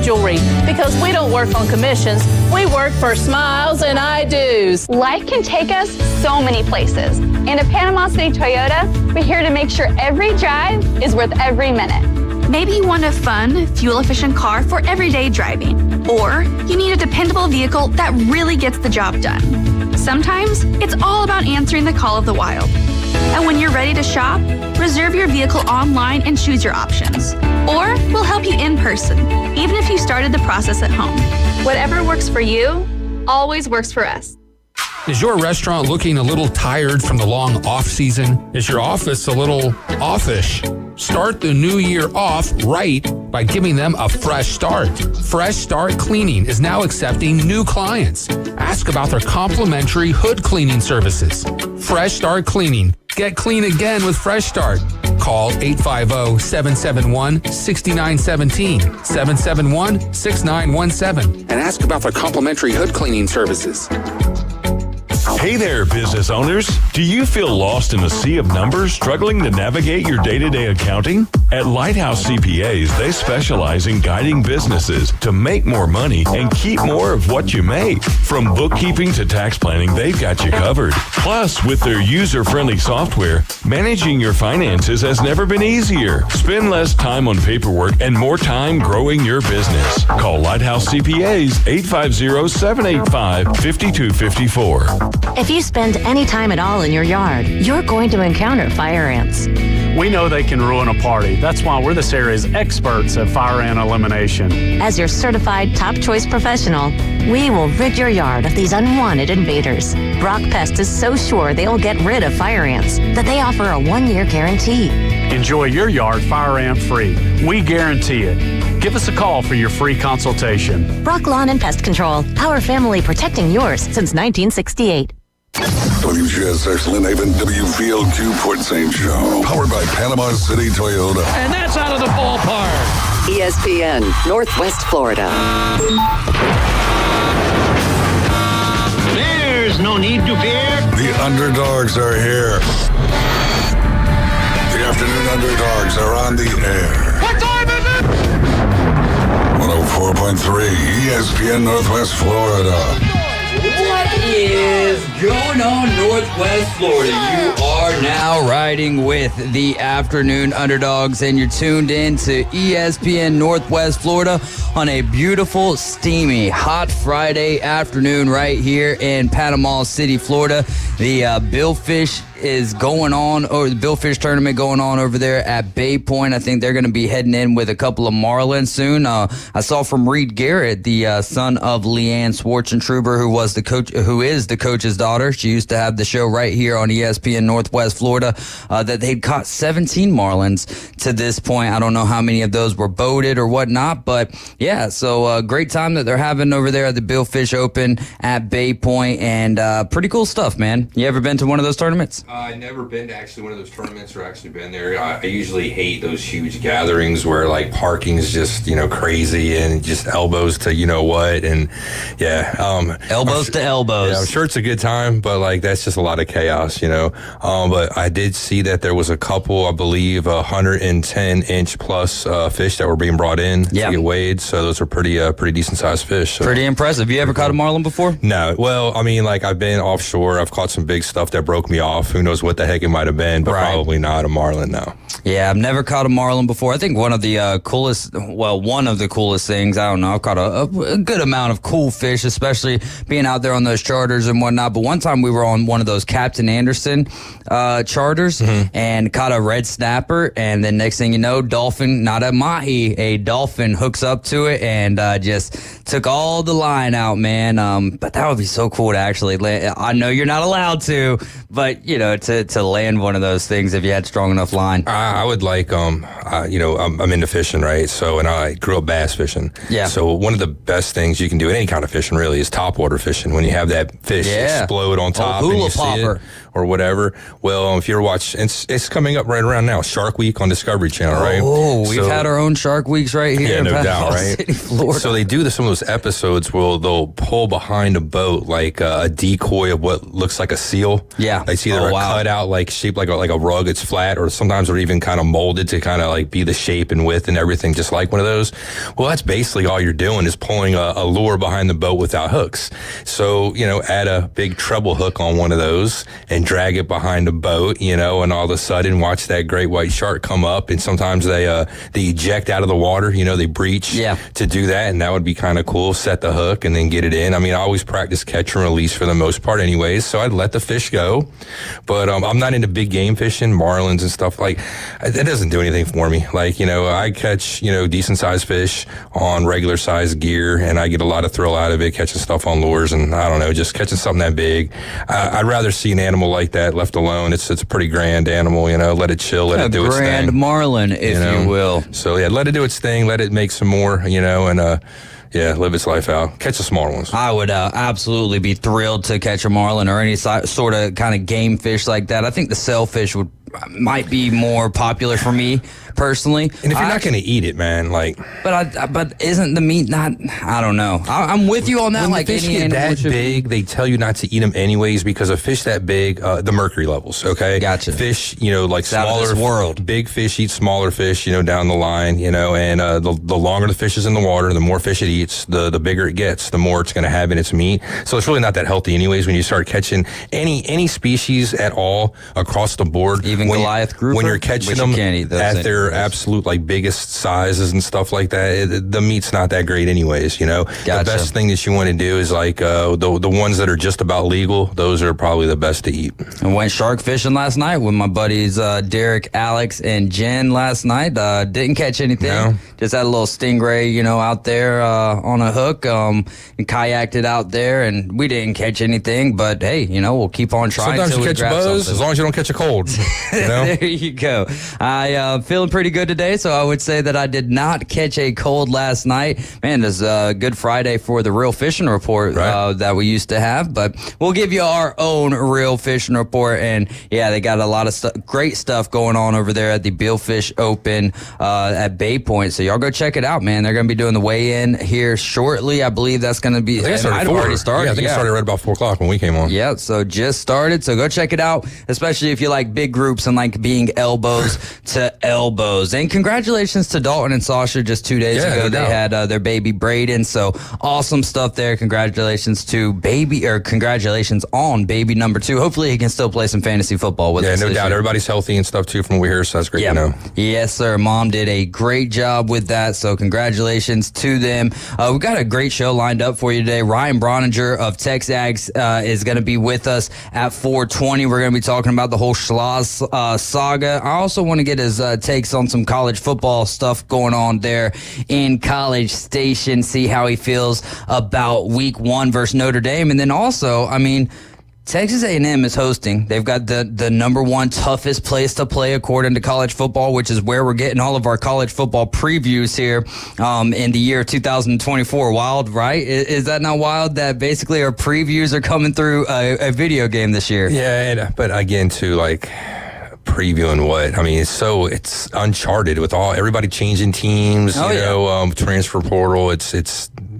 jewelry because we don't work on commissions. We work for smiles and I-dos. Life can take us so many places. And at Panama City Toyota, we're here to make sure every drive is worth every minute. Maybe you want a fun, fuel-efficient car for everyday driving. Or you need a dependable vehicle that really gets the job done. Sometimes it's all about answering the call of the wild. And when you're ready to shop, reserve your vehicle online and choose your options. Or we'll help you in person, even if you started the process at home. Whatever works for you, always works for us. Is your restaurant looking a little tired from the long off season? Is your office a little offish? Start the new year off right by giving them a fresh start. Fresh Start Cleaning is now accepting new clients. Ask about their complimentary hood cleaning services. Fresh Start Cleaning. Get clean again with Fresh Start. Call 850-771-6917, 771-6917, and ask about their complimentary hood cleaning services. Hey there, business owners. Do you feel lost in a sea of numbers, struggling to navigate your day-to-day accounting? At Lighthouse CPAs, they specialize in guiding businesses to make more money and keep more of what you make. From bookkeeping to tax planning, they've got you covered. Plus, with their user-friendly software, managing your finances has never been easier. Spend less time on paperwork and more time growing your business. Call Lighthouse CPAs 850-785-5254. If you spend any time at all in your yard, you're going to encounter fire ants. We know they can ruin a party. That's why we're this area's experts at fire ant elimination. As your certified top choice professional, we will rid your yard of these unwanted invaders. Brock Pest is so sure they'll get rid of fire ants that they offer a 1-year guarantee. Enjoy your yard fire ant free. We guarantee it. Give us a call for your free consultation. Brock Lawn and Pest Control, our family protecting yours since 1968. WGSX Lynn Haven, WVLQ Port St. Joe. Powered by Panama City Toyota. And that's out of the ballpark. ESPN, Northwest Florida. There's no need to fear. The Underdogs are here. The Afternoon Underdogs are on the air. What time is it? 104.3 ESPN Northwest Florida. What is going on, Northwest Florida? You are now riding with the Afternoon Underdogs, and you're tuned in to ESPN Northwest Florida on a beautiful, steamy, hot Friday afternoon right here in Panama City, Florida. The Billfish is going on, or the Billfish tournament going on over there at Bay Point. I think they're going to be heading in with a couple of marlins soon. I saw from Reed Garrett, the son of Leanne Schwartzentruber, who is the coach's daughter. She used to have the show right here on ESPN Northwest Florida, that they'd caught 17 marlins to this point. I don't know how many of those were boated or whatnot, but yeah, so great time that they're having over there at the Billfish Open at Bay Point, and pretty cool stuff, man. You ever been to one of those tournaments? I've never been to actually one of those tournaments or actually been there. I usually hate those huge gatherings where like parking is just, crazy and just elbows to what. And yeah. Elbows to elbows. Yeah, I'm sure it's a good time, but like that's just a lot of chaos, But I did see that there was a couple, I believe, 110-inch plus fish that were being brought in to get weighed. So those are pretty decent sized fish. So. Pretty impressive. You ever caught a marlin before? No. Well, I've been offshore. I've caught some big stuff that broke me off. Who knows what the heck it might have been, but probably not a marlin now. Yeah, I've never caught a marlin before. I think one of the coolest things, I don't know, I've caught a good amount of cool fish, especially being out there on those charters and whatnot. But one time we were on one of those Captain Anderson charters and caught a red snapper. And then next thing you know, dolphin, not a mahi, a dolphin hooks up to it and just took all the line out, man. But that would be so cool to actually land. I know you're not allowed to, but, to land one of those things if you had strong enough line. I would like, I'm into fishing, right? So, and I grew up bass fishing. Yeah. So one of the best things you can do in any kind of fishing really is topwater fishing. When you have that fish explode on top and you see it. or whatever. Well, if you ever watch, it's coming up right around now, Shark Week on Discovery Channel, right? Oh, we've had our own Shark Weeks right here in Panama City, Florida. So they do some of those episodes where they'll pull behind a boat like a decoy of what looks like a seal. Yeah. It's either a cutout, like shaped like a rug, it's flat, or sometimes they're even kind of molded to kind of like be the shape and width and everything, just like one of those. Well, that's basically all you're doing is pulling a lure behind the boat without hooks. So, add a big treble hook on one of those and drag it behind the boat, and all of a sudden watch that great white shark come up. And sometimes they eject out of the water, they breach to do that. And that would be kind of cool. Set the hook and then get it in. I mean, I always practice catch and release for the most part anyways. So I'd let the fish go. But I'm not into big game fishing, marlins and stuff like that. Doesn't do anything for me. Like, I catch, decent sized fish on regular sized gear, and I get a lot of thrill out of it, catching stuff on lures, and I don't know, just catching something that big. I'd rather see an animal like that left alone. It's a pretty grand animal, let it chill, let it do its thing. A grand marlin, if you will. So yeah, let it do its thing, let it make some more, and live its life out. Catch the smaller ones. I would absolutely be thrilled to catch a marlin or any sort of kind of game fish like that. I think the sailfish might be more popular for me personally. And if you're not going to eat it, man, but isn't the meat not? I don't know. I'm with you on that. When like fish any get that big, they tell you not to eat them anyways because a fish that big, the mercury levels. Okay, gotcha. Fish, like it's out of smaller this world. Big fish eat smaller fish, down the line, and the longer the fish is in the water, the more fish it eats, the bigger it gets, the more it's going to have in its meat. So it's really not that healthy anyways when you start catching any species at all across the board. Even Goliath grouper, when you're catching them at their absolute biggest sizes and stuff like that, the meat's not that great anyways. Gotcha. The best thing that you want to do is the ones that are just about legal. Those are probably the best to eat. I went shark fishing last night with my buddies Derek, Alex, and Jen last night. Didn't catch anything. No. Just had a little stingray, out there on a hook. And kayaked it out there, and we didn't catch anything. But hey, we'll keep on trying. Sometimes you catch a buzz, as long as you don't catch a cold. There you go. I feeling pretty good today, so I would say that I did not catch a cold last night. Man, it's a good Friday for the Real Fishing Report that we used to have, but we'll give you our own Real Fishing Report. And yeah, they got a lot of great stuff going on over there at the Billfish Open at Bay Point. So y'all go check it out, man. They're going to be doing the weigh-in here shortly. I believe that's going to be. I think it already started. Yeah, I think it started right about 4 o'clock when we came on. Yeah, so just started. So go check it out, especially if you like big groups and like being elbows to elbows. And congratulations to Dalton and Sasha. Just 2 days ago, they had their baby Braden. So awesome stuff there. Congratulations on baby number 2. Hopefully he can still play some fantasy football with us. Yeah, no doubt. Everybody's healthy and stuff too from what we hear, so that's great to know. Yes, sir. Mom did a great job with that. So congratulations to them. We've got a great show lined up for you today. Ryan Broninger of TexAgs is going to be with us at 4:20. We're going to be talking about the whole Schloss saga. I also want to get his takes on some college football stuff going on there in College Station, see how he feels about week 1 versus Notre Dame. And then also, Texas A&M is hosting. They've got the number 1 toughest place to play according to college football, which is where we're getting all of our college football previews here in the year 2024. Wild, right? Is that not wild that basically our previews are coming through a video game this year? Yeah, but again, too, previewing what? It's uncharted with everybody changing teams, transfer portal.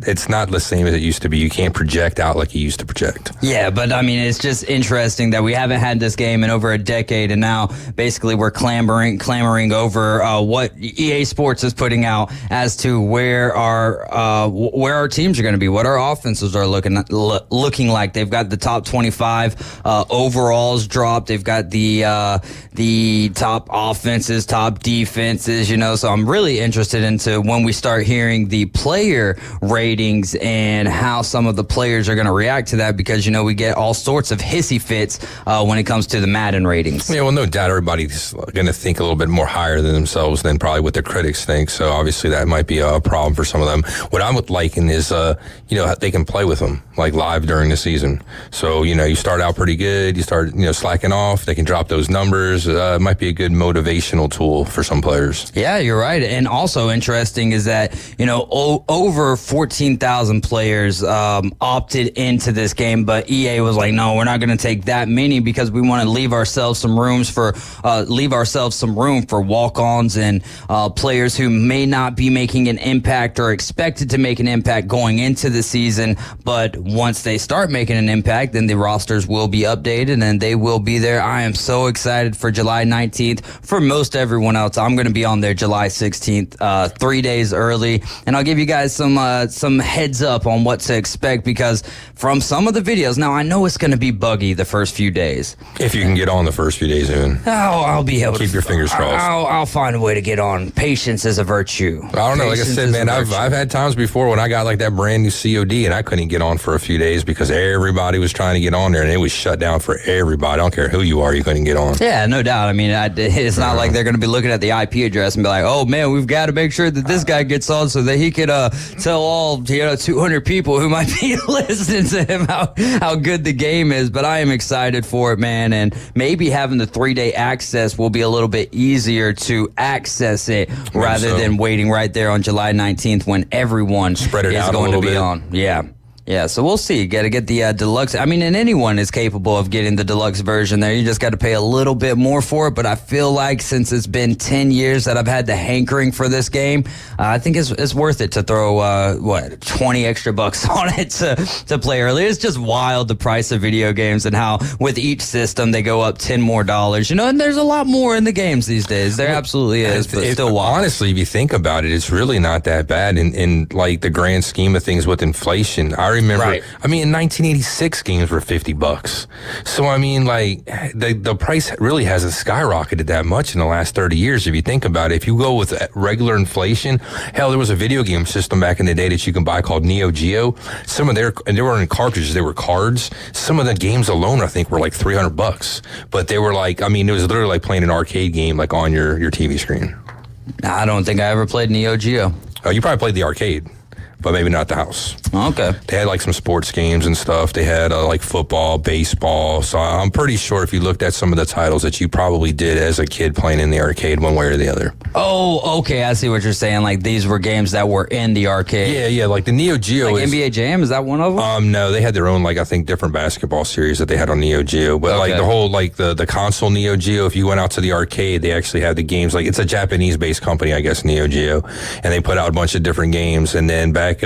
It's not the same as it used to be. You can't project out like you used to project. Yeah, but it's just interesting that we haven't had this game in over a decade, and now basically we're clamoring over what EA Sports is putting out as to where our teams are going to be, what our offenses are looking like. They've got the top 25 overalls dropped. They've got the top offenses, top defenses. So I'm really interested into when we start hearing the player ratings and how some of the players are going to react to that, because we get all sorts of hissy fits when it comes to the Madden ratings. Yeah, well, no doubt everybody's going to think a little bit more higher than themselves than probably what the critics think. So obviously that might be a problem for some of them. What I'm liking is they can play with them live during the season. So you start out pretty good, you start slacking off, they can drop those numbers. It might be a good motivational tool for some players. Yeah, you're right. And also interesting is that over 14 14,000 players opted into this game, but EA was like, no, we're not going to take that many because we want to leave ourselves some room for walk-ons and players who may not be making an impact or expected to make an impact going into the season. But once they start making an impact, then the rosters will be updated and they will be there. I am so excited for July 19th. For most everyone else, I'm going to be on there July 16th, 3 days early, and I'll give you guys some heads up on what to expect because from some of the videos, now I know it's going to be buggy the first few days. If you can get on the first few days, even. I'll be able to. Keep your fingers crossed. I'll find a way to get on. Patience is a virtue. I don't know. Like I said, man, I've had times before when I got like that brand new COD and I couldn't get on for a few days because everybody was trying to get on there and it was shut down for everybody. I don't care who you are, you couldn't get on. Yeah, no doubt. I mean, it's not like they're going to be looking at the IP address and be like, oh man, we've got to make sure that this guy gets on so that he could tell all 200 people who might be listening to him how good the game is. But I am excited for it, man, and maybe having the 3-day access will be a little bit easier to access it rather than waiting right there on July 19th when everyone is going to be on. Yeah, so we'll see. Got to get the deluxe. I mean, and anyone is capable of getting the deluxe version there. You just got to pay a little bit more for it. But I feel like since it's been 10 years that I've had the hankering for this game, I think it's worth it to throw, 20 extra bucks on it to play early. It's just wild, the price of video games and how with each system they go up $10 more. And there's a lot more in the games these days. There absolutely is, but still wild. Honestly, if you think about it, it's really not that bad in like the grand scheme of things with inflation. I remember, I mean, in 1986, games were $50. So, I mean, like, the price really hasn't skyrocketed that much in the last 30 years, if you think about it. If you go with regular inflation, hell, there was a video game system back in the day that you can buy called Neo Geo. They were in cartridges, they were cards. Some of the games alone, I think, were like $300. But they were like, I mean, it was literally like playing an arcade game, like on your TV screen. I don't think I ever played Neo Geo. Oh, you probably played the arcade, but maybe not the house. Okay. They had like some sports games and stuff. They had like football, baseball. So I'm pretty sure if you looked at some of the titles that you probably did as a kid playing in the arcade one way or the other. Oh, okay. I see what you're saying. Like these were games that were in the arcade. Yeah. Like the Neo Geo like NBA Jam, is that one of them? No, they had their own, like, I think different basketball series that they had on Neo Geo. But like the whole, like the console Neo Geo, if you went out to the arcade, they actually had the games. Like it's a Japanese-based company, I guess, Neo Geo. And they put out a bunch of different games. And then back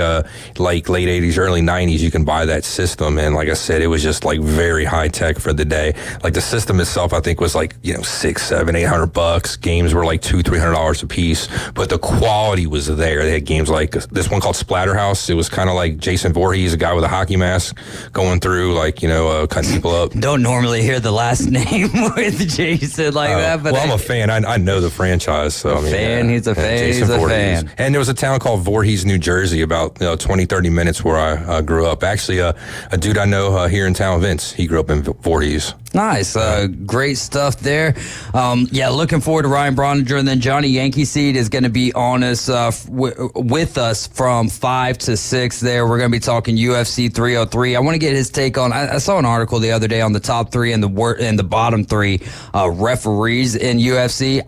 like late 80s, early 90s, you can buy that system. And like I said, it was just like very high tech for the day. Like the system itself, I think was like, $600, $700, $800. Games were like $200-$300 a piece, but the quality was there. They had games like this one called Splatterhouse. It was kind of like Jason Voorhees, a guy with a hockey mask going through, like, cutting people up. Don't normally hear the last name with Jason like that, but I'm a fan. I know the franchise, so I mean, he's a fan. Jason he's Voorhees. A fan. And there was a town called Voorhees, New Jersey, about 20-30 minutes where I grew up. Actually, a dude I know here in town, Vince, he grew up in Voorhees. Nice. Great stuff there. Looking forward to Ryan Broniger, and then Johnny Yankee Seed is going to be on us with us from 5 to 6 there. We're going to be talking UFC 303. I want to get his take on, I saw an article the other day on the top 3 and the bottom 3 referees in UFC.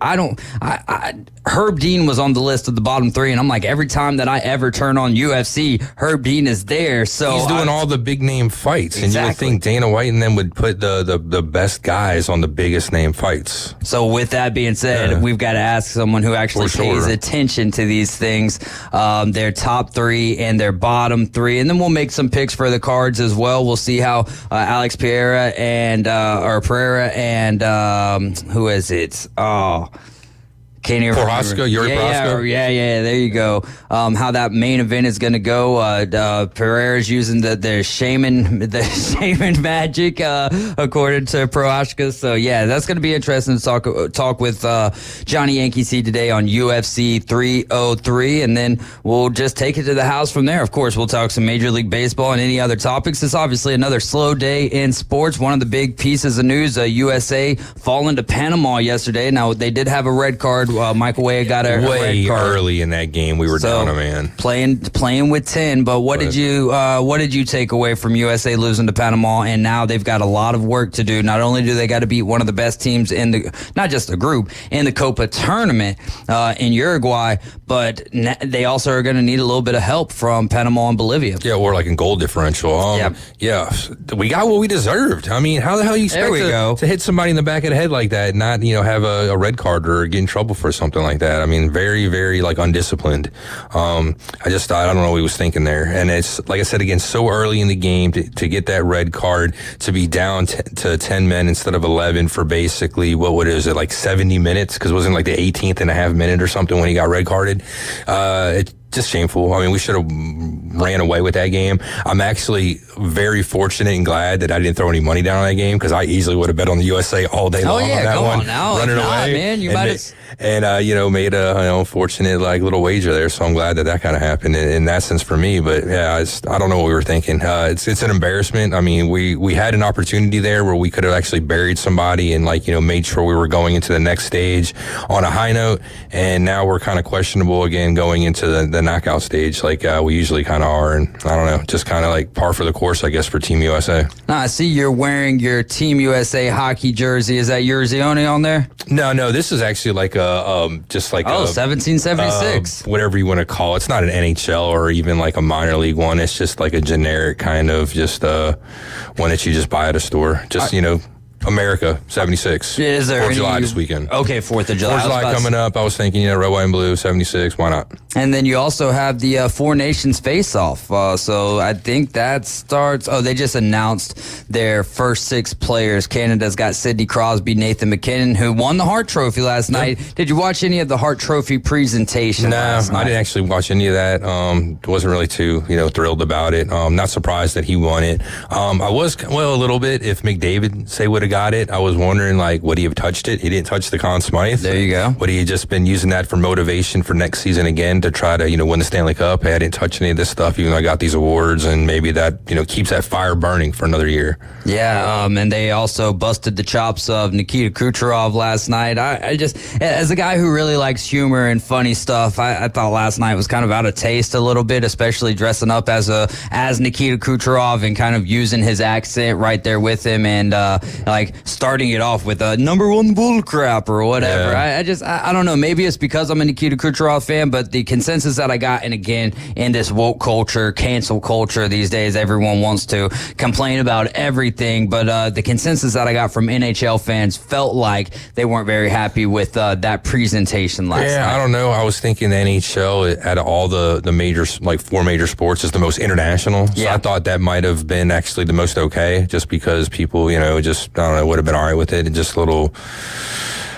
Herb Dean was on the list of the bottom 3, and I'm like, every time that I ever turn on UFC, Herb Dean is there. So he's doing all the big name fights, exactly. And you would think Dana White and them would put the best guys on the biggest name fights. So with that being said, we've got to ask someone who actually pays attention to these things, their top 3 and their bottom 3, and then we'll make some picks for the cards as well. We'll see how Alex Pereira and who is it? Can't even remember. Yuri Prohaska? Yeah, there you go. How that main event is going to go. Pereira's using the shaman magic, according to Prohaska. So, yeah, that's going to be interesting to talk with Johnny Yankee Seed today on UFC 303, and then we'll just take it to the house from there. Of course, we'll talk some Major League Baseball and any other topics. It's obviously another slow day in sports. One of the big pieces of news, USA falling to Panama yesterday. Now, they did have a red card Michael Way got a way red card. early in that game. We were down a man. Playing with 10. But what did you take away from USA losing to Panama? And now they've got a lot of work to do. Not only do they got to beat one of the best teams in not just the group, in the Copa tournament in Uruguay, but they also are going to need a little bit of help from Panama and Bolivia. Yeah, or like in goal differential. Yeah, we got what we deserved. I mean, how the hell you expect to hit somebody in the back of the head like that and not, have a red card or get in trouble for something like that? I mean, very, very like undisciplined. I don't know what he was thinking there. And it's, like I said, again, so early in the game to get that red card, to be down to 10 men instead of 11 for basically, what is it, like 70 minutes? Because it wasn't like the 18th and a half minute or something when he got red carded. It's just shameful. I mean, we should have ran away with that game. I'm actually very fortunate and glad that I didn't throw any money down on that game, because I easily would have bet on the USA all day long on that one. On now. Running away, man. You might have... made a fortunate like little wager there. So I'm glad that kind of happened in that sense for me. But yeah, I don't know what we were thinking. It's an embarrassment. I mean, we had an opportunity there where we could have actually buried somebody and made sure we were going into the next stage on a high note. And now we're kind of questionable again going into the knockout stage like we usually kind of are. And I don't know, just kind of like par for the course, I guess, for Team USA. Now, I see you're wearing your Team USA hockey jersey. Is that your Zione on there? No, this is actually like a 1776. Whatever you want to call it. It's not an NHL or even like a minor league one. It's just like a generic kind of just one that you just buy at a store. Just, America, 76. Is there 4th of July this weekend. Okay, 4th of July. 4th of July coming up. I was thinking, red, white, and blue, 76. Why not? And then you also have the Four Nations face-off. So I think that starts... Oh, they just announced their first 6 players. Canada's got Sidney Crosby, Nathan McKinnon, who won the Hart Trophy last night. Did you watch any of the Hart Trophy presentation last night? I didn't actually watch any of that. Wasn't really too, thrilled about it. Not surprised that he won it. I was, a little bit, if McDavid, would have got it. I was wondering, would he have touched it? He didn't touch the Conn Smythe. There you go. Would he have just been using that for motivation for next season again to try to, win the Stanley Cup? Hey, I didn't touch any of this stuff, even though I got these awards, and maybe that, keeps that fire burning for another year. Yeah, and they also busted the chops of Nikita Kucherov last night. I just, as a guy who really likes humor and funny stuff, I thought last night was kind of out of taste a little bit, especially dressing up as Nikita Kucherov and kind of using his accent right there with him, and starting it off with a #1 bull crap or whatever. Yeah. I don't know. Maybe it's because I'm a Nikita Kucherov fan, but the consensus that I got, and again, in this woke culture, cancel culture these days, everyone wants to complain about everything, but the consensus that I got from NHL fans felt like they weren't very happy with that presentation last night. Yeah, I don't know. I was thinking the NHL, out of all the major, 4 major sports, is the most international. So I thought that might have been actually the most okay, just because people, just, I don't know, would have been all right with it. And just a little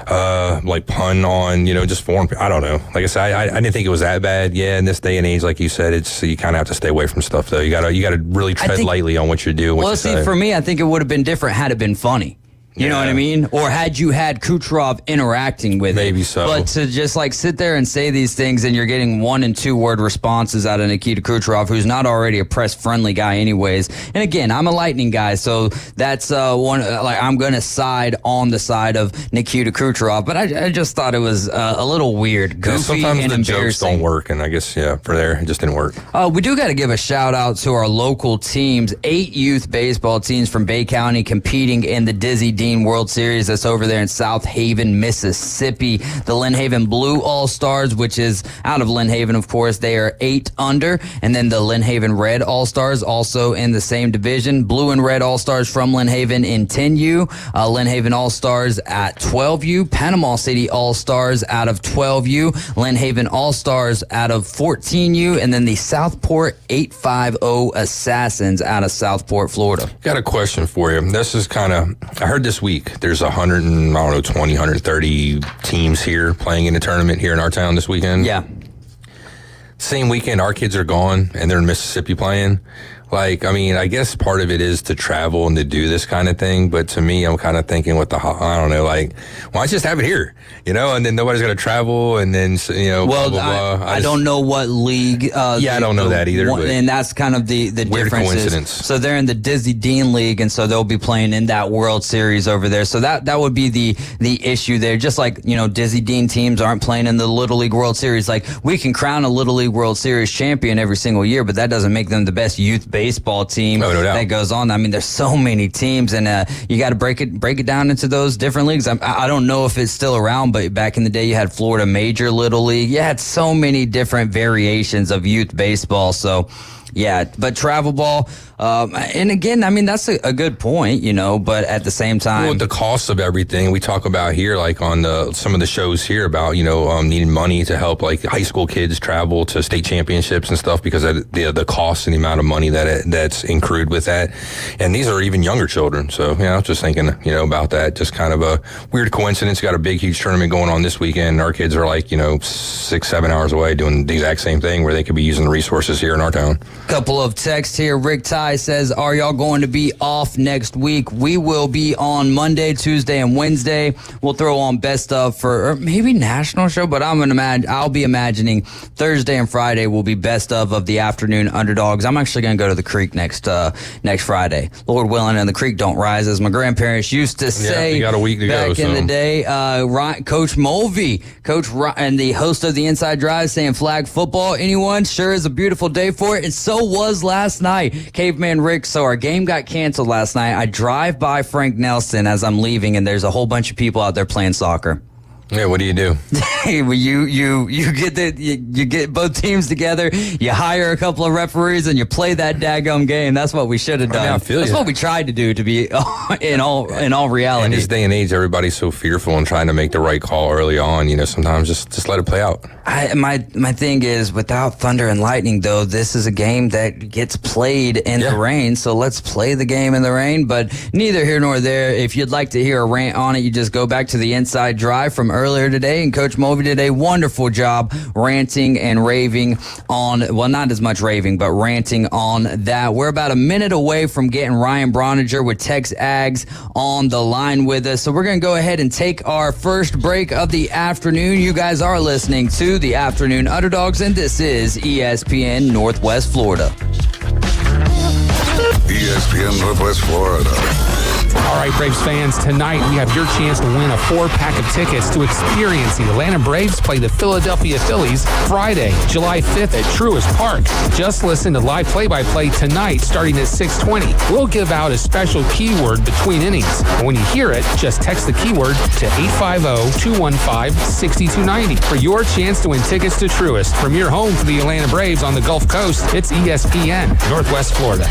pun on, just foreign. I don't know. Like I said, I didn't think it was that bad. Yeah, in this day and age, like you said, you kind of have to stay away from stuff, though. You gotta really tread lightly on what you do. For me, I think it would have been different had it been funny. You know what I mean? Or had you had Kucherov interacting with Maybe it. so. But to just sit there and say these things, and you're getting 1- and 2-word responses out of Nikita Kucherov, who's not already a press-friendly guy anyways. And again, I'm a Lightning guy, so that's I'm going to side on the side of Nikita Kucherov. But I just thought it was a little weird, goofy, and sometimes the embarrassing. jokes don't work, and I guess, for there, it just didn't work. We do got to give a shout-out to our local teams. 8 youth baseball teams from Bay County competing in the Dizzy Dean World Series. That's over there in South Haven, Mississippi. The Lynn Haven Blue All-Stars, which is out of Lynn Haven, of course, they are 8 under. And then the Lynn Haven Red All-Stars, also in the same division. Blue and Red All-Stars from Lynn Haven in 10U. Lynn Haven All-Stars at 12U. Panama City All-Stars out of 12U. Lynn Haven All-Stars out of 14U. And then the Southport 850 Assassins out of Southport, Florida. Got a question for you. This is kind of, I heard this week there's 20, 130 teams here playing in a tournament here in our town this weekend. Yeah. Same weekend our kids are gone and they're in Mississippi playing. Like, I mean, I guess part of it is to travel and to do this kind of thing. But to me, I'm kind of thinking I don't know, like, why not just have it here, you know? And then nobody's going to travel and then, you know, well, blah, blah, blah. I don't know what league. I don't know that either. And that's kind of the weird difference. Coincidence. So they're in the Dizzy Dean League, and so they'll be playing in that World Series over there. So that would be the issue there. Just like, you know, Dizzy Dean teams aren't playing in the Little League World Series. Like, we can crown a Little League World Series champion every single year, but that doesn't make them the best youth baseball team. No doubt. That goes on. I mean, there's so many teams, and you got to break it down into those different leagues. I don't know if it's still around, but back in the day, you had Florida Major Little League. You had so many different variations of youth baseball. So, yeah, but travel ball, and again, I mean, that's a good point, you know, but at the same time. Well, the cost of everything we talk about here, like on some of the shows here about, you know, needing money to help like high school kids travel to state championships and stuff because of the cost and the amount of money that's accrued with that. And these are even younger children. So, I was just thinking, you know, about that. Just kind of a weird coincidence. Got a big, huge tournament going on this weekend. Our kids are like, you know, 6-7 hours away doing the exact same thing where they could be using the resources here in our town. Couple of texts here. Rick Ty says, are y'all going to be off next week? We will be on Monday, Tuesday, and Wednesday. We'll throw on best of for maybe national show, but I'll be imagining Thursday and Friday will be best of the Afternoon Underdogs. I'm actually going to go to the creek next Friday. Lord willing, and the creek don't rise, as my grandparents used to say. You got a week to back go, in the day. Coach Mulvey, and the host of the Inside Drive, saying flag football. Anyone? Sure is a beautiful day for it. And so was last night. Caveman Rick, so our game got canceled last night. I drive by Frank Nelson as I'm leaving, and there's a whole bunch of people out there playing soccer. Yeah, what do you do? you get both teams together, you hire a couple of referees, and you play that daggum game. That's what we should have done. That's what we tried to do, to be in all reality. In this day and age, everybody's so fearful and trying to make the right call early on. You know, sometimes just let it play out. My thing is, without thunder and lightning, though, this is a game that gets played in the rain. So let's play the game in the rain. But neither here nor there. If you'd like to hear a rant on it, you just go back to the Inside Drive from earlier today, and Coach Mulvey did a wonderful job ranting and raving on, well, not as much raving, but ranting on that. We're about a minute away from getting Ryan Broniger with Tex Ags on the line with us. So we're going to go ahead and take our first break of the afternoon. You guys are listening to the Afternoon Underdogs, and this is ESPN Northwest Florida. ESPN Northwest Florida. All right, Braves fans, tonight we have your chance to win a 4-pack of tickets to experience the Atlanta Braves play the Philadelphia Phillies Friday, July 5th at Truist Park. Just listen to live play-by-play tonight starting at 6:20. We'll give out a special keyword between innings. And when you hear it, just text the keyword to 850-215-6290 for your chance to win tickets to Truist. From your home for the Atlanta Braves on the Gulf Coast, it's ESPN Northwest Florida.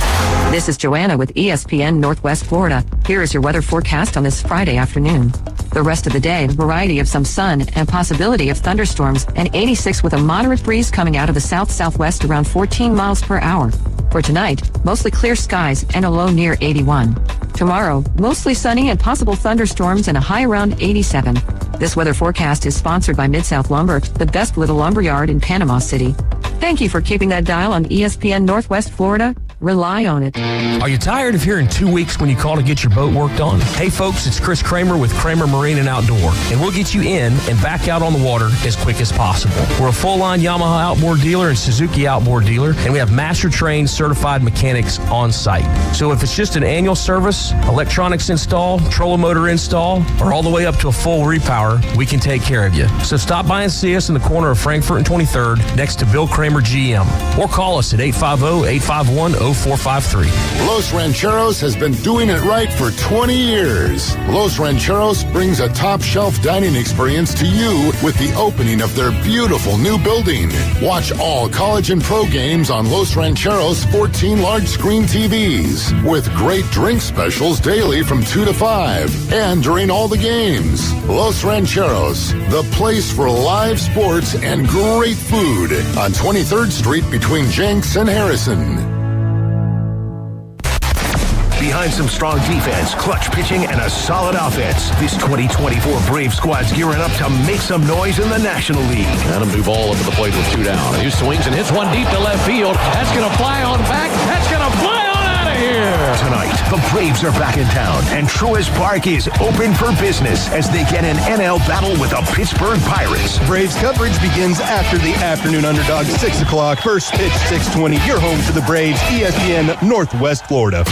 This is Joanna with ESPN Northwest Florida. Here is your weather forecast on this Friday afternoon. The rest of the day, a variety of some sun and possibility of thunderstorms, and 86 with a moderate breeze coming out of the south-southwest around 14 miles per hour. For tonight, mostly clear skies and a low near 81. Tomorrow, mostly sunny and possible thunderstorms and a high around 87. This weather forecast is sponsored by Mid-South Lumber, the best little lumber yard in Panama City. Thank you for keeping that dial on ESPN Northwest Florida. Rely on it. Are you tired of hearing 2 weeks when you call to get your boat worked on? Hey folks, it's Chris Kramer with Kramer Marine and Outdoor, and we'll get you in and back out on the water as quick as possible. We're a full-line Yamaha outboard dealer and Suzuki outboard dealer, and we have master-trained certified mechanics on site. So if it's just an annual service, electronics install, trolling motor install, or all the way up to a full repower, we can take care of you. So stop by and see us in the corner of Frankfurt and 23rd next to Bill Kramer GM, or call us at 850-851-0453. Los Rancheros has been doing it right for 20 years. Los Rancheros brings a top-shelf dining experience to you with the opening of their beautiful new building. Watch all college and pro games on Los Rancheros' 14 large-screen TVs with great drink specials daily from 2 to 5 and during all the games. Los Rancheros, the place for live sports and great food on 23rd Street between Jenks and Harrison. Behind some strong defense, clutch pitching, and a solid offense, this 2024 Brave squad's gearing up to make some noise in the National League. Adam Duvall up at the plate with 2 down. He swings and hits one deep to left field. That's going to fly on back. That's going to fly tonight. The Braves are back in town, and Truist Park is open for business as they get an NL battle with the Pittsburgh Pirates. Braves coverage begins after the Afternoon Underdogs, 6 o'clock. First pitch, 6:20. You're home for the Braves, ESPN Northwest Florida.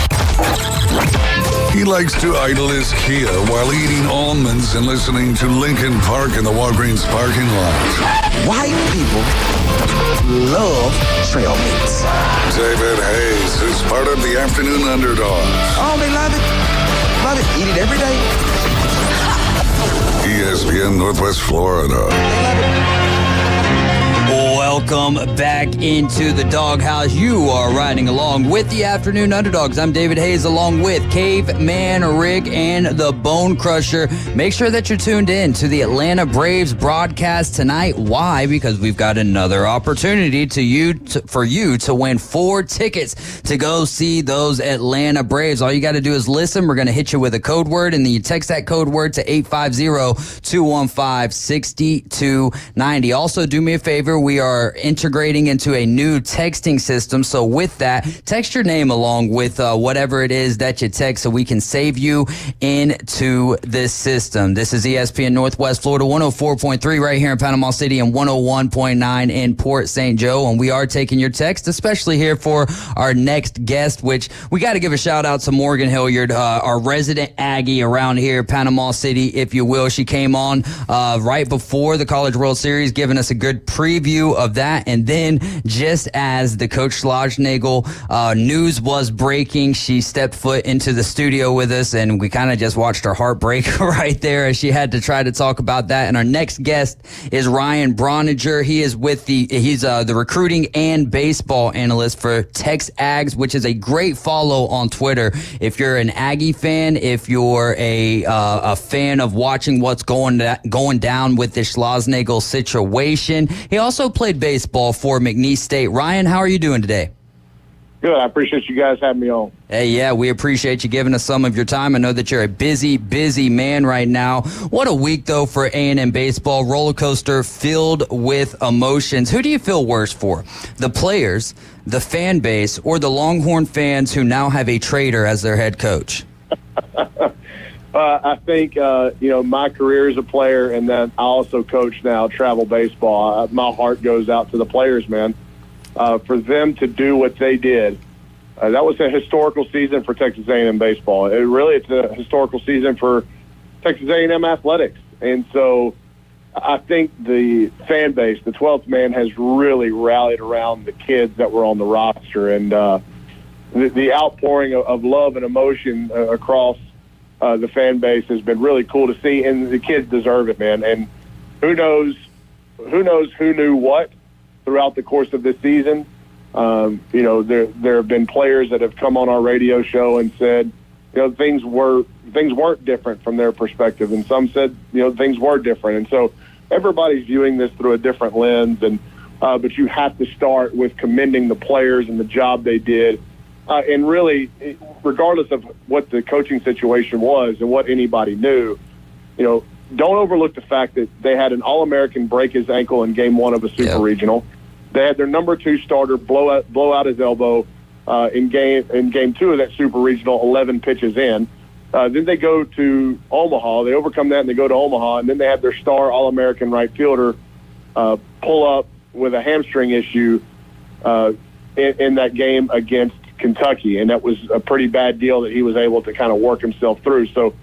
He likes to idle his Kia while eating almonds and listening to Lincoln Park in the Walgreens parking lot. White people love trail mix. David Hayes is part of the Afternoon Underdogs. Oh, they love it. Love it. Eat it every day. ESPN Northwest Florida. Welcome back into the doghouse. You are riding along with the Afternoon Underdogs. I'm David Hayes along with Caveman Rick and the Bone Crusher. Make sure that you're tuned in to the Atlanta Braves broadcast tonight. Why? Because we've got another opportunity for you to win 4 tickets to go see those Atlanta Braves. All you got to do is listen. We're going to hit you with a code word, and then you text that code word to 850-215-6290. Also, do me a favor. We are integrating into a new texting system. So with that, text your name along with whatever it is that you text so we can save you into this system. This is ESPN Northwest Florida, 104.3 right here in Panama City and 101.9 in Port St. Joe. And we are taking your text, especially here for our next guest, which we got to give a shout out to Morgan Hilliard, our resident Aggie around here, Panama City, if you will. She came on right before the College World Series, giving us a good preview of that. And then just as the Coach Schlosnagel news was breaking, she stepped foot into the studio with us, and we kind of just watched her heart break right there as she had to try to talk about that. And our next guest is Ryan Broniger. He is he's the recruiting and baseball analyst for Tex Ags, which is a great follow on Twitter. If you're an Aggie fan, if you're a fan of watching what's going down with the Schlosnagel situation. He also played baseball for McNeese State. Ryan, how are you doing today? Good. I appreciate you guys having me on. Hey, yeah, we appreciate you giving us some of your time. I know that you're a busy man right now. What a week, though, for A&M baseball. Roller coaster filled with emotions. Who do you feel worse for? The players, the fan base, or the Longhorn fans who now have a traitor as their head coach? I think, my career as a player, and then I also coach now travel baseball. My heart goes out to the players, man. For them to do what they did, that was a historical season for Texas A&M baseball. It's a historical season for Texas A&M athletics. And so I think the fan base, the 12th man, has really rallied around the kids that were on the roster. And the outpouring of love and emotion across the fan base has been really cool to see, and the kids deserve it, man. And who knows who knew what throughout the course of this season. There have been players that have come on our radio show and said, things weren't different from their perspective, and some said, things were different. And so everybody's viewing this through a different lens, and but you have to start with commending the players and the job they did. And really, regardless of what the coaching situation was and what anybody knew, don't overlook the fact that they had an All-American break his ankle in Game 1 of a Super Regional. They had their number 2 starter blow out his elbow in Game 2 of that Super Regional, 11 pitches in. Then they go to Omaha. They overcome that and they go to Omaha, and then they have their star All-American right fielder pull up with a hamstring issue in that game against Kentucky, and that was a pretty bad deal that he was able to kind of work himself through. So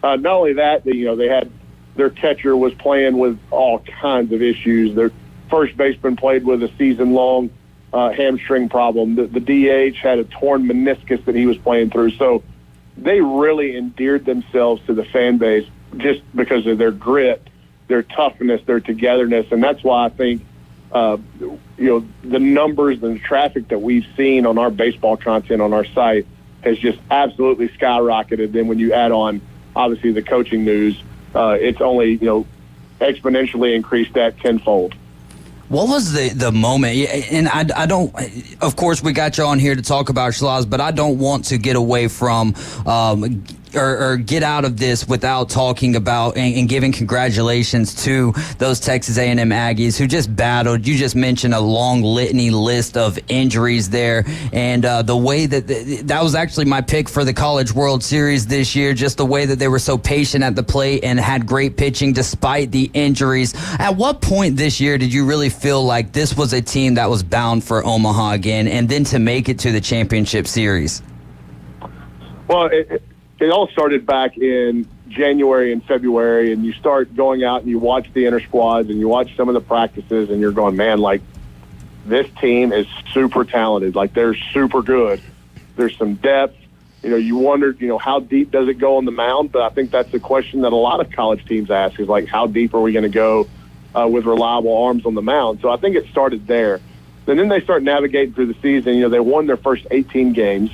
not only that, they had their catcher was playing with all kinds of issues. Their first baseman played with a season-long hamstring problem. The DH had a torn meniscus that he was playing through. So they really endeared themselves to the fan base just because of their grit, their toughness, their togetherness, and that's why I think the numbers and the traffic that we've seen on our baseball content on our site has just absolutely skyrocketed. Then when you add on, obviously, the coaching news, it's only, exponentially increased that tenfold. What was the moment? And I don't, of course, we got you on here to talk about Schloss, but I don't want to get away from or get out of this without talking about and giving congratulations to those Texas A&M Aggies who just battled. You just mentioned a long litany list of injuries there, and the way that was actually my pick for the College World Series this year, just the way that they were so patient at the plate and had great pitching despite the injuries. At what point this year did you really feel like this was a team that was bound for Omaha again, and then to make it to the championship series? Well, it all started back in January and February, and you start going out and you watch the inter squads and you watch some of the practices, and you're going, man, like, this team is super talented. Like, they're super good. There's some depth. You wondered, how deep does it go on the mound? But I think that's the question that a lot of college teams ask is, like, how deep are we going to go with reliable arms on the mound? So I think it started there. And then they start navigating through the season. They won their first 18 games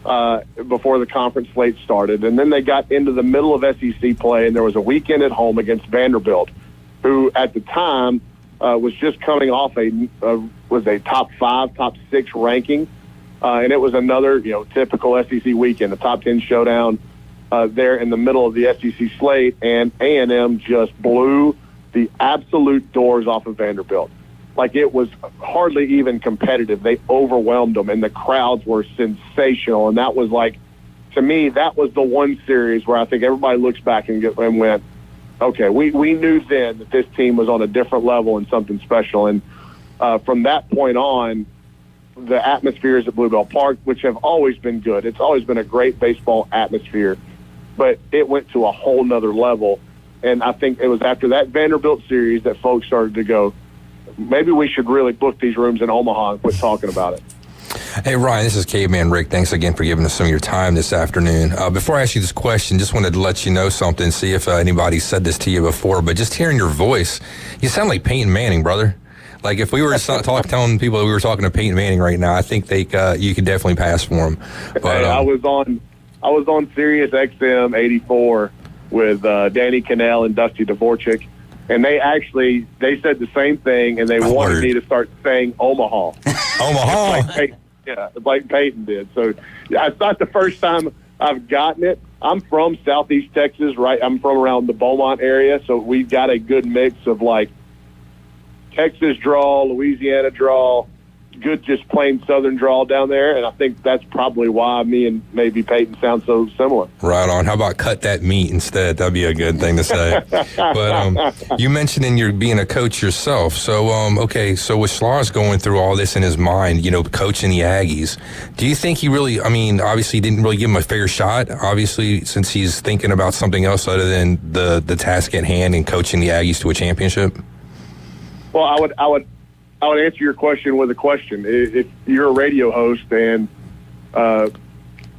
before the conference slate started. And then they got into the middle of SEC play, and there was a weekend at home against Vanderbilt, who at the time was just coming off a top 5, top 6 ranking. And it was another, typical SEC weekend, a top 10 showdown there in the middle of the SEC slate. And A&M just blew the absolute doors off of Vanderbilt. Like, it was hardly even competitive. They overwhelmed them, and the crowds were sensational. And that was, like, to me, that was the one series where I think everybody looks back and went, okay, we knew then that this team was on a different level and something special. And from that point on, the atmospheres at Bluebell Park, which have always been good. It's always been a great baseball atmosphere, but it went to a whole nother level. And I think it was after that Vanderbilt series that folks started to go, maybe we should really book these rooms in Omaha and quit talking about it. Hey, Ryan, this is Caveman Rick. Thanks again for giving us some of your time this afternoon. Before I ask you this question, just wanted to let you know something, see if anybody said this to you before, but just hearing your voice, you sound like Peyton Manning, brother. Like, if we were telling people that we were talking to Peyton Manning right now, I think you could definitely pass for him. But, hey, I was on Sirius XM 84 with Danny Cannell and Dusty Dvorak, and they said the same thing, and they wanted me to start saying Omaha. Omaha? like Peyton did. So it's not the first time I've gotten it. I'm from Southeast Texas, right? I'm from around the Beaumont area, so we've got a good mix of, like, Texas drawl, Louisiana drawl, good just plain Southern drawl down there, and I think that's probably why me and maybe Peyton sound so similar. Right on. How about cut that meat instead? That'd be a good thing to say. But you mentioned in your being a coach yourself. So, so with Schlar's going through all this in his mind, coaching the Aggies, do you think he really, obviously he didn't really give him a fair shot, obviously, since he's thinking about something else other than the task at hand and coaching the Aggies to a championship? Well, I would answer your question with a question. If you're a radio host and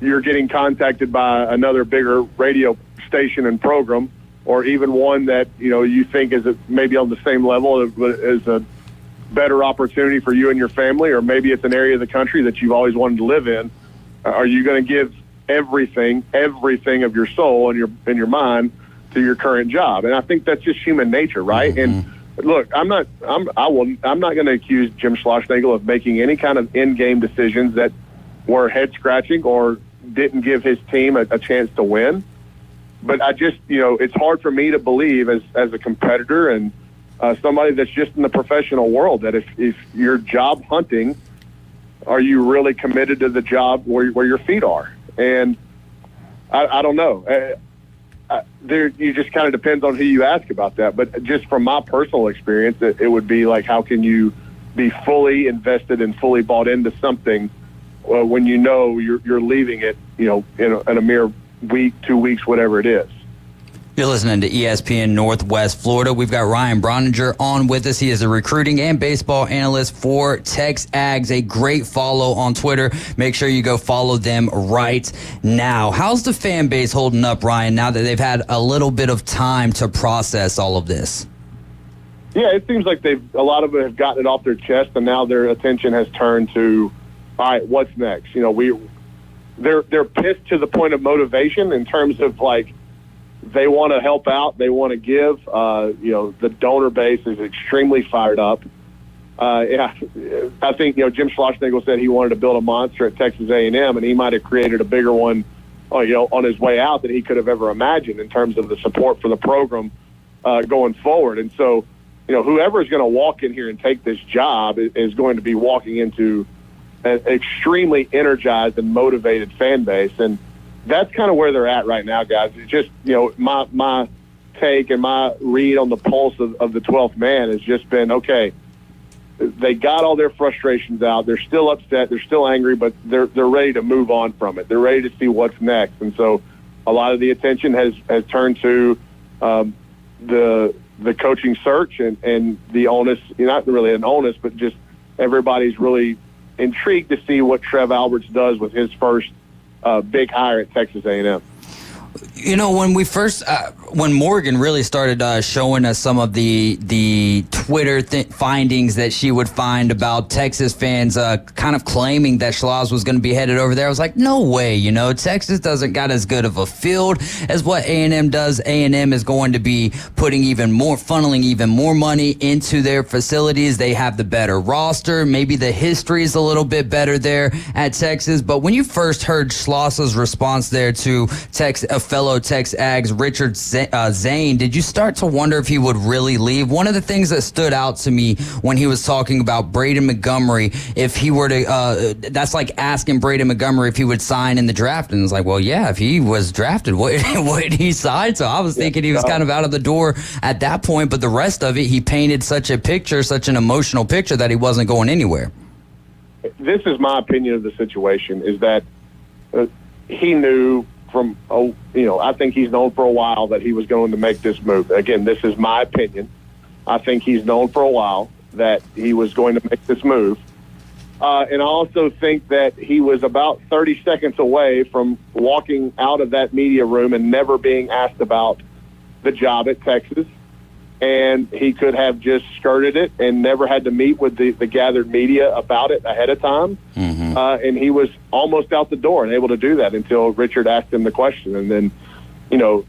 you're getting contacted by another bigger radio station and program, or even one that you think is maybe on the same level as a better opportunity for you and your family, or maybe it's an area of the country that you've always wanted to live in, are you going to give everything of your soul and your mind to your current job? And I think that's just human nature, right? Mm-hmm. And look, I'm not going to accuse Jim Schlossnagle of making any kind of in-game decisions that were head-scratching or didn't give his team a chance to win. But I just, it's hard for me to believe as a competitor and somebody that's just in the professional world that if you're job hunting, are you really committed to the job where your feet are? And I don't know. You just kind of depends on who you ask about that. But just from my personal experience, it would be like, how can you be fully invested and fully bought into something when you're leaving it, in a mere week, 2 weeks, whatever it is? You're listening to ESPN Northwest Florida. We've got Ryan Broninger on with us. He is a recruiting and baseball analyst for Tex Ags. A great follow on Twitter. Make sure you go follow them right now. How's the fan base holding up, Ryan, now that they've had a little bit of time to process all of this? Yeah, it seems like a lot of it have gotten it off their chest, and now their attention has turned to, all right, what's next? They're pissed to the point of motivation in terms of, like, they want to help out. They want to give. The donor base is extremely fired up. I think Jim Schlossnagle said he wanted to build a monster at Texas A&M, and he might have created a bigger one on his way out that he could have ever imagined in terms of the support for the program going forward. And so, whoever is going to walk in here and take this job is going to be walking into an extremely energized and motivated fan base. And that's kind of where they're at right now, guys. It's just, my take and my read on the pulse of the 12th man has just been, okay, they got all their frustrations out. They're still upset. They're still angry, but they're ready to move on from it. They're ready to see what's next. And so a lot of the attention has turned to the coaching search and the onus, not really an onus, but just everybody's really intrigued to see what Trev Alberts does with his first big hire at Texas A&M. When we first, when Morgan really started showing us some of the Twitter findings that she would find about Texas fans kind of claiming that Schloss was going to be headed over there, I was like, no way, Texas doesn't got as good of a field as what A&M does. A&M is going to be funneling even more money into their facilities. They have the better roster. Maybe the history is a little bit better there at Texas. But when you first heard Schloss's response there to a fellow Tex Ags, Richard Zane, did you start to wonder if he would really leave? One of the things that stood out to me when he was talking about Braden Montgomery, if he were to, that's like asking Braden Montgomery if he would sign in the draft. And it's like, well, yeah, if he was drafted, would he sign? So I was thinking he was kind of out of the door at that point. But the rest of it, he painted such an emotional picture that he wasn't going anywhere. This is my opinion of the situation, is that he knew I think he's known for a while that he was going to make this move. Again, this is my opinion. I think he's known for a while that he was going to make this move. And I also think that he was about 30 seconds away from walking out of that media room and never being asked about the job at Texas. And he could have just skirted it and never had to meet with the gathered media about it ahead of time. Mm-hmm. And he was almost out the door and able to do that until Richard asked him the question. And then,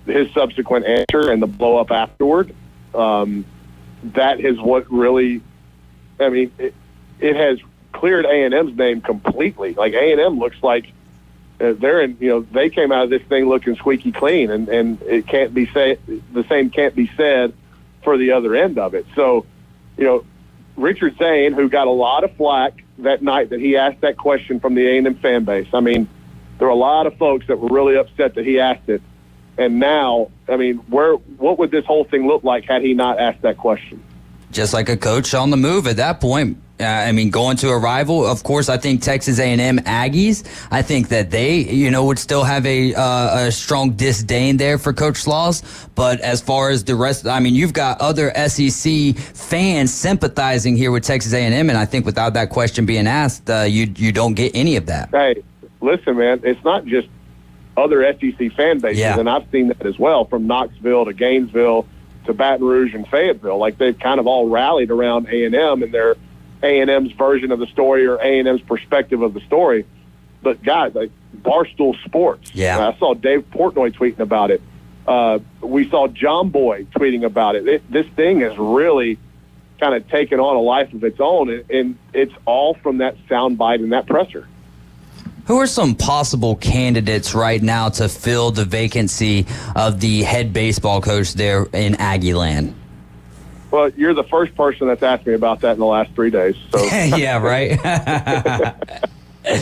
his subsequent answer and the blow up afterward, that is what really, it has cleared A&M's name completely. Like, A&M looks like they came out of this thing looking squeaky clean, and it can't be the same can't be said for the other end of it. So, Richard Zane, who got a lot of flack that night that he asked that question from the A&M fan base. There were a lot of folks that were really upset that he asked it. And now, what would this whole thing look like had he not asked that question? Just like a coach on the move at that point. Going to a rival, of course, I think Texas A&M Aggies, I think that they, would still have a strong disdain there for Coach Schloss. But as far as the rest, you've got other SEC fans sympathizing here with Texas A&M, and I think without that question being asked, you don't get any of that. Hey, listen, man, it's not just other SEC fan bases, and I've seen that as well, from Knoxville to Gainesville to Baton Rouge and Fayetteville. Like, they've kind of all rallied around A&M and their A&M's version of the story or A&M's perspective of the story. But, guys, like Barstool Sports. Yeah. I saw Dave Portnoy tweeting about it. We saw John Boy tweeting about it. This thing has really kind of taken on a life of its own, and it's all from that soundbite and that presser. Who are some possible candidates right now to fill the vacancy of the head baseball coach there in Aggie land? Well, you're the first person that's asked me about that in the last 3 days. So yeah, right.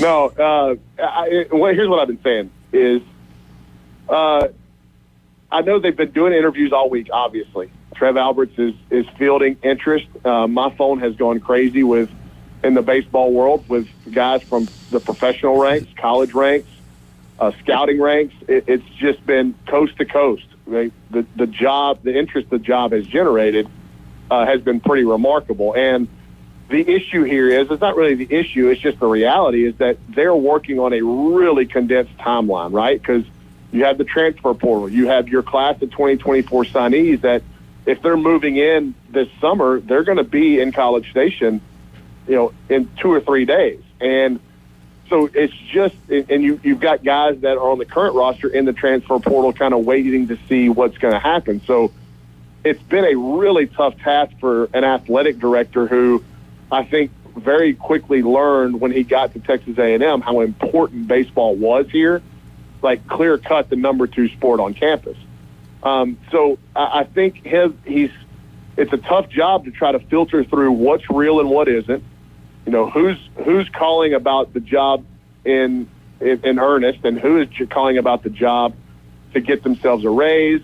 No, here's what I've been saying is I know they've been doing interviews all week, obviously. Trev Alberts is fielding interest. My phone has gone crazy in the baseball world with guys from the professional ranks, college ranks, scouting ranks. It's just been coast to coast. Right? The interest the job has generated has been pretty remarkable. And the issue here it's not really the issue, it's just the reality is that they're working on a really condensed timeline, right? Because you have the transfer portal, you have your class of 2024 signees that if they're moving in this summer, they're going to be in College Station, in 2 or 3 days. And so it's just, and you've got guys that are on the current roster in the transfer portal kind of waiting to see what's going to happen. So it's been a really tough task for an athletic director who I think very quickly learned when he got to Texas A&M how important baseball was here. like clear cut the number 2 sport on campus. So I think it's a tough job to try to filter through what's real and what isn't. You know, who's calling about the job in earnest, and who is calling about the job to get themselves a raise.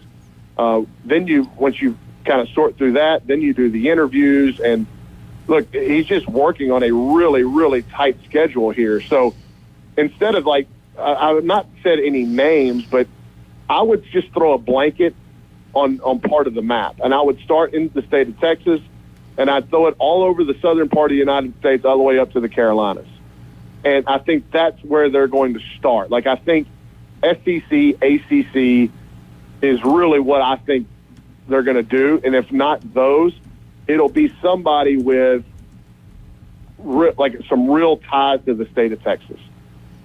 Then once you kind of sort through that, then you do the interviews. And look, he's just working on a really, really tight schedule here. So instead of I've not said any names, but I would just throw a blanket on part of the map. And I would start in the state of Texas, and I'd throw it all over the southern part of the United States, all the way up to the Carolinas. And I think that's where they're going to start. Like, I think SEC, ACC is really what I think they're going to do. And if not those, it'll be somebody with some real ties to the state of Texas.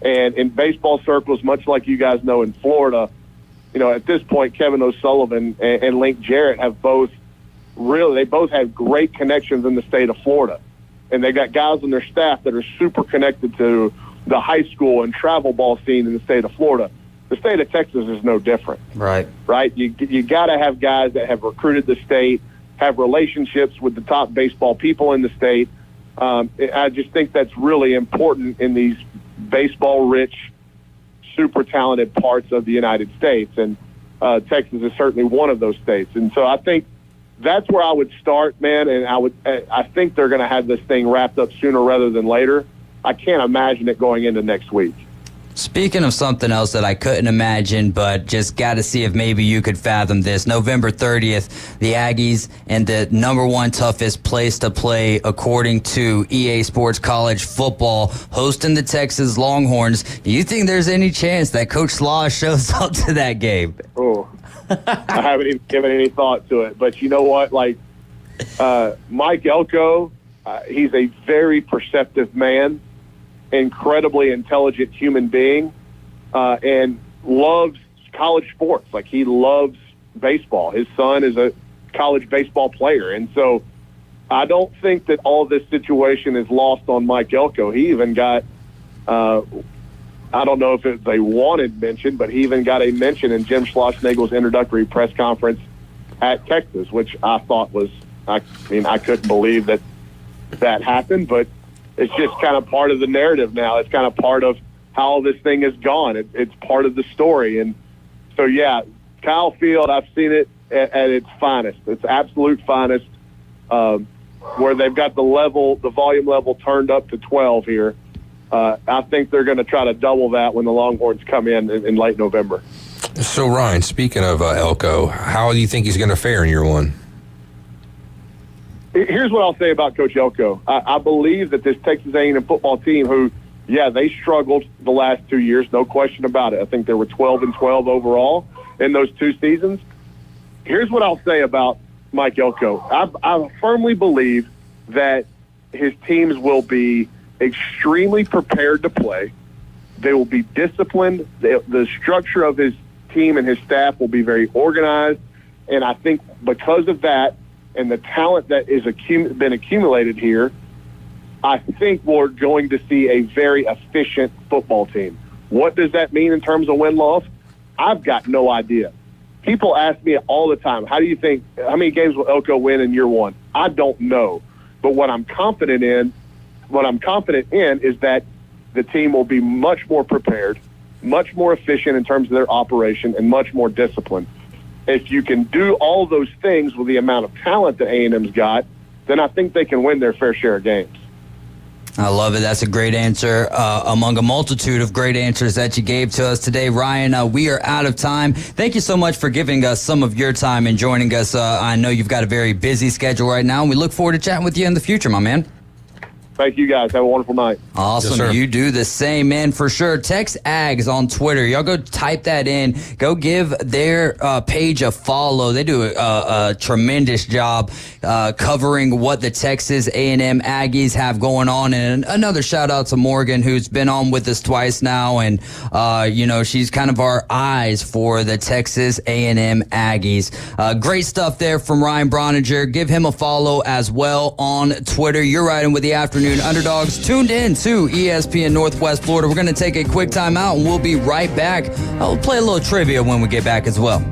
And in baseball circles, much like you guys know in Florida, you know, at this point, Kevin O'Sullivan and Link Jarrett have both have great connections in the state of Florida. And they got guys on their staff that are super connected to the high school and travel ball scene in the state of Florida. The state of Texas is no different. Right. You got to have guys that have recruited the state, have relationships with the top baseball people in the state. I just think that's really important in these baseball-rich, super talented parts of the United States. And Texas is certainly one of those states. And so I think that's where I would start, man, and I think they're going to have this thing wrapped up sooner rather than later. I can't imagine it going into next week. Speaking of something else that I couldn't imagine, but just got to see if maybe you could fathom this. November 30th, the Aggies and the number 1 toughest place to play, according to EA Sports College Football, hosting the Texas Longhorns. Do you think there's any chance that Coach Slaw shows up to that game? Oh, I haven't even given any thought to it. But you know what? Like, Mike Elko, he's a very perceptive man, incredibly intelligent human being, and loves college sports. Like, he loves baseball. His son is a college baseball player. And so I don't think that all this situation is lost on Mike Elko. He even got, I don't know if it's a wanted mention, but he even got a mention in Jim Schlossnagle's introductory press conference at Texas, which I thought was, I couldn't believe that happened, but it's just kind of part of the narrative now. It's kind of part of how this thing has gone. It's part of the story. And so, yeah, Kyle Field, I've seen it at its finest. It's absolute finest, where they've got the volume level turned up to 12 here. I think they're going to try to double that when the Longhorns come in late November. So, Ryan, speaking of Elko, how do you think he's going to fare in year 1? Here's what I'll say about Coach Elko. I believe that this Texas A&M football team, who, yeah, they struggled the last 2 years, no question about it. I think they were 12-12 overall in those 2 seasons. Here's what I'll say about Mike Elko. I firmly believe that his teams will be extremely prepared to play. They will be disciplined. The structure of his team and his staff will be very organized. And I think because of that, and the talent that is been accumulated here, I think we're going to see a very efficient football team. What does that mean in terms of win-loss? I've got no idea. People ask me all the time, how many games will Elko win in year 1? I don't know. But what I'm confident in is that the team will be much more prepared, much more efficient in terms of their operation, and much more disciplined. If you can do all those things with the amount of talent that A&M's got, then I think they can win their fair share of games. I love it. That's a great answer among a multitude of great answers that you gave to us today. Ryan, we are out of time. Thank you so much for giving us some of your time and joining us. I know you've got a very busy schedule right now, and we look forward to chatting with you in the future, my man. Thank you, guys. Have a wonderful night. Awesome. Yes, you do the same, man, for sure. Text Ags on Twitter. Y'all go type that in. Go give their page a follow. They do a tremendous job covering what the Texas A&M Aggies have going on. And another shout out to Morgan, who's been on with us twice now. And, she's kind of our eyes for the Texas A&M Aggies. Great stuff there from Ryan Broniger. Give him a follow as well on Twitter. You're riding with the Afternoon Afternoon Underdogs, tuned in to ESPN Northwest Florida. We're going to take a quick time out, and we'll be right back. I'll play a little trivia when we get back as well.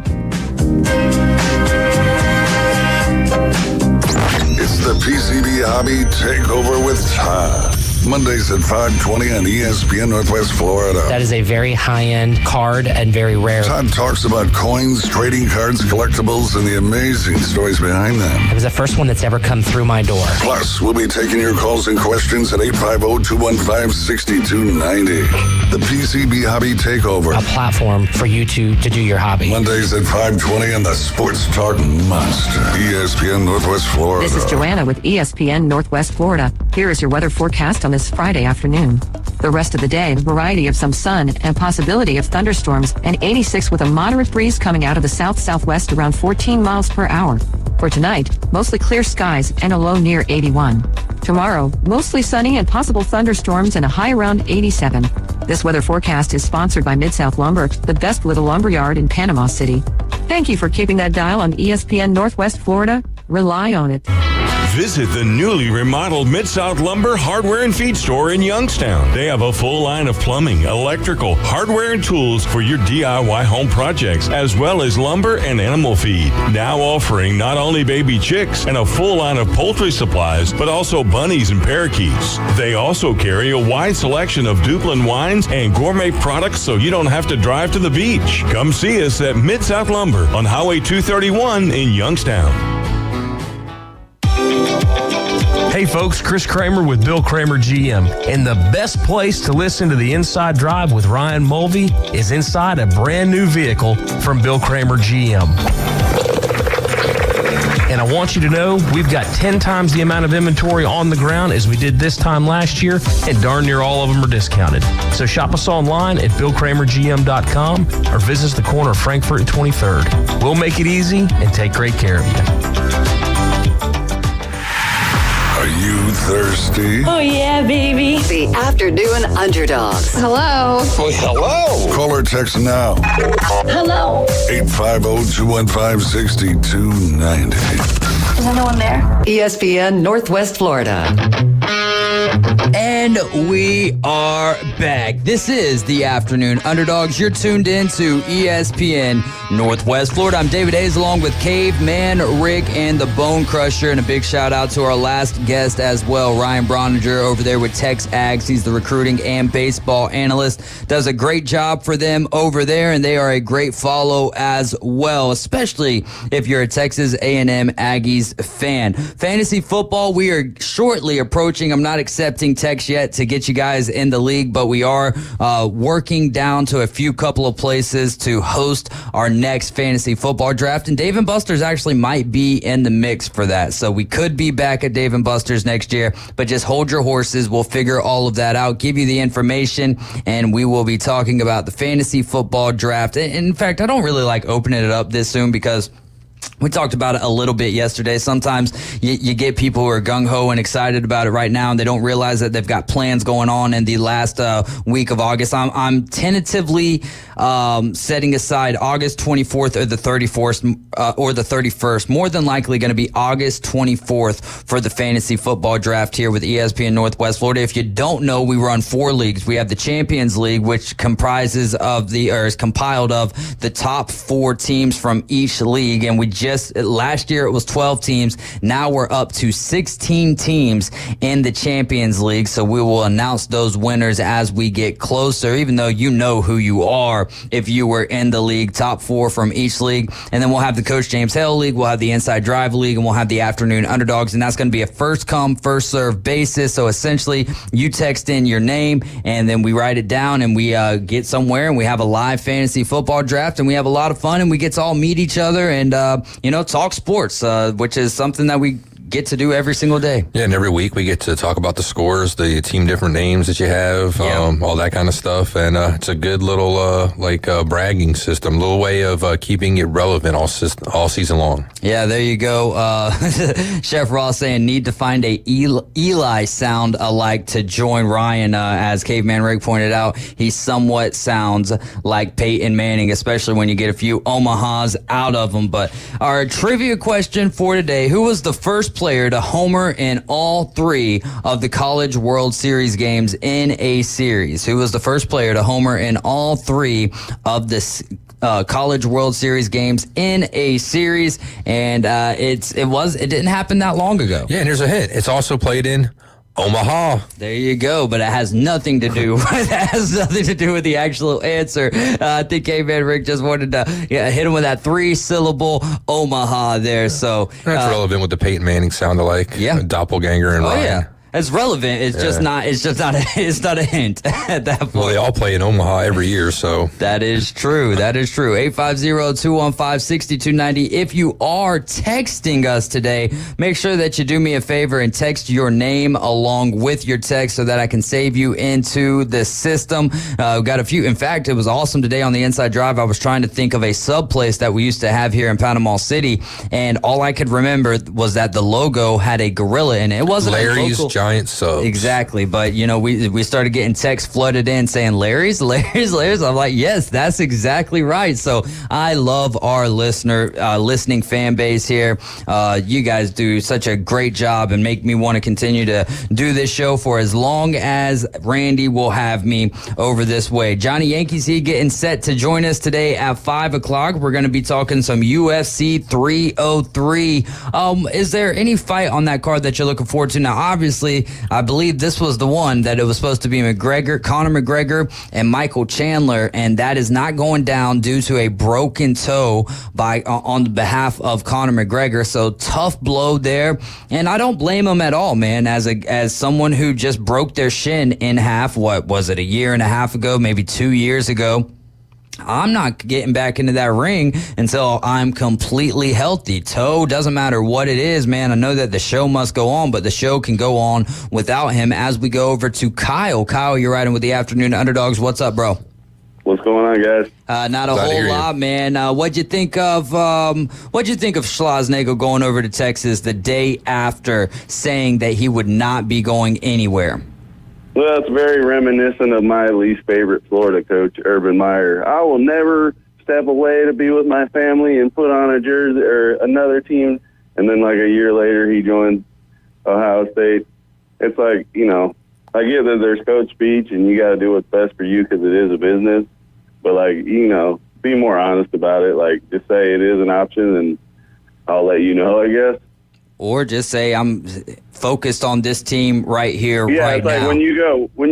It's the PCB Hobby Takeover with Todd. Mondays at 5:20 on ESPN Northwest Florida. That is a very high-end card and very rare. Todd talks about coins, trading cards, collectibles, and the amazing stories behind them. It was the first one that's ever come through my door. Plus, we'll be taking your calls and questions at 850-215-6290. The PCB Hobby Takeover. A platform for you to do your hobby. Mondays at 5:20 on the Sports Talk Monster. ESPN Northwest Florida. This is Joanna with ESPN Northwest Florida. Here is your weather forecast on this Friday afternoon. The rest of the day, a variety of some sun and possibility of thunderstorms, and 86 with a moderate breeze coming out of the south-southwest around 14 miles per hour. For tonight, mostly clear skies and a low near 81. Tomorrow, mostly sunny and possible thunderstorms and a high around 87. This weather forecast is sponsored by Mid-South Lumber, the best little lumber yard in Panama City. Thank you for keeping that dial on ESPN Northwest Florida. Rely on it. Visit the newly remodeled Mid-South Lumber Hardware and Feed Store in Youngstown. They have a full line of plumbing, electrical, hardware, and tools for your DIY home projects, as well as lumber and animal feed. Now offering not only baby chicks and a full line of poultry supplies, but also bunnies and parakeets. They also carry a wide selection of Duplin wines and gourmet products so you don't have to drive to the beach. Come see us at Mid-South Lumber on Highway 231 in Youngstown. Hey folks, Chris Kramer with Bill Kramer GM. And the best place to listen to the Inside Drive with Ryan Mulvey is inside a brand new vehicle from Bill Kramer GM. And I want you to know we've got 10 times the amount of inventory on the ground as we did this time last year, and darn near all of them are discounted. So shop us online at BillKramerGM.com or visit us at the corner of Frankfurt and 23rd. We'll make it easy and take great care of you. Are you thirsty? Oh, yeah, baby. The Afternoon Underdogs. Hello. Oh, hello. Call or text now. Hello. 850-215-6290. Is anyone there? ESPN Northwest Florida. And we are back. This is the Afternoon Underdogs. You're tuned in to ESPN Northwest Florida. I'm David Hayes along with Caveman Rick and the Bone Crusher. And a big shout out to our last guest as well, Ryan Broninger over there with Tex Ags. He's the recruiting and baseball analyst. Does a great job for them over there, and they are a great follow as well, especially if you're a Texas A&M Aggies fan. Fantasy football, we are shortly approaching. I'm not accepting text yet to get you guys in the league, but we are working down to a couple of places to host our next fantasy football draft, and Dave & Buster's actually might be in the mix for that. So we could be back at Dave & Buster's next year, but just hold your horses. We'll figure all of that out, give you the information, and we will be talking about the fantasy football draft. In fact, I don't really like opening it up this soon because we talked about it a little bit yesterday. Sometimes you get people who are gung-ho and excited about it right now, and they don't realize that they've got plans going on in the last week of August. I'm tentatively setting aside August 24th or the 31st. More than likely going to be August 24th for the fantasy football draft here with ESPN Northwest Florida. If you don't know, we run 4 leagues. We have the Champions League, which is compiled of the top 4 teams from each league, and we last year it was 12 teams. Now we're up to 16 teams in the Champions League. So we will announce those winners as we get closer, even though you know who you are if you were in the league, top 4 from each league. And then we'll have the Coach James Hale League, we'll have the Inside Drive League, and we'll have the Afternoon Underdogs. And that's going to be a first come, first serve basis. So essentially you text in your name and then we write it down and we get somewhere and we have a live fantasy football draft and we have a lot of fun and we get to all meet each other and talk sports, which is something that we get to do every single day. Yeah, and every week we get to talk about the scores, the team different names that you have, all that kind of stuff. And it's a good little bragging system, little way of keeping it relevant all season long. Yeah, there you go. Chef Ross saying need to find a Eli sound alike to join Ryan. As Caveman Rick pointed out, he somewhat sounds like Peyton Manning, especially when you get a few Omahas out of him. But our trivia question for today, who was the first player to homer in all 3 of the College World Series games in a series? Who was the first player to homer in all 3 of the College World Series games in a series? And it didn't happen that long ago. Yeah, and here's a hint. It's also played in Omaha. There you go, but it has nothing to do. That has nothing to do with the actual answer. I think K-Man Rick just wanted to hit him with that 3-syllable Omaha there. So that's relevant with the Peyton Manning sound alike. Yeah, doppelganger and Ryan. Yeah. It's relevant. It's just not. It's just not. It's not a hint at that point. Well, they all play in Omaha every year, so that is true. That is true. 850-215-6290. If you are texting us today, make sure that you do me a favor and text your name along with your text so that I can save you into the system. We've got a few. In fact, it was awesome today on the Inside Drive. I was trying to think of a sub place that we used to have here in Panama City, and all I could remember was that the logo had a gorilla in it. It wasn't Larry's a local Giant Subs. Exactly, but we started getting texts flooded in saying Larry's. I'm like, yes, that's exactly right. So I love our listening fan base here. You guys do such a great job and make me want to continue to do this show for as long as Randy will have me over this way. Johnny Yankees here getting set to join us today at 5 o'clock. We're going to be talking some UFC 303. Is there any fight on that card that you're looking forward to? Now, obviously, I believe this was the one that it was supposed to be Conor McGregor and Michael Chandler, and that is not going down due to a broken toe on behalf of Conor McGregor. So tough blow there, and I don't blame him at all, man. As someone who just broke their shin in half, what was it, a year and a half ago, maybe 2 years ago? I'm not getting back into that ring until I'm completely healthy. Toe, doesn't matter what it is, man. I know that the show must go on, but the show can go on without him. As we go over to Kyle. Kyle, you're riding with the Afternoon Underdogs. What's up, bro? What's going on, guys? Not a whole lot, man. What'd you think of Schwarzenegger going over to Texas the day after saying that he would not be going anywhere? Well, it's very reminiscent of my least favorite Florida coach, Urban Meyer. I will never step away to be with my family and put on a jersey or another team, and then like a year later he joined Ohio State. It's like, I get that there's coach speech and you got to do what's best for you because it is a business, but be more honest about it. Like, just say it is an option and I'll let you know, I guess. Or just say I'm focused on this team right here, right now. Yeah, it's like when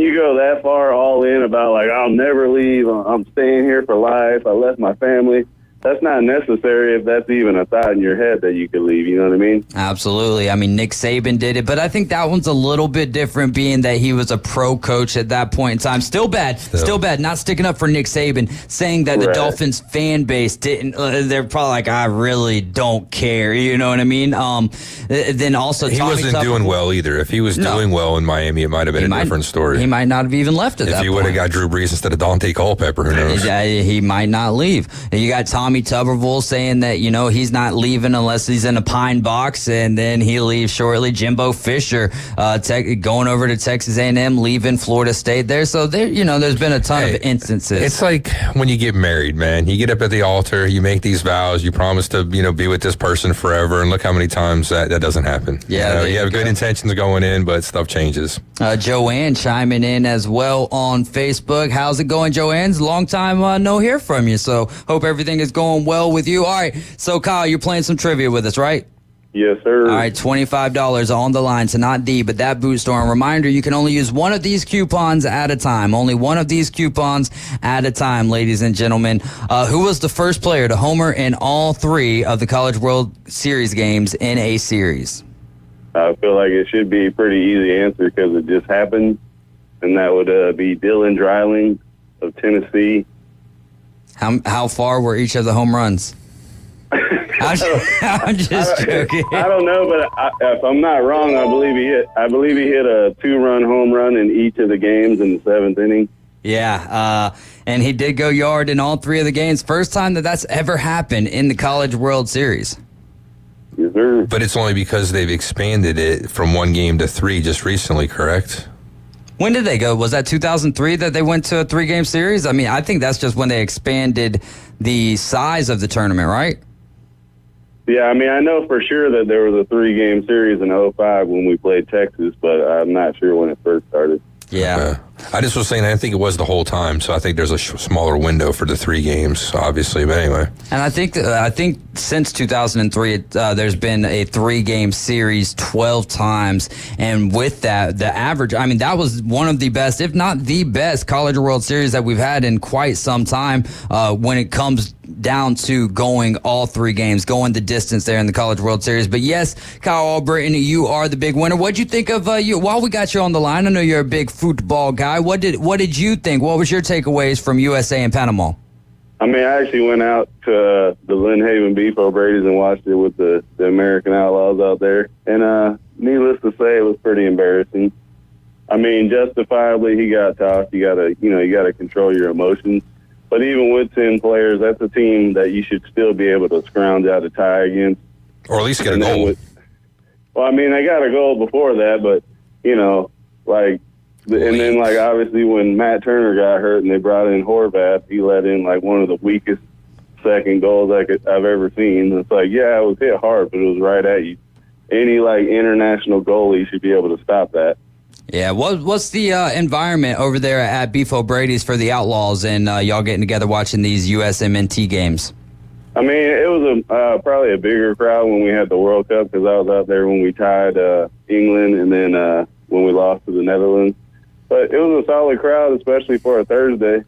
you go that far all in about I'll never leave, I'm staying here for life, I left my family. That's not necessary if that's even a thought in your head that you could leave, you know what I mean? Absolutely. I mean, Nick Saban did it, but I think that one's a little bit different being that he was a pro coach at that point in time. Still bad. Not sticking up for Nick Saban, saying that the Dolphins fan base didn't, they're probably like, I really don't care, you know what I mean? Then also he wasn't doing well either. If he was doing well in Miami, it might have been a different story. He might not have even left at that point. If he would have got Drew Brees instead of Dante Culpepper, who knows? Yeah, he might not leave. You got Tommy Tuberville saying that, he's not leaving unless he's in a pine box, and then he leaves shortly. Jimbo Fisher going over to Texas A&M, leaving Florida State there. So there's been a ton of instances. It's like when you get married, man. You get up at the altar, you make these vows, you promise to be with this person forever, and look how many times that doesn't happen. Yeah, you have good intentions going in, but stuff changes. Joanne chiming in as well on Facebook. How's it going, Joanne? It's a long time no hear from you, so hope everything is going well with you. All right, so Kyle, you're playing some trivia with us, right? Yes, sir. All right, $25 on the line to not D, but that boot store. And reminder, you can only use one of these coupons at a time. Only one of these coupons at a time, ladies and gentlemen. Who was the first player to homer in all 3 of the College World Series games in a series? I feel like it should be a pretty easy answer because it just happened, and that would be Dylan Dreiling of Tennessee. How far were each of the home runs? I'm just joking. I don't know, but if I'm not wrong, I believe he hit a 2-run home run in each of the games in the 7th inning. Yeah, and he did go yard in all 3 of the games. First time that's ever happened in the College World Series. Yes, sir. But it's only because they've expanded it from 1 game to 3 just recently, correct? When did they go? Was that 2003 that they went to a 3-game series? I mean, I think that's just when they expanded the size of the tournament, right? Yeah, I mean, I know for sure that there was a 3-game series in 2005 when we played Texas, but I'm not sure when it first started. Yeah. I just was saying, I think it was the whole time, so I think there's a smaller window for the 3 games, obviously, but anyway. And I think since 2003, there's been a 3-game series 12 times, and with that, the average, I mean, that was one of the best, if not the best, College World Series that we've had in quite some time when it comes down to going all 3 games, going the distance there in the College World Series. But yes, Kyle Albritton, you are the big winner. What'd you think of while we got you on the line? I know you're a big football guy. What did you think? What was your takeaways from USA and Panama? I mean, I actually went out to the Lynn Haven Beef O'Brady's and watched it with the American Outlaws out there. And needless to say, it was pretty embarrassing. I mean, justifiably, he got tossed. You gotta control your emotions. But even with 10 players, that's a team that you should still be able to scrounge out a tie against. Or at least get a goal. Well, I mean, they got a goal before that, but, then obviously when Matt Turner got hurt and they brought in Horvath, he let in one of the weakest second goals I've ever seen. It's it was hit hard, but it was right at you. Any international goalie should be able to stop that. Yeah, what's the environment over there at Beef O'Brady's for the Outlaws and y'all getting together watching these USMNT games? I mean, it was probably a bigger crowd when we had the World Cup because I was out there when we tied England and then when we lost to the Netherlands. But it was a solid crowd, especially for a Thursday.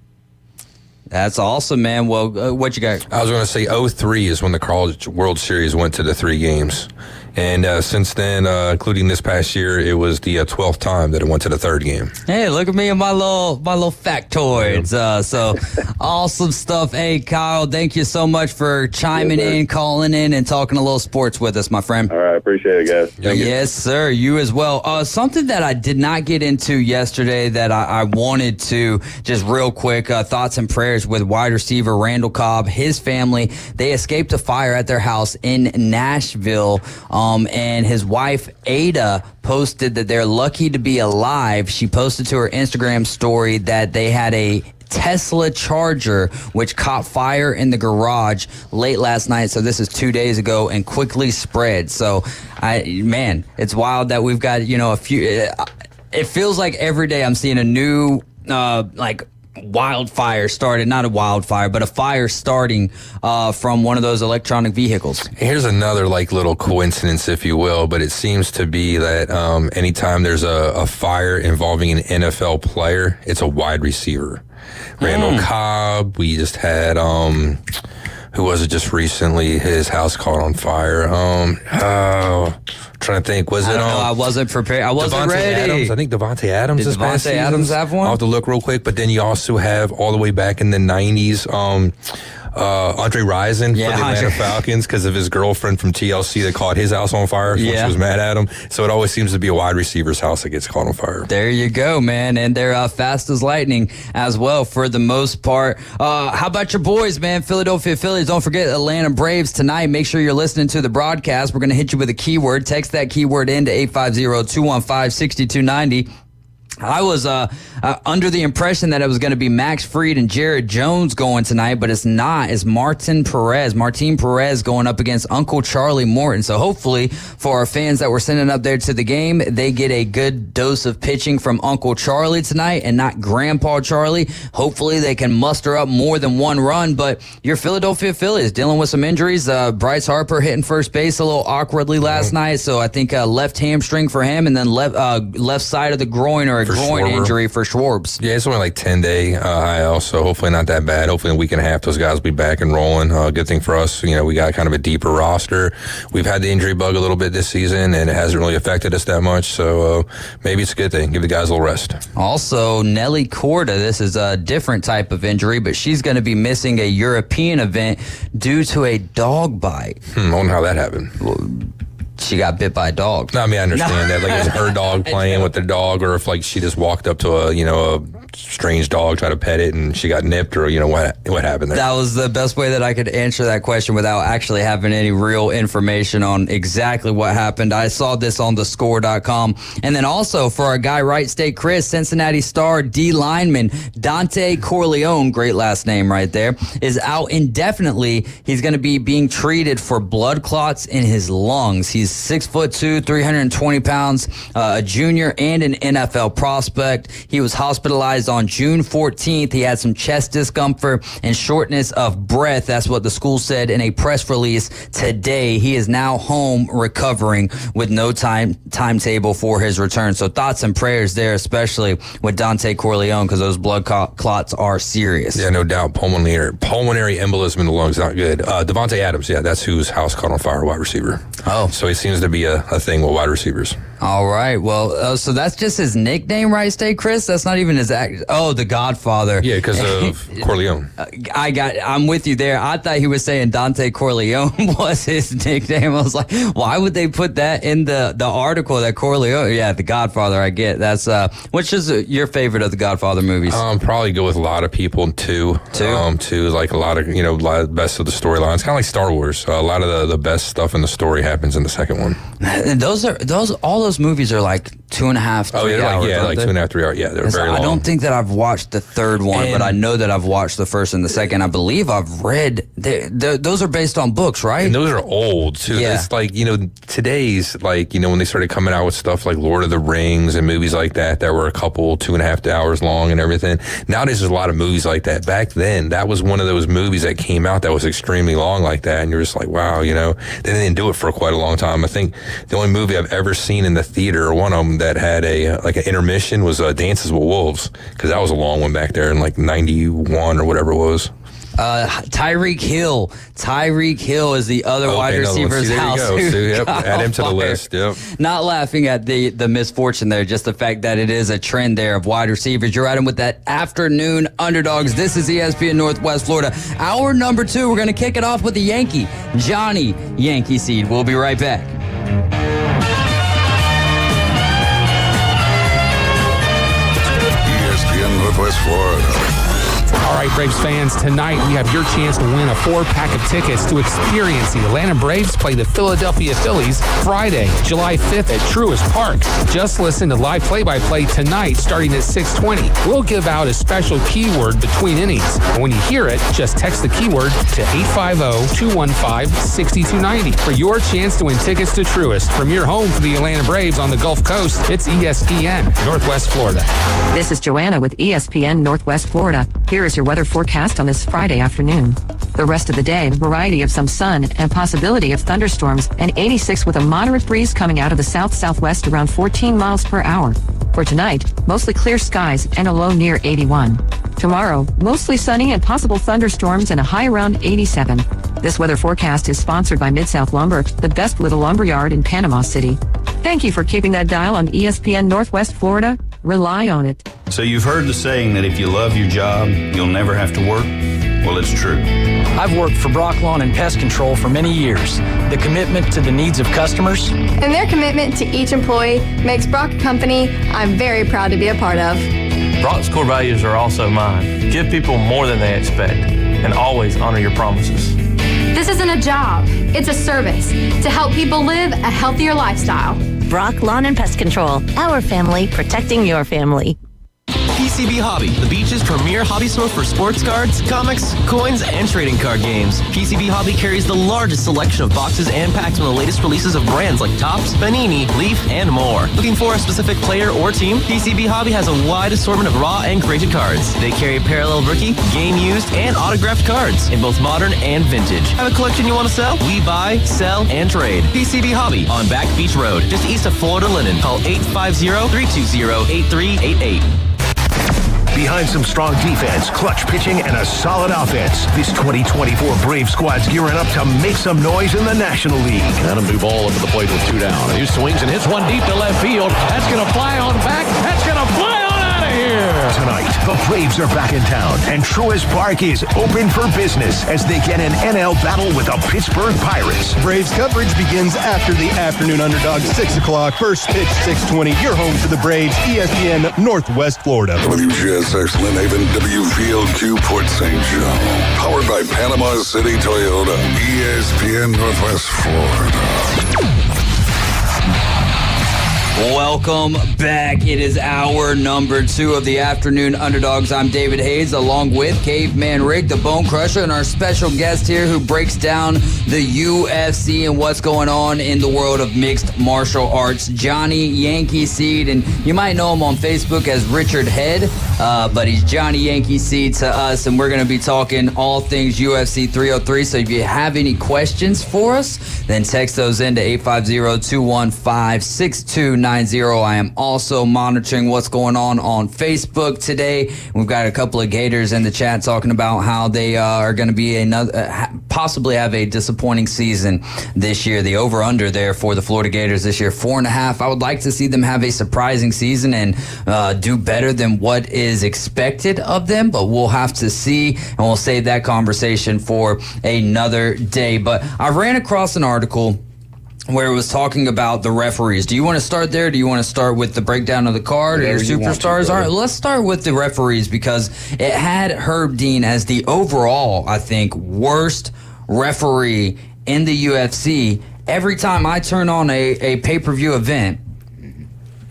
That's awesome, man. Well, what you got? I was going to say 2003 is when the College World Series went to the 3 games. And since then, including this past year, it was the 12th time that it went to the 3rd game. Hey, look at me and my little factoids. So awesome stuff. Hey, Kyle, thank you so much for chiming in, calling in, and talking a little sports with us, my friend. All right, appreciate it, guys. Thank you. Yes, sir. You as well. Something that I did not get into yesterday that I wanted to just real quick, thoughts and prayers with wide receiver Randall Cobb, his family. They escaped a fire at their house in Nashville. And his wife, Ada, posted that they're lucky to be alive. She posted to her Instagram story that they had a Tesla Charger, which caught fire in the garage late last night. So this is 2 days ago and quickly spread. So, it's wild that we've got, a few. It feels like every day I'm seeing a new, wildfire started, not a wildfire, but a fire starting from one of those electronic vehicles. Here's another little coincidence, if you will, but it seems to be that anytime there's a fire involving an NFL player, it's a wide receiver. Randall Cobb, we just had who was it just recently? His house caught on fire. Trying to think. Was it? I wasn't prepared. I wasn't Devontae ready. Adams. I think Devontae Adams. Did Devontae Adams have one? I'll have to look real quick. But then you also have all the way back in the 90s. Andre Rison for the Atlanta Falcons because of his girlfriend from TLC that caught his house on fire when she was mad at him. So it always seems to be a wide receiver's house that gets caught on fire. There you go, man. And they're fast as lightning as well for the most part. How about your boys, man? Philadelphia Phillies. Don't forget Atlanta Braves tonight. Make sure you're listening to the broadcast. We're going to hit you with a keyword. Text that keyword into 850-215-6290. I was under the impression that it was going to be Max Fried and Jared Jones going tonight, but it's not. It's Martin Perez going up against Uncle Charlie Morton. So hopefully for our fans that were sending up there to the game, they get a good dose of pitching from Uncle Charlie tonight and not Grandpa Charlie. Hopefully they can muster up more than one run, but your Philadelphia Phillies dealing with some injuries. Bryce Harper hitting first base a little awkwardly last night, so I think left hamstring for him and then left side of the groin or a groin injury for Schwarbs. Yeah, it's only 10-day IL, so hopefully not that bad. Hopefully in a week and a half, those guys will be back and rolling. Good thing for us, we got kind of a deeper roster. We've had the injury bug a little bit this season, and it hasn't really affected us that much, so maybe it's a good thing. Give the guys a little rest. Also, Nelly Corda, this is a different type of injury, but she's going to be missing a European event due to a dog bite. I wonder how that happened. She got bit by a dog. No, I mean, I understand that. It was her dog playing with the dog, or if she just walked up to a strange dog, try to pet it, and she got nipped, or what happened there? That was the best way that I could answer that question without actually having any real information on exactly what happened. I saw this on thescore.com. And then also for our guy, Wright State Chris, Cincinnati Star D lineman Dante Corleone, great last name right there, is out indefinitely. He's going to be being treated for blood clots in his lungs. He's 6'2", 320 pounds, a junior and an NFL prospect. He was hospitalized on June 14th. He had some chest discomfort and shortness of breath. That's what the school said in a press release today. He is now home recovering with no timetable for his return. So thoughts and prayers there, especially with Dante Corleone, because those blood clots are serious. Yeah, no doubt. Pulmonary embolism in the lungs, not good. Devontae Adams, that's whose house caught on fire, wide receiver. Oh. So he seems to be a thing with wide receivers. All right. Well, so that's just his nickname, right, State Chris? That's not even his the Godfather. Yeah, because of Corleone. I'm with you there. I thought he was saying Dante Corleone was his nickname. I was like, why would they put that in the article that Corleone? Yeah, the Godfather. I get that's. Which is your favorite of the Godfather movies? Probably go with a lot of people. Two, like a lot of best of the storylines. Kind of like Star Wars. A lot of the best stuff in the story happens in the second one. And all those movies are like 2.5, 3 hours. Like 2.5, 3 hours. Yeah, they're very long. I don't think that I've watched the third one, but I know that I've watched the first and the second. I believe I've read. Those are based on books, right? And those are old too. Yeah. It's like today's when they started coming out with stuff like Lord of the Rings and movies like that were a couple 2.5 hours long and everything. Nowadays there's a lot of movies like that. Back then, that was one of those movies that came out that was extremely long like that, and you're just like, wow, they didn't do it for quite a long time. I think the only movie I've ever seen in the theater, or one of them that had an intermission, was Dances with Wolves, because that was a long one back there in like 91 or whatever it was. Tyreek Hill is the other wide receiver's house. Yep. Add him to the list. Yep. Not laughing at the misfortune there, just the fact that it is a trend there of wide receivers. You're riding with that Afternoon Underdogs. This is ESPN Northwest Florida. Hour number 2, we're going to kick it off with the Yankee, Johnny Yankee Seed. We'll be right back. ESPN Northwest Florida. All right, Braves fans, tonight we have your chance to win a 4-pack of tickets to experience the Atlanta Braves play the Philadelphia Phillies Friday, July 5th at Truist Park. Just listen to live play-by-play tonight starting at 6:20. We'll give out a special keyword between innings. And when you hear it, just text the keyword to 850-215-6290 for your chance to win tickets to Truist. From your home for the Atlanta Braves on the Gulf Coast, it's ESPN Northwest Florida. This is Joanna with ESPN Northwest Florida. Here is your weather forecast on this Friday afternoon. The rest of the day, a variety of some sun and possibility of thunderstorms, and 86 with a moderate breeze coming out of the south-southwest around 14 miles per hour. For tonight, mostly clear skies and a low near 81. Tomorrow, mostly sunny and possible thunderstorms and a high around 87. This weather forecast is sponsored by Mid-South Lumber, the best little lumber yard in Panama City. Thank you for keeping that dial on ESPN Northwest Florida. Rely on it. So you've heard the saying that if you love your job, you'll never have to work? Well, it's true. I've worked for Brock Lawn and Pest Control for many years. The commitment to the needs of customers and their commitment to each employee makes Brock a company I'm very proud to be a part of. Brock's core values are also mine. Give people more than they expect and always honor your promises. This isn't a job, it's a service to help people live a healthier lifestyle. Brock Lawn and Pest Control, our family protecting your family. PCB Hobby, the beach's premier hobby store for sports cards, comics, coins, and trading card games. PCB Hobby carries the largest selection of boxes and packs from the latest releases of brands like Topps, Panini, Leaf, and more. Looking for a specific player or team? PCB Hobby has a wide assortment of raw and graded cards. They carry parallel rookie, game used, and autographed cards in both modern and vintage. Have a collection you want to sell? We buy, sell, and trade. PCB Hobby on Back Beach Road, just east of Florida Linen. Call 850-320-8388. Behind some strong defense, clutch pitching, and a solid offense, this 2024 Brave squad's gearing up to make some noise in the National League. Adam Duvall up to the plate with 2 down. He swings and hits one deep to left field. That's going to fly on back. That's going to fly on out of here. tonight. The Braves are back in town, and Truist Park is open for business as they get an NL battle with the Pittsburgh Pirates. Braves coverage begins after the Afternoon Underdogs, 6 o'clock. First pitch, 6:20. You're home for the Braves, ESPN Northwest Florida. WGSX Lynn Haven, WVLQ Port St. Joe. Powered by Panama City Toyota, ESPN Northwest Florida. Welcome back. It is hour number 2 of the Afternoon Underdogs. I'm David Hayes, along with Caveman Rick, the Bone Crusher, and our special guest here who breaks down the UFC and what's going on in the world of mixed martial arts, Johnny Yankee Seed. And you might know him on Facebook as Richard Head, but he's Johnny Yankee Seed to us, and we're going to be talking all things UFC 303. So if you have any questions for us, then text those in to 850-215-6290. I am also monitoring what's going on Facebook today. We've got a couple of Gators in the chat talking about how they are going to be possibly have a disappointing season this year. The over-under there for the Florida Gators this year, 4.5. I would like to see them have a surprising season and do better than what is expected of them, but we'll have to see, and we'll save that conversation for another day. But I ran across an article where it was talking about the referees. Do you want to start there? Do you want to start with the breakdown of the card or your superstars? All right, let's start with the referees because it had Herb Dean as the overall, I think, worst referee in the UFC. Every time I turn on a pay-per-view event,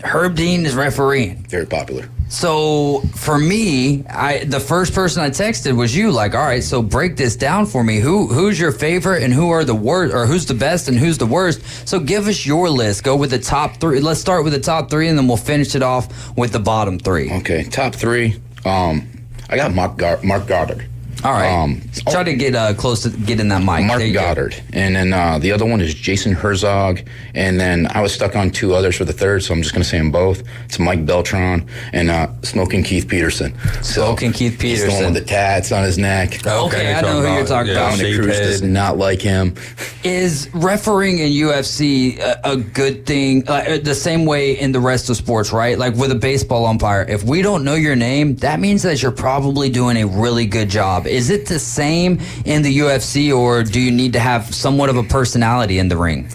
Herb Dean is refereeing. Very popular. So for me, the first person I texted was you. Like, all right, so break this down for me. Who's your favorite and who are the worst, or who's the best and who's the worst? So give us your list. Go with the top 3. Let's start with the top 3, and then we'll finish it off with the bottom 3. Okay, top 3. I got Mark Goddard. All right. Try to get close to get in that mic. Mark Goddard. And then the other one is Jason Herzog. And then I was stuck on 2 others for the third, so I'm just going to say them both. It's Mike Beltran and Smoking Keith Peterson. Smoking Keith Peterson. He's the one with the tats on his neck. Okay, I know who you're talking about. Dominic Cruz does not like him. Is refereeing in UFC a good thing? The same way in the rest of sports, right? Like with a baseball umpire, if we don't know your name, that means that you're probably doing a really good job. Is it the same in the UFC, or do you need to have somewhat of a personality in the ring?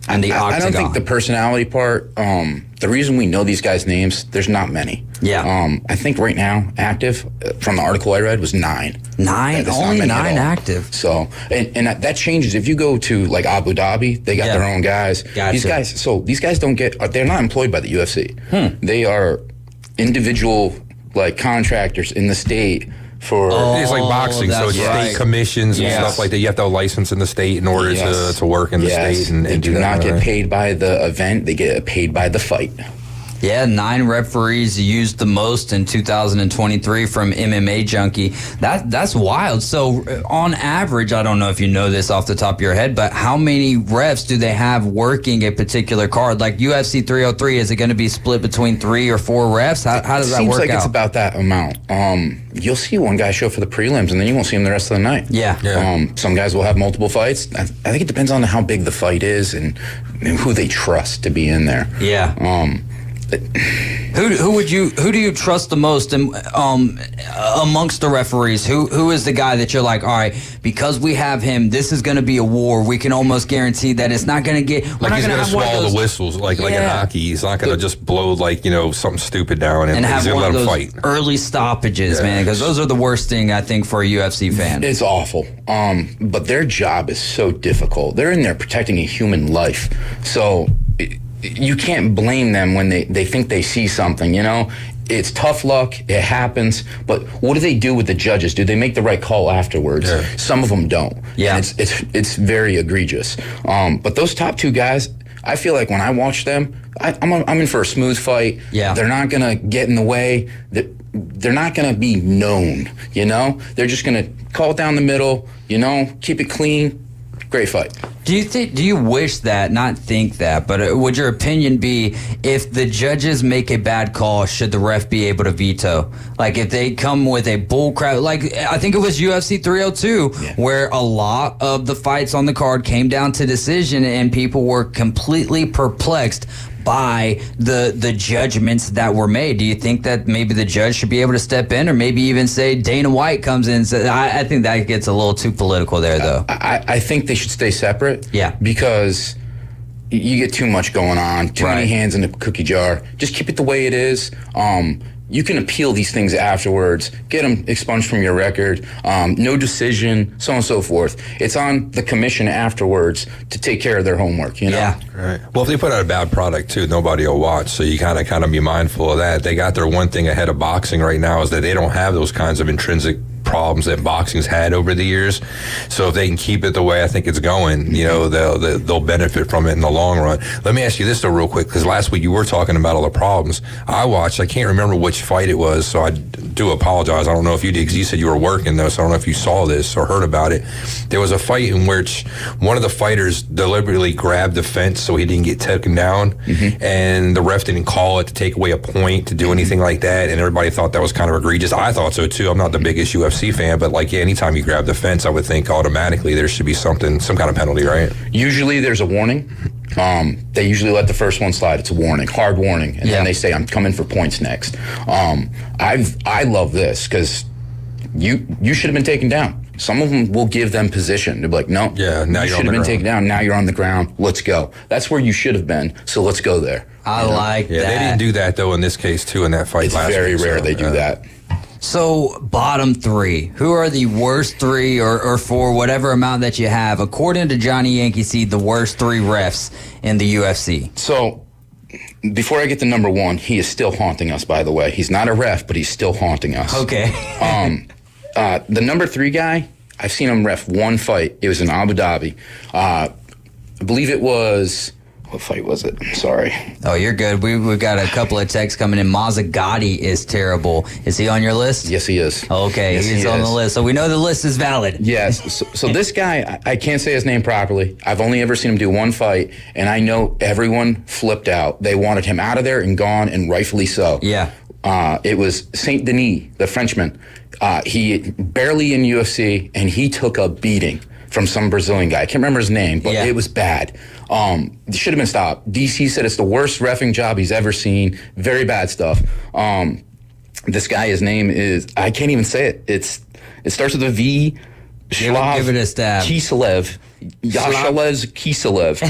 And the octagon? I don't think the personality part, the reason we know these guys' names, there's not many. Yeah. I think right now, active, from the article I read, was 9. 9? That's only 9 active. So, and that changes. If you go to, like, Abu Dhabi, they got their own guys. Gotcha. These guys don't they're not employed by the UFC. They are individual, like, contractors in the state for it's like boxing, so it's state commissions and stuff like that. You have to have a license in the state in order to work in the state and they do not get paid by the event, they get paid by the fight. Yeah, 9 referees used the most in 2023 from MMA Junkie. That's wild. So on average, I don't know if you know this off the top of your head, but how many refs do they have working a particular card? Like UFC 303, is it going to be split between 3 or 4 refs? How does that work out? Seems like it's about that amount. You'll see one guy show for the prelims, and then you won't see him the rest of the night. Yeah. Some guys will have multiple fights. I think it depends on how big the fight is and who they trust to be in there. Yeah. Who do you trust the most amongst the referees? Who is the guy that you're like, all right, because we have him, this is going to be a war. We can almost guarantee that it's not going to get. Like he's going to swallow the whistles, like in hockey. He's not going to just blow something stupid down and have he's one going of to let those him fight. Early stoppages, man, because those are the worst thing I think for a UFC fan. It's awful. But their job is so difficult. They're in there protecting a human life, so. You can't blame them when they think they see something, It's tough luck. It happens. But what do they do with the judges? Do they make the right call afterwards? Yeah. Some of them don't. Yeah. And it's very egregious. But those top 2 guys, I feel like when I watch them, I'm in for a smooth fight. Yeah. They're not going to get in the way. They're not going to be known, They're just going to call it down the middle, keep it clean. Great fight. Do you wish that, not think that, but would your opinion be if the judges make a bad call, should the ref be able to veto? Like if they come with a bull crap, like I think it was UFC 302 where a lot of the fights on the card came down to decision and people were completely perplexed by the judgments that were made. Do you think that maybe the judge should be able to step in, or maybe even say Dana White comes in and says, I think that gets a little too political there, though. I think they should stay separate. Yeah. Because you get too much going on, too many hands in the cookie jar. Just keep it the way it is. You can appeal these things afterwards, get them expunged from your record, no decision, so on and so forth. It's on the commission afterwards to take care of their homework, you know? Yeah. Right. Well, if they put out a bad product, too, nobody will watch, so you kind of be mindful of that. They got their one thing ahead of boxing right now is that they don't have those kinds of intrinsic problems that boxing's had over the years. So if they can keep it the way I think it's going, you know, they'll benefit from it in the long run. Let me ask you this, though, real quick, because last week you were talking about all the problems. I can't remember which fight it was, so I do apologize. I don't know if you did, because you said you were working, though, so I don't know if you saw this or heard about it. There was a fight in which one of the fighters deliberately grabbed the fence so he didn't get taken down, and the ref didn't call it to take away a point, to do anything like that, and everybody thought that was kind of egregious. I thought so, too. I'm not the biggest UFC fan, but anytime you grab the fence, I would think automatically there should be some kind of penalty, right? Usually there's a warning. They usually let the first one slide. It's a warning, hard warning, and then they say, "I'm coming for points next." I love this because you should have been taken down. Some of them will give them position. They'll be like, "No, now you should have been taken down. Now you're on the ground. Let's go." That's where you should have been. So let's go there. I like that. They didn't do that though in this case too in that fight. It's last very week, rare they do that. So, bottom three. Who are the worst three or four, whatever amount that you have, according to Johnny Yankee Seed, the worst three refs in the UFC? So, before I get to number one, he is still haunting us, by the way. He's not a ref, but he's still haunting us. Okay. The number three guy, I've seen him ref one fight. It was in Abu Dhabi. I believe it was... What fight was it? Sorry. Oh, you're good. We've got a couple of texts coming in. Mazzagatti is terrible. Is he on your list? Yes, he is. Okay, yes, he's on the list. So we know the list is valid. Yes. So this guy, I can't say his name properly. I've only ever seen him do one fight, and I know everyone flipped out. They wanted him out of there and gone, and rightfully so. Yeah. It was Saint Denis, the Frenchman. He barely in UFC, and he took a beating from some Brazilian guy. I can't remember his name, but it was bad. It should have been stopped. DC said it's the worst reffing job he's ever seen. Very bad stuff. This guy, his name is, I can't even say it. It starts with a V. Give it a stab. Kiselev. Yashalez Kiselev.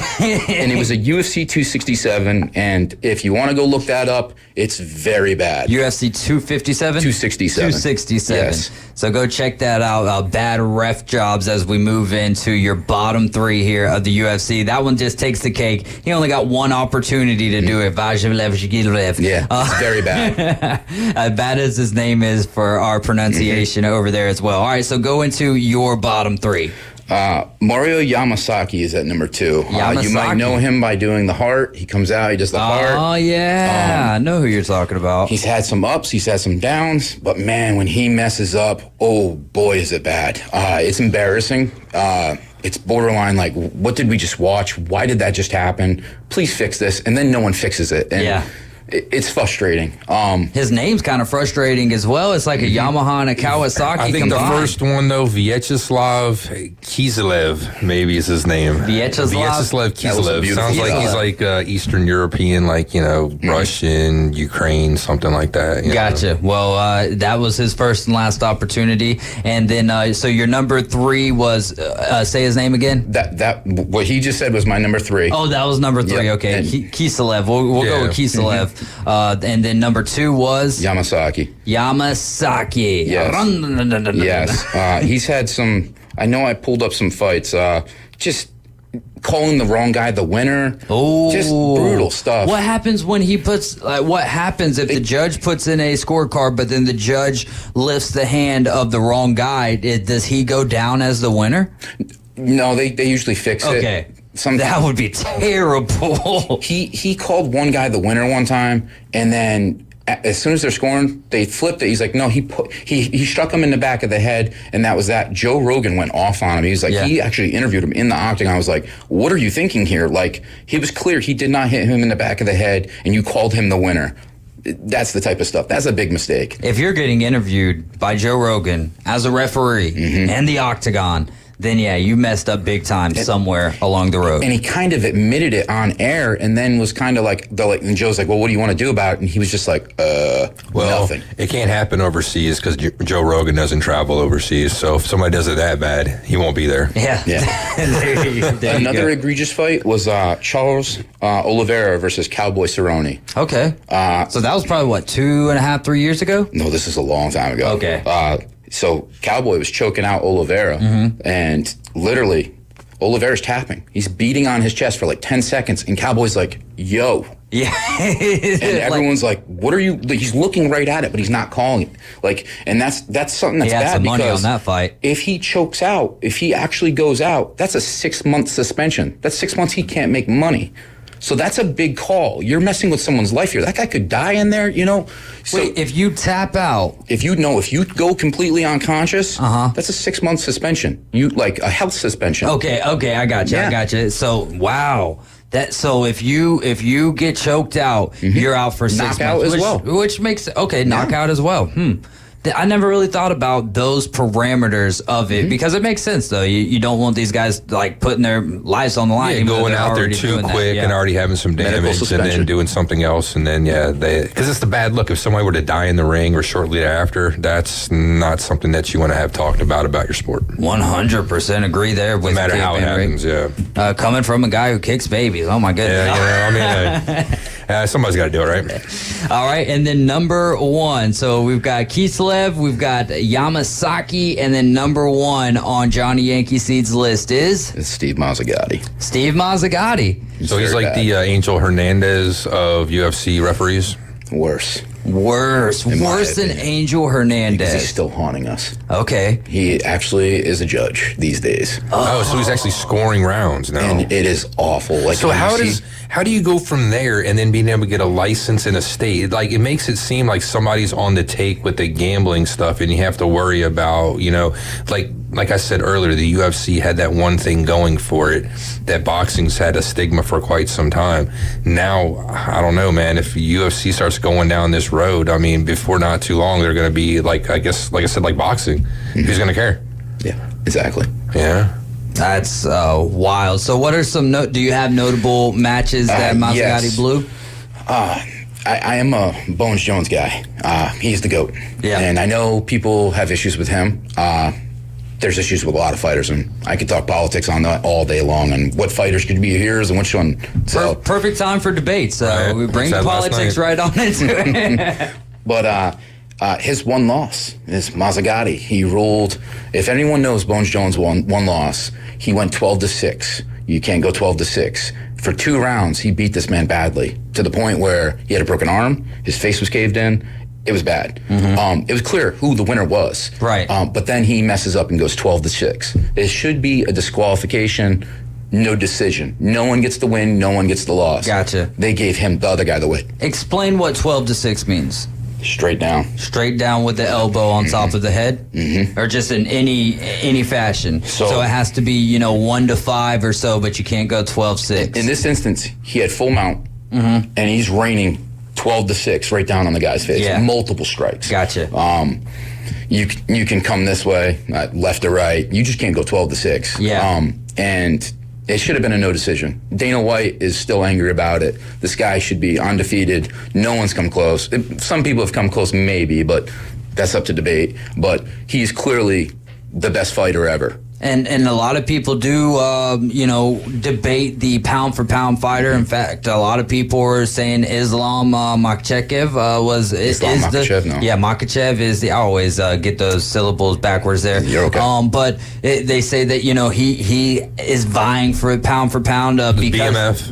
And it was a UFC 267, and if you want to go look that up, it's very bad. UFC 257? 267. 267. Yes. So go check that out. Bad ref jobs as we move into your bottom three here of the UFC. That one just takes the cake. He only got one opportunity to do it. Yeah, it's very bad. Bad as his name is for our pronunciation over there as well. All right, so go into your bottom three. Mario Yamasaki is at number two. You might know him by doing the heart. He comes out, he does the heart. Oh, yeah. I know who you're talking about. He's had some ups, he's had some downs, but man, when he messes up, oh boy, is it bad. It's embarrassing. It's borderline like, what did we just watch? Why did that just happen? Please fix this. And then no one fixes it. And it's frustrating. His name's kind of frustrating as well. It's like a Yamaha and a Kawasaki I think combined. the first one, though, Vyacheslav Kiselev, maybe is his name. Vyacheslav Kiselev. Sounds like he's like Eastern European, like, Russian, Ukraine, something like that. Gotcha. Well, that was his first and last opportunity. And then, so your number three was, say his name again? That what he just said was my number three. Oh, that was number three. Yep. Okay. Kiselev. We'll go with Kiselev. And then number two was? Yamasaki. Yamasaki. Yes. He's had some, I know I pulled up some fights, just calling the wrong guy the winner. Oh. Just brutal stuff. What happens when he puts, what happens if the judge puts in a scorecard, but then the judge lifts the hand of the wrong guy? Does he go down as the winner? No, they usually fix it. Okay. That would be terrible. He called one guy the winner one time, and then as soon as they're scoring, they flipped it. He's like, no, he struck him in the back of the head, and that was that. Joe Rogan went off on him. He was like, he actually interviewed him in the octagon. I was like, what are you thinking here? Like, he was clear he did not hit him in the back of the head, and you called him the winner. That's the type of stuff. That's a big mistake. If you're getting interviewed by Joe Rogan as a referee in the octagon, then yeah, you messed up big time somewhere along the road. And he kind of admitted it on air, and then was kind of like, and Joe's like, well, what do you want to do about it? And he was just like, nothing. It can't happen overseas because Joe Rogan doesn't travel overseas. So if somebody does it that bad, he won't be there. Yeah. Another egregious fight was Charles Oliveira versus Cowboy Cerrone. Okay. So that was probably, 2.5, 3 years ago? No, this is a long time ago. Okay. So Cowboy was choking out Oliveira, and literally, Oliveira's tapping. He's beating on his chest for like 10 seconds, and Cowboy's like, yo. Yeah. And everyone's like, what are you? He's looking right at it, but he's not calling it. Like, and that's something that's bad, some money because on that fight. If he chokes out, if he actually goes out, that's a 6-month suspension. That's 6 months he can't make money. So that's a big call. You're messing with someone's life here. That guy could die in there, So wait, if you tap out, if you go completely unconscious, that's a 6-month suspension. Like a health suspension. Okay, I got you. Yeah. I got you. So wow. So if you get choked out, you're out for 6 Knockout months. as well. Which makes knockout as well. I never really thought about those parameters of it, because it makes sense though. You don't want these guys like putting their lives on the line. Yeah, going out there too quick and already having some damage and then doing something else, and then because it's the bad look. If somebody were to die in the ring or shortly after, that's not something that you want to have talked about your sport. 100% agree there. With no matter how it happens, coming from a guy who kicks babies, oh my goodness. Somebody's got to do it, right? All right, and then number 1. So we've got Kislev, we've got Yamasaki, and then number 1 on Johnny Yankee Seed's list is? It's Steve Mazzagatti. Steve Mazzagatti. So he's like the Angel Hernandez of UFC referees? Worse than Angel Hernandez. Because he's still haunting us. Okay. He actually is a judge these days. So he's actually scoring rounds now. And it is awful. Like, so how do you go from there and then being able to get a license in a state? Like, it makes it seem like somebody's on the take with the gambling stuff, and you have to worry about, like I said earlier, the UFC had that one thing going for it, that boxing's had a stigma for quite some time. Now, I don't know, man, if UFC starts going down this road, I mean, before not too long, they're going to be like boxing. Who's going to care? Yeah, exactly. Yeah. That's wild. So what are some, do you have notable matches that Mazzagatti blew? I am a Bones Jones guy. He's the GOAT. Yeah. And I know people have issues with him. There's issues with a lot of fighters, and I could talk politics on that all day long, and what fighters could be heroes and which one. So perfect time for debate. So we bring the politics right on into it. But his one loss is Mazzagatti. He ruled. If anyone knows Bones Jones one loss, he went 12-6. You can't go 12-6. For 2 rounds, he beat this man badly, to the point where he had a broken arm, his face was caved in. It was bad. It was clear who the winner was. Right. But then he messes up and goes 12-6. It should be a disqualification, no decision. No one gets the win, no one gets the loss. Gotcha. They gave him, the other guy, the win. Explain what 12-6 means. Straight down. Straight down with the elbow on top of the head? Or just in any fashion? So it has to be, 1-5 or so, but you can't go 12-6. In this instance, he had full mount, and he's raining 12-6 right down on the guy's face. Yeah. Multiple strikes. Gotcha. You can come this way, left or right. You just can't go 12-6. Yeah. And it should have been a no decision. Dana White is still angry about it. This guy should be undefeated. No one's come close. Some people have come close, maybe, but that's up to debate. But he's clearly the best fighter ever. And a lot of people do, debate the pound-for-pound fighter. In fact, a lot of people are saying Islam Makhachev Makhachev is the. I always get those syllables backwards there. You're okay. But they say that he is vying for it pound for pound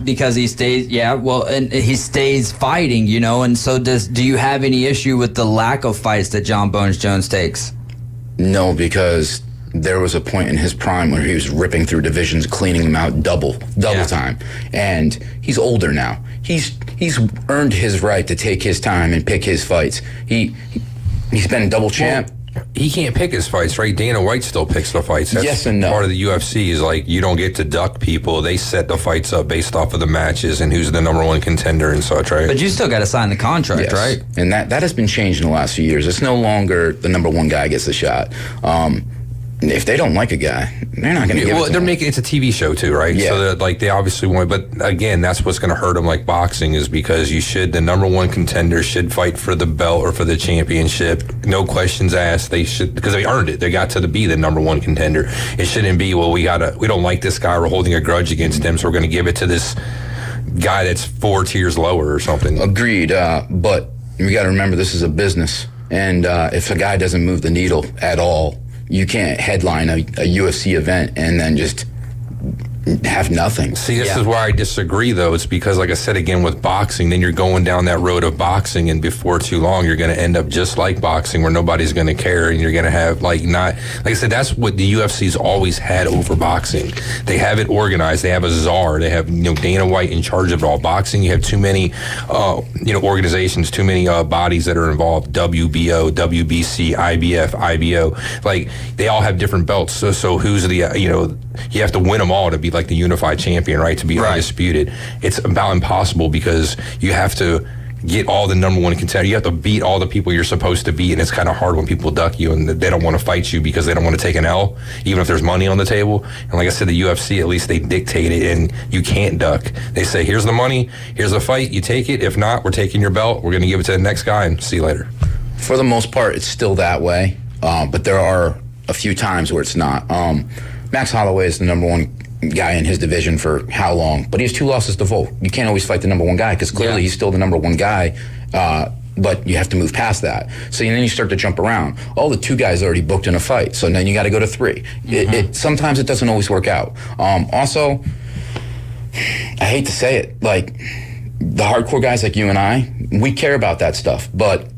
because he stays. Yeah, well, and he stays fighting. And so do you have any issue with the lack of fights that John Bones Jones takes? No, because there was a point in his prime where he was ripping through divisions, cleaning them out double time. And he's older now. He's earned his right to take his time and pick his fights. He's been double champ. He can't pick his fights, right? Dana White still picks the fights. That's yes and no. Part of the UFC is like, you don't get to duck people. They set the fights up based off of the matches and who's the number 1 contender and such, right? But you still got to sign the contract, right? And that has been changed in the last few years. It's no longer the number 1 guy gets the shot. if they don't like a guy, they're not going to give it to they're him. making it's a TV show too, right? Yeah. So that, they obviously want, but again, that's what's going to hurt them. Like boxing is because the number one contender should fight for the belt or for the championship. No questions asked. They should, because they earned it. They got to be the number one contender. It shouldn't be, well, we don't like this guy. We're holding a grudge against him, so we're going to give it to this guy that's 4 tiers lower or something. Agreed. But we got to remember this is a business, and if a guy doesn't move the needle at all, you can't headline a UFC event and then just have nothing. See, this is where I disagree, though. It's because, like I said, again, with boxing, then you're going down that road of boxing, and before too long, you're going to end up just like boxing, where nobody's going to care, and you're going to have, like I said, that's what the UFC's always had over boxing. They have it organized. They have a czar. They have, Dana White in charge of it all. Boxing, you have too many, organizations, too many bodies that are involved. WBO, WBC, IBF, IBO. Like, they all have different belts. So who's the, you have to win them all to be like the unified champion, right? To be undisputed. It's about impossible because you have to get all the number one contender. You have to beat all the people you're supposed to beat, and it's kind of hard when people duck you and they don't want to fight you because they don't want to take an L, even if there's money on the table. And like I said, the UFC, at least they dictate it, and you can't duck. They say, here's the money, here's the fight, you take it. If not, we're taking your belt, we're going to give it to the next guy, and see you later. For the most part, it's still that way, but there are a few times where it's not. Max Holloway is the number one guy in his division for how long? But he has 2 losses to Volk. You can't always fight the number one guy because clearly he's still the number one guy, but you have to move past that. So then you start to jump around. All the 2 guys already booked in a fight, so then you got to go to 3. Sometimes it doesn't always work out. Also, I hate to say it, like the hardcore guys like you and I, we care about that stuff, but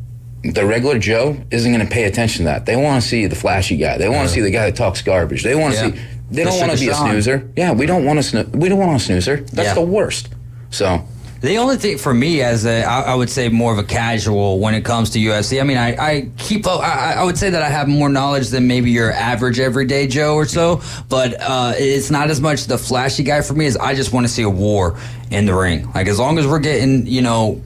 the regular Joe isn't going to pay attention to that. They want to see the flashy guy. They want to see the guy that talks garbage. They want to see. They don't want to be a snoozer. Yeah, we don't want a snoozer. That's the worst. So. The only thing for me, I would say more of a casual when it comes to UFC. I mean, I would say that I have more knowledge than maybe your average everyday Joe or so, but it's not as much the flashy guy for me as I just want to see a war in the ring. Like, as long as we're getting,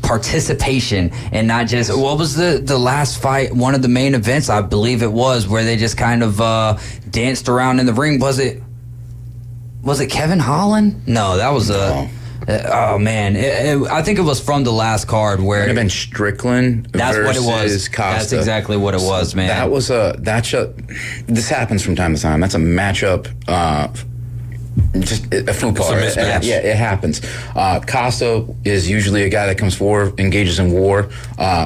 participation and not just, what was the last fight, one of the main events, I believe it was, where they just kind of danced around in the ring. Was it Kevin Holland? No, that was oh man, I think it was from the last card where it would have been Strickland. That's what it was. Costa. That's exactly what it was, man. That was this happens from time to time. That's a matchup. Just a fluke. Yeah, it happens. Costa is usually a guy that comes forward, engages in war.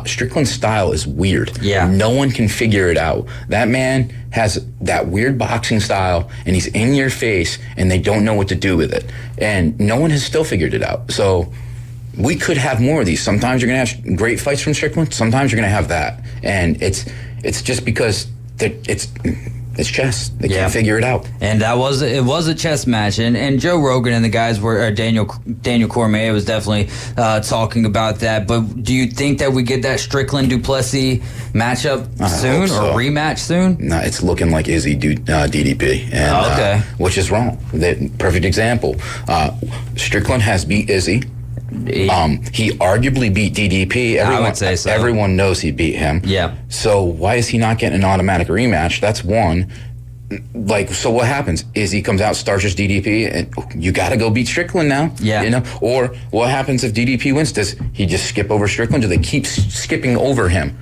Strickland's style is weird. Yeah. No one can figure it out. That man has that weird boxing style, and he's in your face, and they don't know what to do with it. And no one has still figured it out. So we could have more of these. Sometimes you're going to have great fights from Strickland. Sometimes you're going to have that. And it's just because it's chess. They can't figure it out. And it was a chess match. And Joe Rogan and the guys Daniel Cormier was definitely talking about that. But do you think that we get that Strickland Duplessis matchup soon or rematch soon? No, it's looking like Izzy DDP. And, which is wrong. Perfect example. Strickland has beat Izzy. He arguably beat DDP. I would say so. Everyone knows he beat him. Yeah. So why is he not getting an automatic rematch? That's one. So what happens? Izzy comes out, starches DDP, and you got to go beat Strickland now. Yeah. Or what happens if DDP wins? Does he just skip over Strickland? Do they keep skipping over him?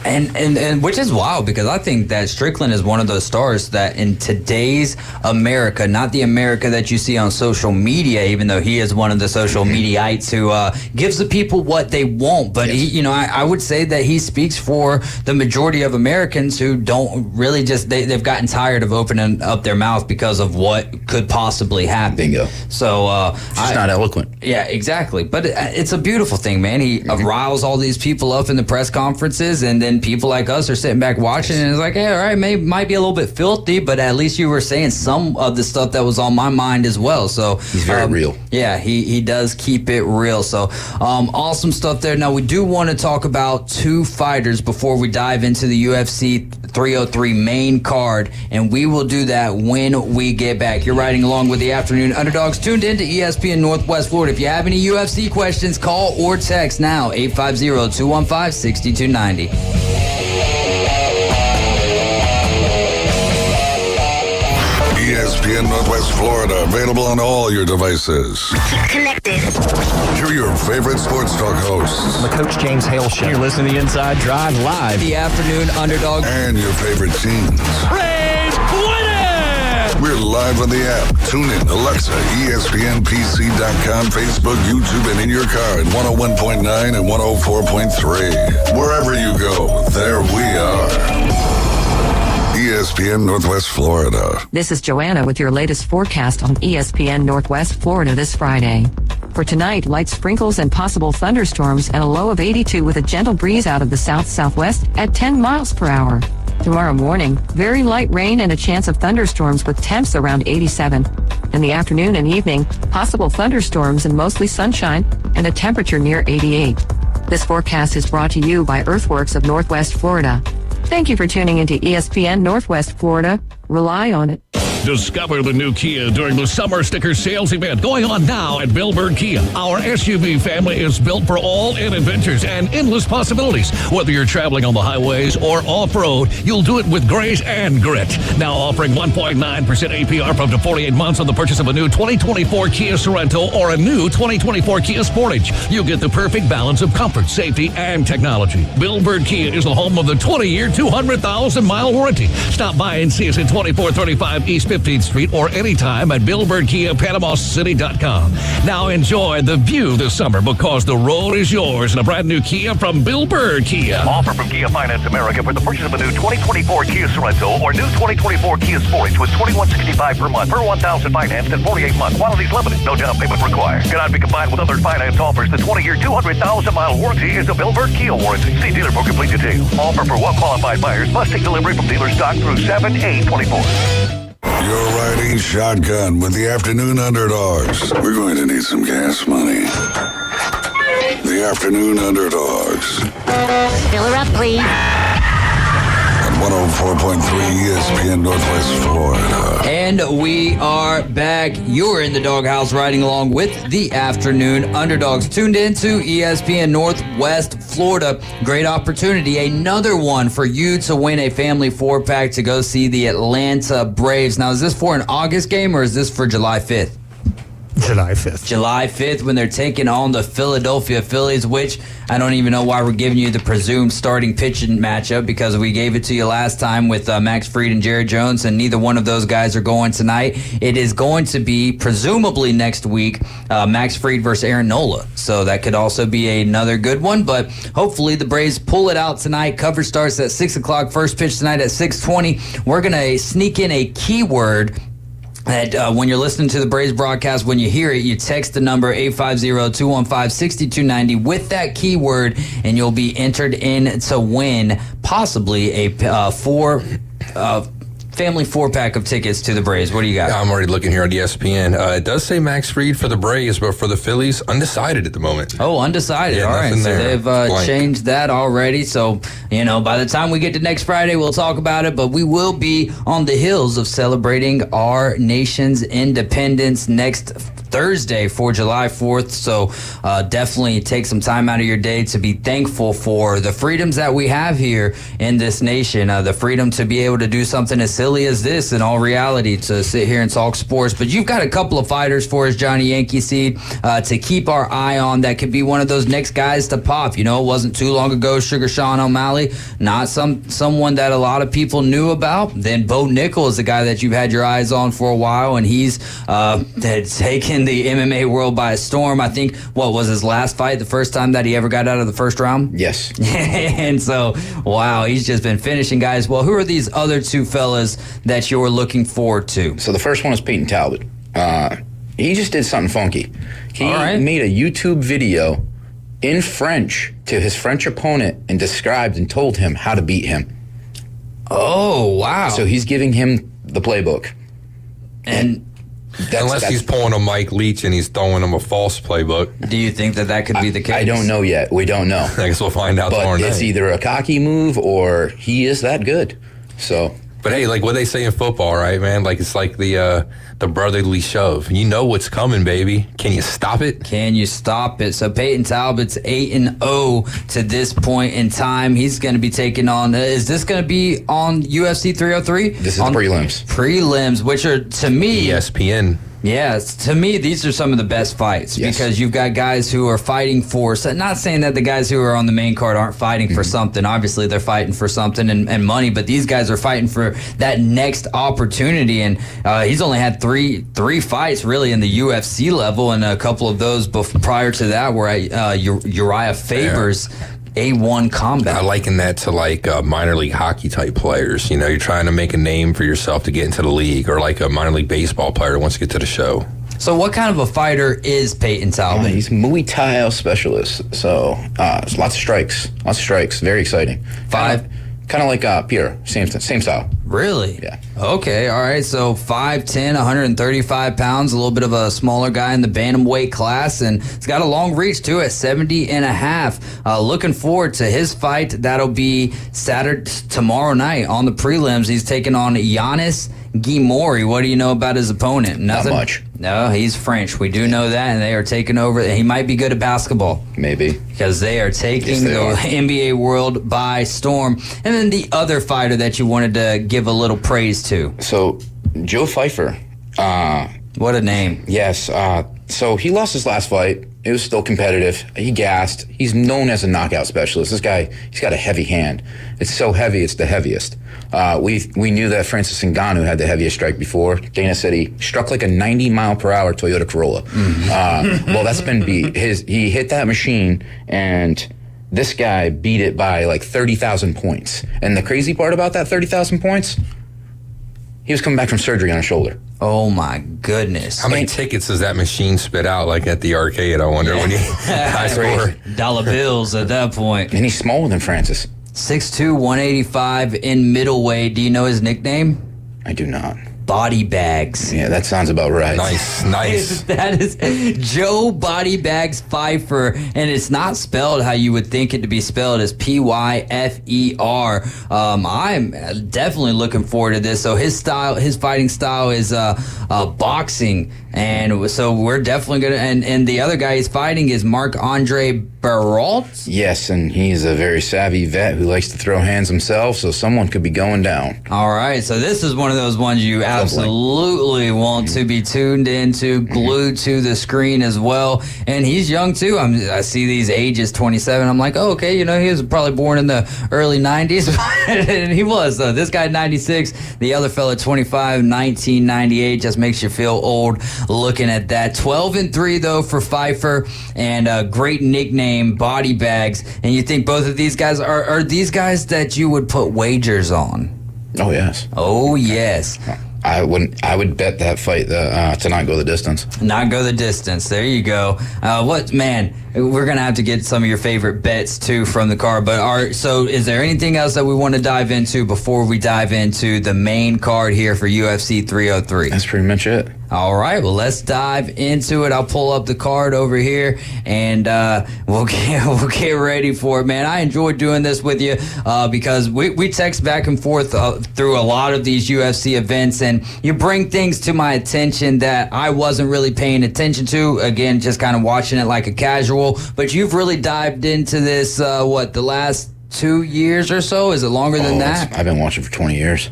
And which is wild, because I think that Strickland is one of those stars that in today's America, not the America that you see on social media, even though he is one of the social mediaites who gives the people what they want. But I would say that he speaks for the majority of Americans who don't really they've gotten tired of opening up their mouth because of what could possibly happen. Bingo. So he's not eloquent. Yeah, exactly. But it's a beautiful thing, man. He riles all these people up in the press conferences, and then people like us are sitting back watching, and it's like, hey, all right, might be a little bit filthy, but at least you were saying some of the stuff that was on my mind as well. So he's very real. Yeah, he does keep it real. So awesome stuff there. Now, we do want to talk about 2 fighters before we dive into the UFC 303 main card, and we will do that when we get back. You're riding along with the Afternoon Underdogs, tuned in to ESPN Northwest Florida. If you have any UFC questions, call or text now, 850-215-6290. ESPN Northwest Florida, available on all your devices. Connected. Hear your favorite sports talk hosts. The Coach James Hale Show. You're listening to the Inside Drive live. The Afternoon Underdogs. And your favorite teams. Braves win it! We're live on the app. Tune in, Alexa, ESPNPC.com, Facebook, YouTube, and in your car at 101.9 and 104.3. Wherever you go, there we are. ESPN Northwest Florida. This is Joanna with your latest forecast on ESPN Northwest Florida this Friday. For tonight, light sprinkles and possible thunderstorms and a low of 82 with a gentle breeze out of the south-southwest at 10 miles per hour. Tomorrow morning, very light rain and a chance of thunderstorms with temps around 87. In the afternoon and evening, possible thunderstorms and mostly sunshine and a temperature near 88. This forecast is brought to you by Earthworks of Northwest Florida. Thank you for tuning into ESPN Northwest Florida. Rely on it. Discover the new Kia during the Summer Sticker Sales event going on now at Bill Bird Kia. Our SUV family is built for all-in adventures and endless possibilities. Whether you're traveling on the highways or off-road, you'll do it with grace and grit. Now offering 1.9% APR for up to 48 months on the purchase of a new 2024 Kia Sorento or a new 2024 Kia Sportage. You'll get the perfect balance of comfort, safety, and technology. Bill Bird Kia is the home of the 20-year, 200,000-mile warranty. Stop by and see us at 2435 East 15th Street or anytime at BillBirdKiaPanamaCity.com. Now enjoy the view this summer because the road is yours in a brand new Kia from Bill Bird Kia. Offer from Kia Finance America for the purchase of a new 2024 Kia Sorento or new 2024 Kia Sportage with $2,165 per month per 1,000 financed and 48 months. Quantities limited. No down payment required. Cannot be combined with other finance offers. The 20-year, 200,000-mile warranty is a Bill Bird Kia warranty. See dealer for complete details. Offer for well-qualified buyers. Must take delivery from dealer stock through 7/8/24. You're riding shotgun with the Afternoon Underdogs. We're going to need some gas money. The Afternoon Underdogs. Fill her up, please. At 104.3 ESPN Northwest Florida. And we are back. You're in the doghouse riding along with the Afternoon Underdogs. Tuned in to ESPN Northwest Florida. Great opportunity. Another one for you to win a family 4-pack to go see the Atlanta Braves. Now, is this for an August game or is this for July 5th? July 5th. July 5th when they're taking on the Philadelphia Phillies, which I don't even know why we're giving you the presumed starting pitching matchup because we gave it to you last time with Max Fried and Jared Jones, and neither one of those guys are going tonight. It is going to be, presumably next week, Max Fried versus Aaron Nola. So that could also be another good one, but hopefully the Braves pull it out tonight. Coverage starts at 6 o'clock, first pitch tonight at 6:20. We're going to sneak in a keyword that when you're listening to the Braves broadcast, when you hear it, you text the number 850-215-6290 with that keyword, and you'll be entered in to win possibly a family 4-pack of tickets to the Braves. What do you got? I'm already looking here on ESPN. It does say Max Fried for the Braves, but for the Phillies, undecided at the moment. Oh, undecided. Yeah, all right. So there. they've changed that already. So, by the time we get to next Friday, we'll talk about it. But we will be on the hills of celebrating our nation's independence next Thursday for July 4th. So definitely take some time out of your day to be thankful for the freedoms that we have here in this nation. The freedom to be able to do something as silly as this in all reality, to sit here and talk sports. But you've got a couple of fighters for us, Johnny Yankee Seed, to keep our eye on that could be one of those next guys to pop. It wasn't too long ago, Sugar Sean O'Malley, not someone that a lot of people knew about. Then Bo Nickel is the guy that you've had your eyes on for a while, and he's taken the MMA world by storm. I think, what was his last fight, the first time that he ever got out of the first round? Yes. And so, wow, he's just been finishing guys. Well, who are these other two fellas that you're looking forward to? So the first one is Peyton Talbot. He just did something funky. He made a YouTube video in French to his French opponent and described and told him how to beat him. Oh, wow. So he's giving him the playbook. And unless he's pulling a Mike Leach and he's throwing him a false playbook. Do you think that could be the case? I don't know yet. We don't know. I guess we'll find out tomorrow night. But it's either a cocky move or he is that good. So But hey, like what they say in football, right, man? Like it's like the brotherly shove. You know what's coming, baby. Can you stop it? Can you stop it? So Peyton Talbot's 8-0 to this point in time. He's going to be taking on. Is this going to be on UFC 303? This is on the prelims. Prelims, which are to me ESPN. Yes, to me, these are some of the best fights because you've got guys who are fighting for, not saying that the guys who are on the main card aren't fighting for something. Obviously, they're fighting for something and money, but these guys are fighting for that next opportunity. And he's only had three fights really in the UFC level, and a couple of those prior to that were at Uriah Faber's A1 combat. I liken that to like minor league hockey type players. You know, you're trying to make a name for yourself to get into the league, or like a minor league baseball player who wants to get to the show. So what kind of a fighter is Peyton Talbot? He's Muay Thai specialist. So lots of strikes. Very exciting. Kind of like Pierre, same style. Really? Yeah. Okay, all right. So 5'10", 135 pounds, a little bit of a smaller guy in the bantamweight class, and he's got a long reach too at 70 and a half. Looking forward to his fight. That'll be Saturday, tomorrow night on the prelims. He's taking on Giannis Guimori. What do you know about his opponent? Nothing? Not much. No, he's French. We do know that, and they are taking over. He might be good at basketball. Maybe. Because they are taking the NBA world by storm. And then the other fighter that you wanted to give a little praise to. So, Joe Pfeiffer. What a name. Yes. So he lost his last fight. It was still competitive. He gassed. He's known as a knockout specialist. This guy, he's got a heavy hand. It's so heavy, it's the heaviest. We knew that Francis Ngannou had the heaviest strike before. Dana said he struck like a 90-mile-per-hour Toyota Corolla. Well, that's been beat. He hit that machine, and this guy beat it by like 30,000 points. And the crazy part about that 30,000 points, he was coming back from surgery on his shoulder. Oh my goodness! How many tickets does that machine spit out? Like at the arcade, I wonder when you high score dollar bills at that point. And he's smaller than Francis. 6'2", 185 in middleweight. Do you know his nickname? I do not. Body Bags. Yeah, that sounds about right. Nice. That is Joe Body Bags Pfeiffer, and it's not spelled how you would think it to be spelled, as P-Y-F-E-R. I'm definitely looking forward to this. So his fighting style is boxing, and so we're definitely gonna. And the other guy he's fighting is Marc-Andre Barrault. Yes, and he's a very savvy vet who likes to throw hands himself, so someone could be going down. All right, so this is one of those ones you absolutely want to be tuned into, glued to the screen as well. And he's young too. I see these ages, 27. I'm like, oh, okay, you know, he was probably born in the early 90s. And he was, though. This guy, 96. The other fella, 25, 1998. Just makes you feel old looking at that. 12-3, though, for Pfeiffer. And a great nickname, Body Bags. And you think both of these guys are these guys that you would put wagers on? Oh, yes. Oh, yes. I would bet that fight to not go the distance. Not go the distance. There you go. We're going to have to get some of your favorite bets, too, from the card. But so is there anything else that we want to dive into before we dive into the main card here for UFC 303? That's pretty much it. All right, well, let's dive into it. I'll pull up the card over here, and we'll get ready for it, man. I enjoyed doing this with you because we text back and forth through a lot of these UFC events, and you bring things to my attention that I wasn't really paying attention to. Again, just kind of watching it like a casual, but you've really dived into this, the last 2 years or so? Is it longer than that? I've been watching for 20 years.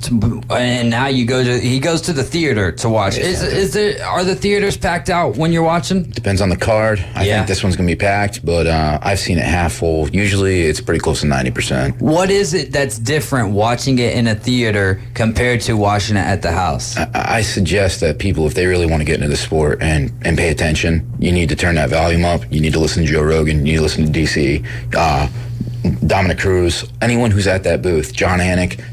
And now he goes to the theater to watch. Are the theaters packed out when you're watching? Depends on the card. I think this one's going to be packed, but I've seen it half full. Usually it's pretty close to 90%. What is it that's different watching it in a theater compared to watching it at the house? I suggest that people, if they really want to get into the sport and pay attention, you need to turn that volume up. You need to listen to Joe Rogan. You need to listen to DC. Dominic Cruz, anyone who's at that booth, John Anik,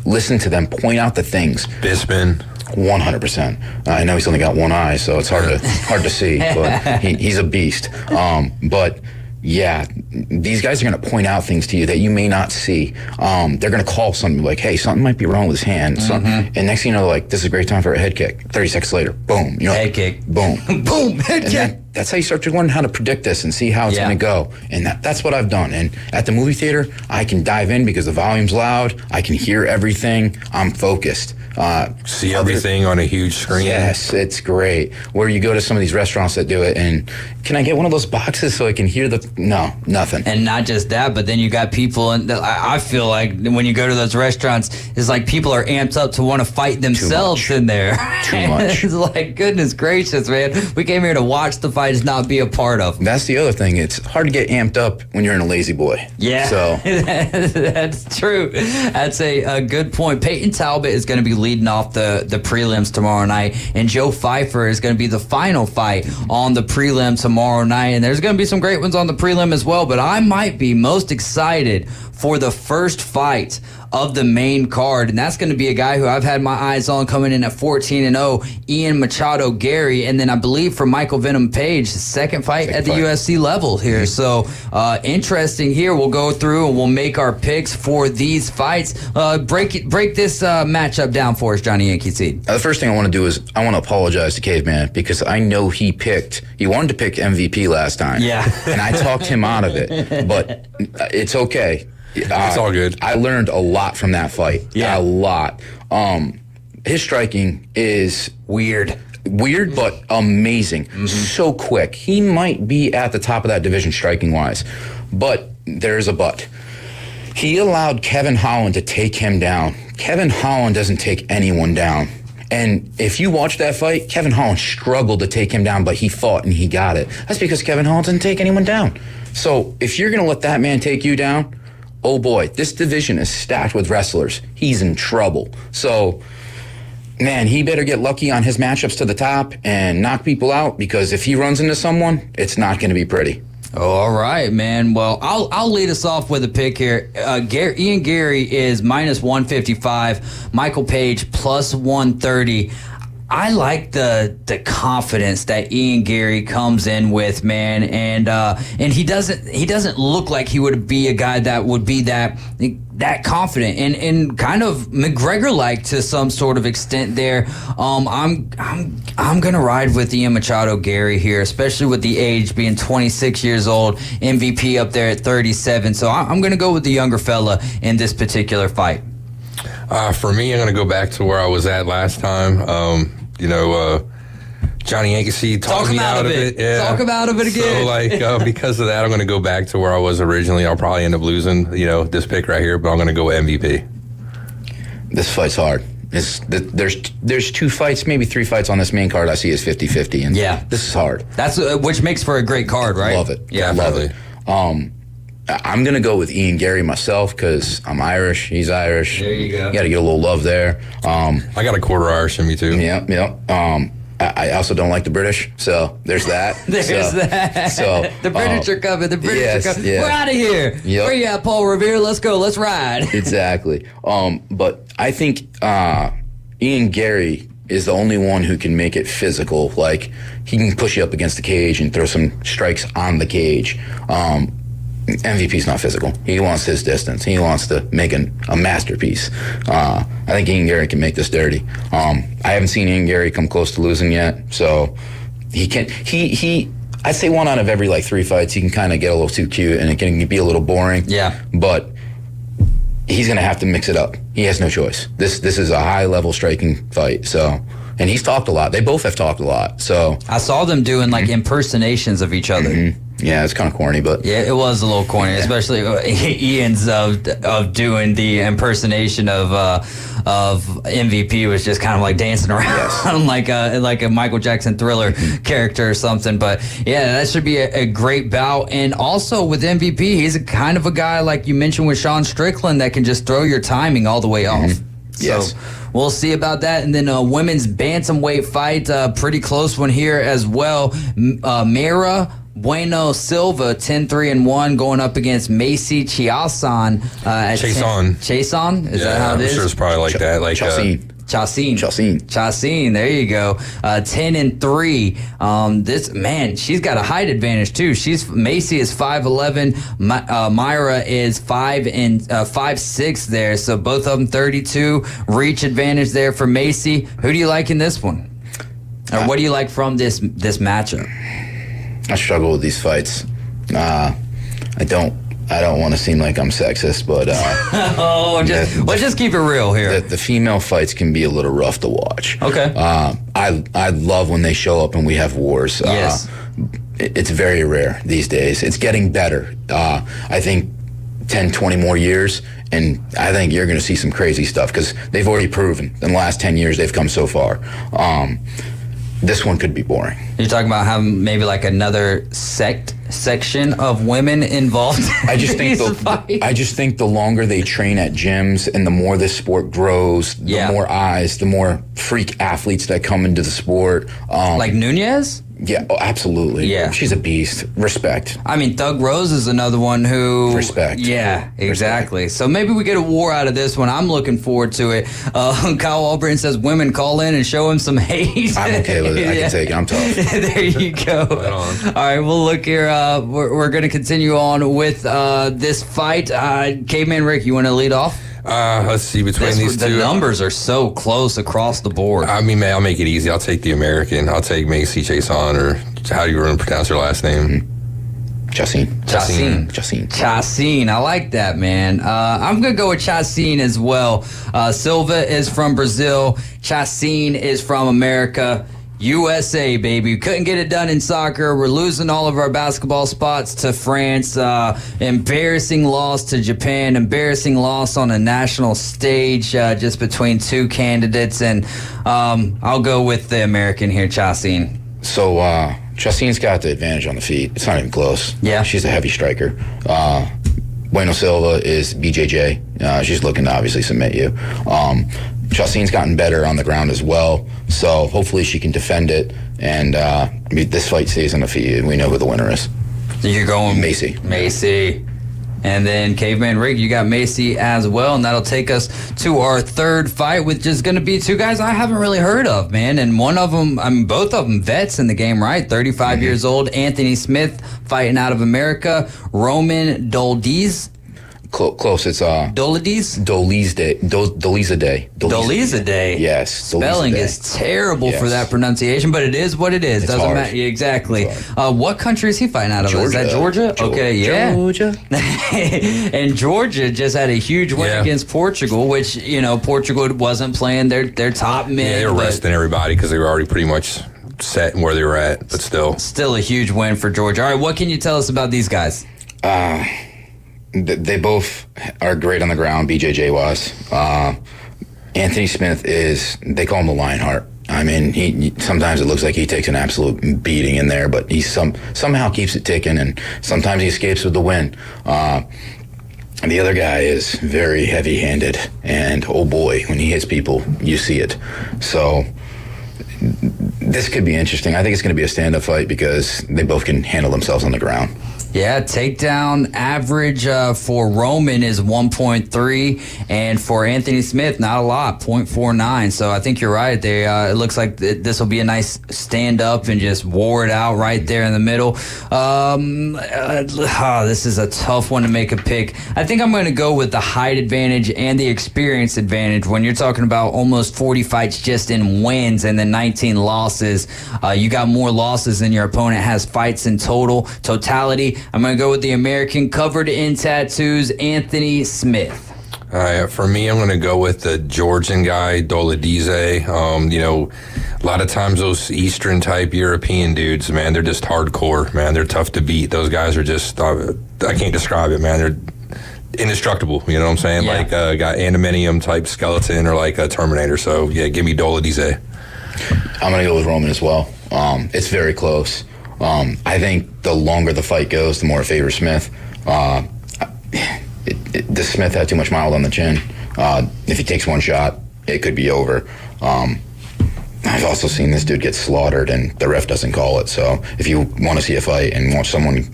listen to them, point out the things. Bisping. 100%. I know he's only got one eye, so it's hard to see, but he's a beast. But yeah, these guys are going to point out things to you that you may not see. They're going to call something like, hey, something might be wrong with his hand. And next thing you know, like, this is a great time for a head kick. 30 seconds later, boom. Head kick. Boom. Boom, head kick. that's how you start to learn how to predict this and see how it's going to go. And that's what I've done. And at the movie theater, I can dive in because the volume's loud. I can hear everything. I'm focused. See everything on a huge screen. Yes, it's great. Where you go to some of these restaurants that do it, and can I get one of those boxes so I can hear no, nothing. And not just that, but then you got people, and I feel like when you go to those restaurants, it's like people are amped up to want to fight themselves in there. Too much. It's like, goodness gracious, man. We came here to watch the fights, not be a part of them. That's the other thing. It's hard to get amped up when you're in a lazy boy. Yeah, so that's true. That's a good point. Peyton Talbot is going to be leading off the prelims tomorrow night, and Joe Pfeiffer is going to be the final fight on the prelim tomorrow night. And there's going to be some great ones on the prelim as well, but I might be most excited for the first fight of the main card, and that's going to be a guy who I've had my eyes on coming in at 14-0, Ian Machado Gary, and then I believe for Michael Venom Page, the second fight at the UFC level here. So interesting here. We'll go through and we'll make our picks for these fights. Break this matchup down for us, Johnny Yankee Seed. The first thing I want to do is I want to apologize to Caveman because I know he wanted to pick MVP last time. Yeah. And I talked him out of it, but it's okay. It's all good. I learned a lot from that fight. Yeah. A lot. His striking is weird, but amazing. So quick. He might be at the top of that division striking wise, but there's a but. He allowed Kevin Holland to take him down. Kevin Holland doesn't take anyone down. And if you watch that fight, Kevin Holland struggled to take him down, but he fought and he got it. That's because Kevin Holland didn't take anyone down. So if you're going to let that man take you down, oh boy, this division is stacked with wrestlers. He's in trouble. So, man, he better get lucky on his matchups to the top and knock people out, because if he runs into someone, it's not going to be pretty. Oh, all right, man. Well, I'll lead us off with a pick here. Ian Gary is minus 155. Michael Page plus 130. I like the confidence that Ian Gary comes in with, man, and he doesn't look like he would be a guy that would be that confident and kind of McGregor-like to some sort of extent there. I'm gonna ride with Ian Machado Gary here, especially with the age being 26 years old, MVP up there at 37. So I'm gonna go with the younger fella in this particular fight. For me, I'm going to go back to where I was at last time. Johnny Yankee talked me out of it. Yeah. Talk about it again. So, because of that, I'm going to go back to where I was originally. I'll probably end up losing, this pick right here, but I'm going to go MVP. This fight's hard. There's two fights, maybe three fights on this main card I see as 50-50, and this is hard. That's which makes for a great card, right? Love it. Yeah, love it. I'm going to go with Ian Gary myself because I'm Irish. He's Irish. There you go. You got to get a little love there. I got a quarter Irish in me, too. Yeah. I also don't like the British, so there's that. that. So the British are coming. The British are coming. Yeah. We're out of here. Yep. Where you at, Paul Revere? Let's go. Let's ride. Exactly. But I think Ian Gary is the only one who can make it physical. Like, he can push you up against the cage and throw some strikes on the cage. MVP's not physical. He wants his distance. He wants to make a masterpiece. I think Ian Gary can make this dirty. I haven't seen Ian Gary come close to losing yet, so he can. I'd say 1 out of every 3 fights, he can kind of get a little too cute and it can be a little boring. Yeah. But he's going to have to mix it up. He has no choice. This is a high level striking fight. So. And he's talked a lot. They both have talked a lot. So I saw them doing impersonations of each other. Mm-hmm. Yeah, it's kind of corny, but yeah, it was a little corny, especially Ian's of doing the impersonation of MVP was just kind of like dancing around like a Michael Jackson Thriller character or something. But yeah, that should be a great bout. And also with MVP, he's a kind of a guy like you mentioned with Sean Strickland that can just throw your timing all the way off. Yes. So we'll see about that. And then women's bantamweight fight, pretty close one here as well. Mara Bueno Silva, 10-3-1, going up against Macy Chiasson. Chiasson? Is that how it is? I'm sure it's probably like that. Like Chassin. There you go. 10-3. This man, she's got a height advantage too. Macy is 5'11". Myra is 5'6" there. So both of them 32. Reach advantage there for Macy. Who do you like in this one? Or what do you like from this matchup? I struggle with these fights. I don't want to seem like I'm sexist, but let's just keep it real here. The female fights can be a little rough to watch. Okay. I love when they show up and we have wars. Yes. It's very rare these days. It's getting better. I think 10, 20 more years, and I think you're going to see some crazy stuff because they've already proven in the last 10 years they've come so far. This one could be boring. You're talking about having maybe like another section of women involved. I just think the longer they train at gyms and the more this sport grows, the more eyes, the more freak athletes that come into the sport. Like Nunez? Yeah, oh, absolutely. Yeah. She's a beast. Respect. I mean, Thug Rose is another one who... Respect. Yeah, exactly. So maybe we get a war out of this one. I'm looking forward to it. Kyle Albritton says women call in and show him some hate. I'm okay with it. I can take it. I'm tough. There you go. All right, well, look here. We're going to continue on with this fight. Caveman Rick, you want to lead off? Let's see, between these two. The numbers are so close across the board. I mean, man, I'll make it easy. I'll take the American. I'll take Macy Chiasson, or how do you want to pronounce her last name? Chiasson. I like that, man. I'm going to go with Chiasson as well. Silva is from Brazil. Chiasson is from America. USA, baby. Couldn't get it done in soccer. We're losing all of our basketball spots to France. Embarrassing loss to Japan. Embarrassing loss on a national stage just between two candidates. And I'll go with the American here, Chiasson. So, Chiasson's got the advantage on the feet. It's not even close. Yeah. She's a heavy striker. Bueno Silva is BJJ. She's looking to obviously submit you. Chiasson's gotten better on the ground as well, so hopefully she can defend it, and this fight stays undefeated. We know who the winner is. So you're going Macy. And then Caveman Rig, you got Macy as well, and that'll take us to our third fight, which is going to be two guys I haven't really heard of, man. And one of them, I mean, both of them vets in the game, right? 35 years old. Anthony Smith fighting out of America. Roman Dolidze. Close. It's Dolidze? Dolidze. Yes. Spelling is terrible for that pronunciation, but it is what it is. Doesn't matter. Exactly. What country is he fighting out of? Georgia. Is that Georgia? Okay, yeah. Georgia. And Georgia just had a huge win against Portugal, which, you know, Portugal wasn't playing their top men. Yeah, they were resting everybody because they were already pretty much set in where they were at, but still a huge win for Georgia. All right, what can you tell us about these guys? They both are great on the ground, BJJ-wise. Anthony Smith they call him the Lionheart. I mean, he sometimes it looks like he takes an absolute beating in there, but he somehow keeps it ticking, and sometimes he escapes with the win. And the other guy is very heavy-handed, and oh boy, when he hits people, you see it. So this could be interesting. I think it's going to be a stand-up fight because they both can handle themselves on the ground. Yeah, takedown average for Roman is 1.3, and for Anthony Smith, not a lot, 0.49. So I think you're right. It looks like this will be a nice stand up and just war it out right there in the middle. This is a tough one to make a pick. I think I'm going to go with the height advantage and the experience advantage. When you're talking about almost 40 fights just in wins and then 19 losses, you got more losses than your opponent has fights in totality. I'm going to go with the American, covered in tattoos, Anthony Smith. All right, for me, I'm going to go with the Georgian guy, Dolidze. You know, a lot of times those Eastern-type European dudes, man, they're just hardcore, man. They're tough to beat. Those guys are just, I can't describe it, man. They're indestructible, you know what I'm saying? Yeah. Like got Antimenium-type skeleton or like a Terminator. So, yeah, give me Dolidze. I'm going to go with Roman as well. It's very close. I think the longer the fight goes, the more it favors Smith. This Smith had too much mild on the chin. If he takes one shot, it could be over. I've also seen this dude get slaughtered, and the ref doesn't call it. So if you want to see a fight and want someone,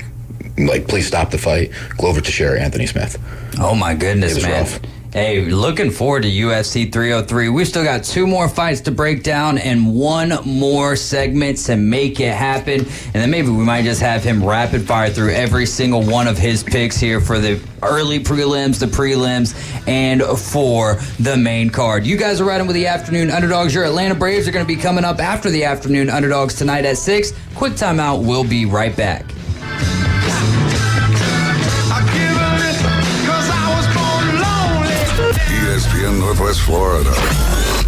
like, please stop the fight, go over to share Anthony Smith. Oh, my goodness, man. Rough. Hey, looking forward to UFC 303. We've still got 2 more fights to break down and 1 more segment to make it happen. And then maybe we might just have him rapid fire through every single one of his picks here for the early prelims, the prelims, and for the main card. You guys are riding with the Afternoon Underdogs. Your Atlanta Braves are going to be coming up after the Afternoon Underdogs tonight at 6. Quick timeout. We'll be right back. ESPN Northwest Florida.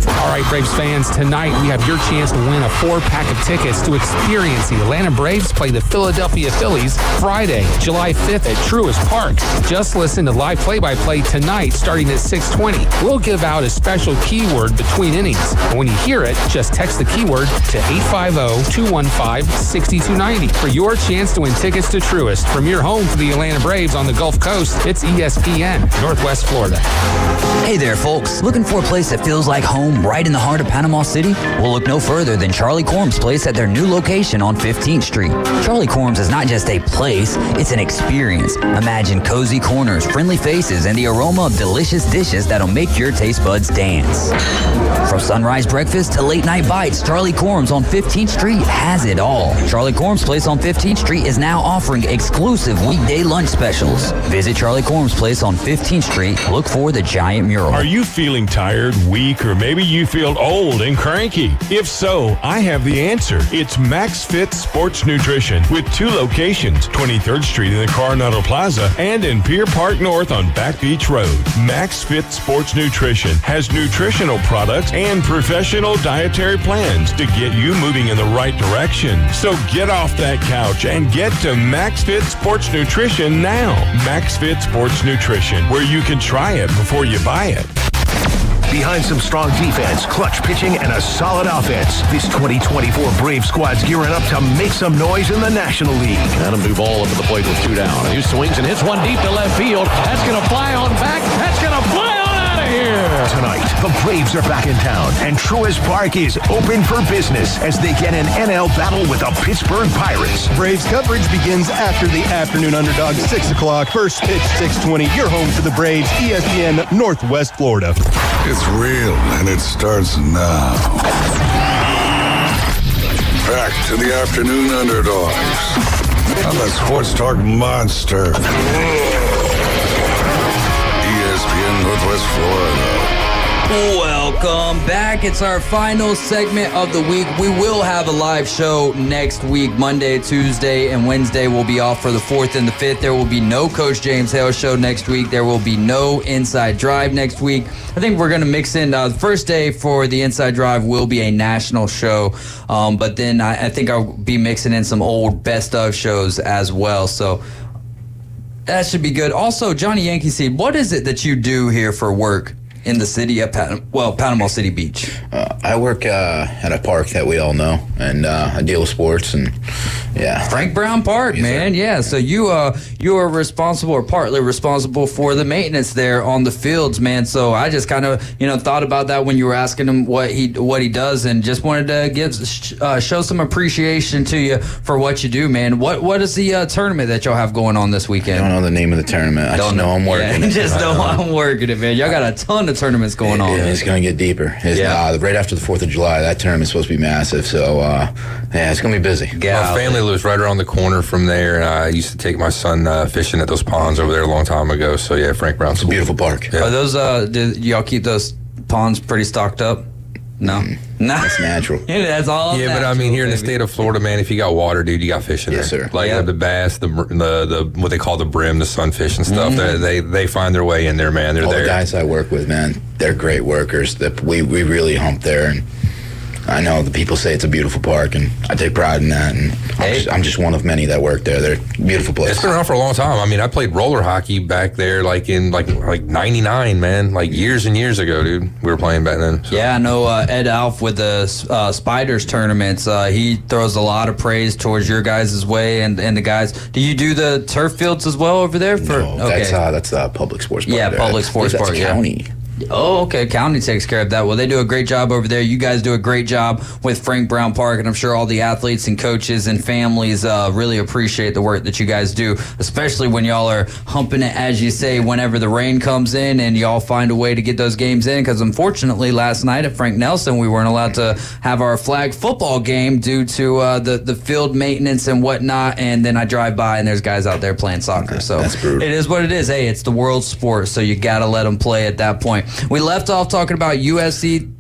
All right, Braves fans, tonight we have your chance to win a 4-pack of tickets to experience the Atlanta Braves play the Philadelphia Phillies Friday, July 5th at Truist Park. Just listen to live play-by-play tonight starting at 6:20. We'll give out a special keyword between innings. And when you hear it, just text the keyword to 850-215-6290 for your chance to win tickets to Truist. From your home for the Atlanta Braves on the Gulf Coast, it's ESPN, Northwest Florida. Hey there, folks. Looking for a place that feels like home right in the heart of Panama City? Well, look no further than Charlie Corm's Place at their new location on 15th Street. Charlie Corm's is not just a place, it's an experience. Imagine cozy corners, friendly faces, and the aroma of delicious dishes that'll make your taste buds dance. From sunrise breakfast to late night bites, Charlie Corm's on 15th Street has it all. Charlie Corm's Place on 15th Street is now offering exclusive weekday lunch specials. Visit Charlie Corm's Place on 15th Street. Look for the giant mural. Are you feeling tired, weak, or maybe you feel old and cranky? If so, I have the answer. It's Max Fit Sports Nutrition with 2 locations, 23rd Street in the Coronado Plaza and in Pier Park North on Back Beach Road. Max Fit Sports Nutrition has nutritional products and professional dietary plans to get you moving in the right direction. So get off that couch and get to Max Fit Sports Nutrition now. Max Fit Sports Nutrition, where you can try it before you buy it. Behind some strong defense, clutch pitching, and a solid offense, this 2024 Brave squad's gearing up to make some noise in the National League. Adam Duvall up at the plate with 2 down. He swings and hits one deep to left field. That's going to fly on back. That's going to fly on out of here. Tonight, the Braves are back in town, and Truist Park is open for business as they get an NL battle with the Pittsburgh Pirates. Braves coverage begins after the Afternoon Underdogs, 6 o'clock. First pitch, 6:20. Your home for the Braves, ESPN Northwest Florida. It's real, and it starts now. Back to the Afternoon Underdogs on the Sports Talk Monster. ESPN Northwest Florida. Welcome back. It's our final segment of the week. We will have a live show next week. Monday, Tuesday, and Wednesday will be off for the 4th and the 5th. There will be no Coach James Hale show next week. There will be no Inside Drive next week. I think we're going to mix in the first day for the Inside Drive will be a national show. But then I think I'll be mixing in some old best of shows as well. So that should be good. Also, Johnny Yankee Seed, what is it that you do here for work in the city of Panama City Beach? I work at a park that we all know, and I deal with sports, and yeah. Frank Brown Park, man. Yeah. So you are responsible, or partly responsible, for the maintenance there on the fields, man. So I just kind of thought about that when you were asking him what he does, and just wanted to show some appreciation to you for what you do, man. What is the tournament that y'all have going on this weekend? I don't know the name of the tournament. I just know I'm working. Yeah, just know I'm working it, man. Y'all got a ton of tournaments going on. It's going to get deeper. Right after the 4th of July, that tournament's supposed to be massive. So, it's going to be busy. My family lives right around the corner from there, and I used to take my son fishing at those ponds over there a long time ago. So, yeah, Frank Brown's a beautiful park. Yeah. Are those, do y'all keep those ponds pretty stocked up? No. No. That's natural. That's all. Yeah, but I mean, here in the state of Florida, man, if you got water, dude, you got fish in there. Yes, sir. Like the bass, the what they call the brim, the sunfish and stuff. They find their way in there, man. They're all there. The guys I work with, man, they're great workers. We really hump there, and I know the people say it's a beautiful park, and I take pride in that. And I'm just one of many that work there. They're a beautiful place. It's been around for a long time. I mean, I played roller hockey back there, like in like '99, man, like years and years ago, dude. We were playing back then. So. Yeah, I know Ed Alf with the Spiders tournaments. He throws a lot of praise towards your guys' way and the guys. Do you do the turf fields as well over there? No, that's public sports park. Yeah, there. public sports park. County. Oh, okay. County takes care of that. Well, they do a great job over there. You guys do a great job with Frank Brown Park, and I'm sure all the athletes and coaches and families really appreciate the work that you guys do, especially when y'all are humping it, as you say, whenever the rain comes in and y'all find a way to get those games in. Because unfortunately, last night at Frank Nelson, we weren't allowed to have our flag football game due to the field maintenance and whatnot. And then I drive by and there's guys out there playing soccer. So That's brutal. It is what it is. Hey, it's the world sport, so you got to let them play at that point. We left off talking about UFC.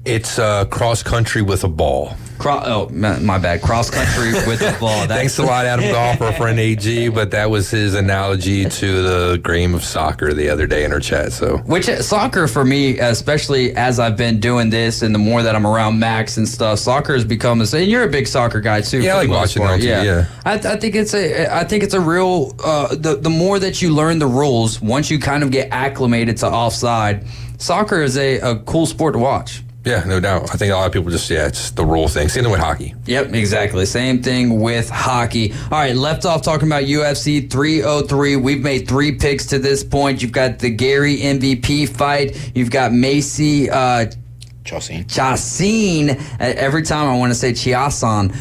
It's cross country with a ball. My bad. Cross country with a ball. Thanks a lot, Adam Goff, our friend AG, but that was his analogy to the game of soccer the other day in our chat. So, which soccer for me, especially as I've been doing this, and the more that I'm around Max and stuff, soccer has become and you're a big soccer guy too. Yeah, I like watching that too. Yeah. I think it's a real. The more that you learn the rules, once you kind of get acclimated to offside, soccer is a cool sport to watch. Yeah, no doubt. I think a lot of people it's the rule thing. Same thing with hockey. Yep, exactly. Same thing with hockey. All right, left off talking about UFC 303. We've made 3 picks to this point. You've got the Gary MVP fight. You've got Macy Chassin. Every time I want to say Chiasson.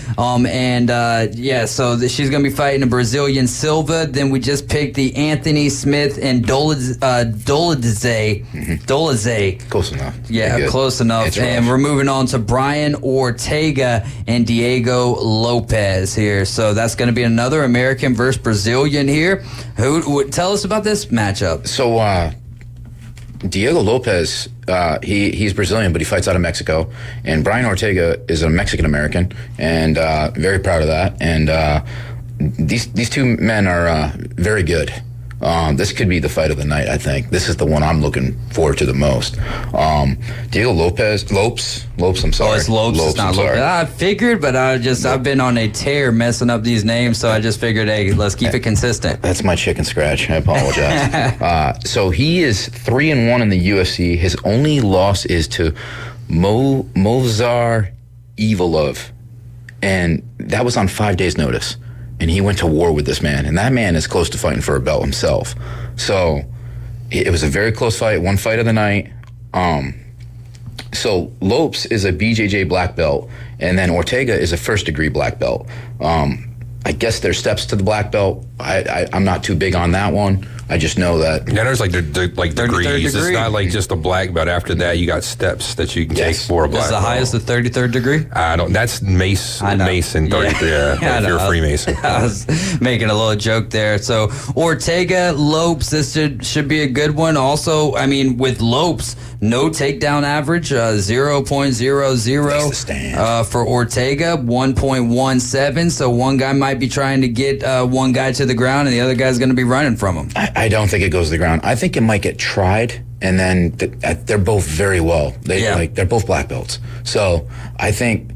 So she's going to be fighting a Brazilian Silva. Then we just picked the Anthony Smith and Dolidze. Close enough. Yeah, close enough. And we're moving on to Brian Ortega and Diego Lopez here. So that's going to be another American versus Brazilian here. Who tell us about this matchup? So, Diego Lopez, he's Brazilian, but he fights out of Mexico. And Brian Ortega is a Mexican-American, and very proud of that. And these two men are very good. This could be the fight of the night, I think. This is the one I'm looking forward to the most. Diego Lopez, Lopes, I'm sorry. Oh, it's Lopes, it's not Lopez. I figured, but I've been on a tear messing up these names, so I just figured, hey, let's keep it consistent. That's my chicken scratch. I apologize. So he is 3-1 in the UFC. His only loss is to Movsar Evloev, and that was on 5 days' notice. And he went to war with this man, and that man is close to fighting for a belt himself. So it was a very close fight, one fight of the night. So Lopes is a BJJ black belt, and then Ortega is a first-degree black belt. I guess there's steps to the black belt. I'm not too big on that one. I just know that. Yeah, there's degrees. It's not like just a black belt. After that, you got steps that you can take for a black belt. Is the highest the 33rd degree? That's Mason 33. Yeah, if you're a Freemason. I was making a little joke there. So Ortega, Lopes, this should be a good one. Also, I mean, with Lopes, no takedown average, 0.00 for Ortega, 1.17. So one guy might be trying to get one guy to the ground, and the other guy's going to be running from him. I don't think it goes to the ground. I think it might get tried, and then they're both very well. They're both black belts. So I think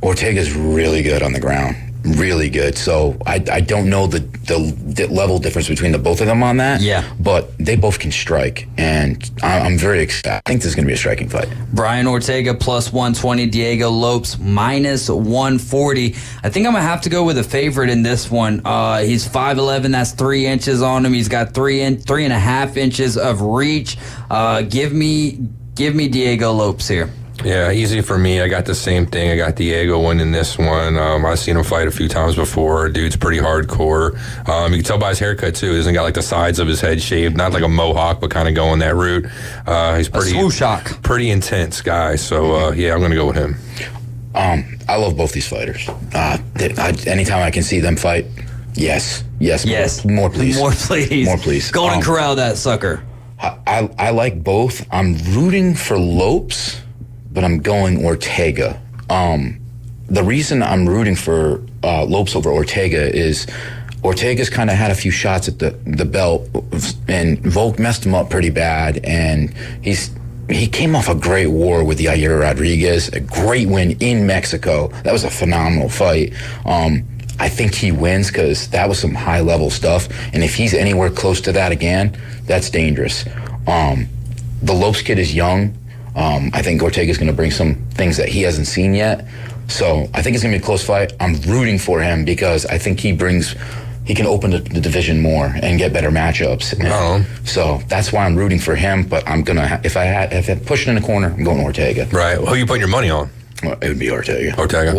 Ortega's really good on the ground. Really good. So I don't know the level difference between the both of them on that. Yeah. But they both can strike, and I'm very excited. I think this is going to be a striking fight. Brian Ortega plus 120, Diego Lopes minus 140. I think I'm going to have to go with a favorite in this one. He's 5'11", that's 3 inches on him. He's got 3.5 inches of reach. Give me Diego Lopes here. Yeah, easy for me. I got the same thing. I got Diego winning this one. I've seen him fight a few times before. Dude's pretty hardcore. You can tell by his haircut, too. He doesn't got like the sides of his head shaved. Not like a mohawk, but kind of going that route. He's pretty intense guy. So, I'm going to go with him. I love both these fighters. Anytime I can see them fight, yes. More please. Golden Corral that sucker. I like both. I'm rooting for Lopes, but I'm going Ortega. The reason I'm rooting for Lopes over Ortega is Ortega's kind of had a few shots at the belt, and Volk messed him up pretty bad, and he came off a great war with Yair Rodriguez, a great win in Mexico. That was a phenomenal fight. I think he wins because that was some high-level stuff, and if he's anywhere close to that again, that's dangerous. The Lopes kid is young. I think Ortega's going to bring some things that he hasn't seen yet. So I think it's going to be a close fight. I'm rooting for him because I think he brings he can open the division more and get better matchups. So that's why I'm rooting for him. But I'm gonna if I push it in the corner, I'm going Ortega. Right. Who are you putting your money on? Well, it would be Ortega. Ortega.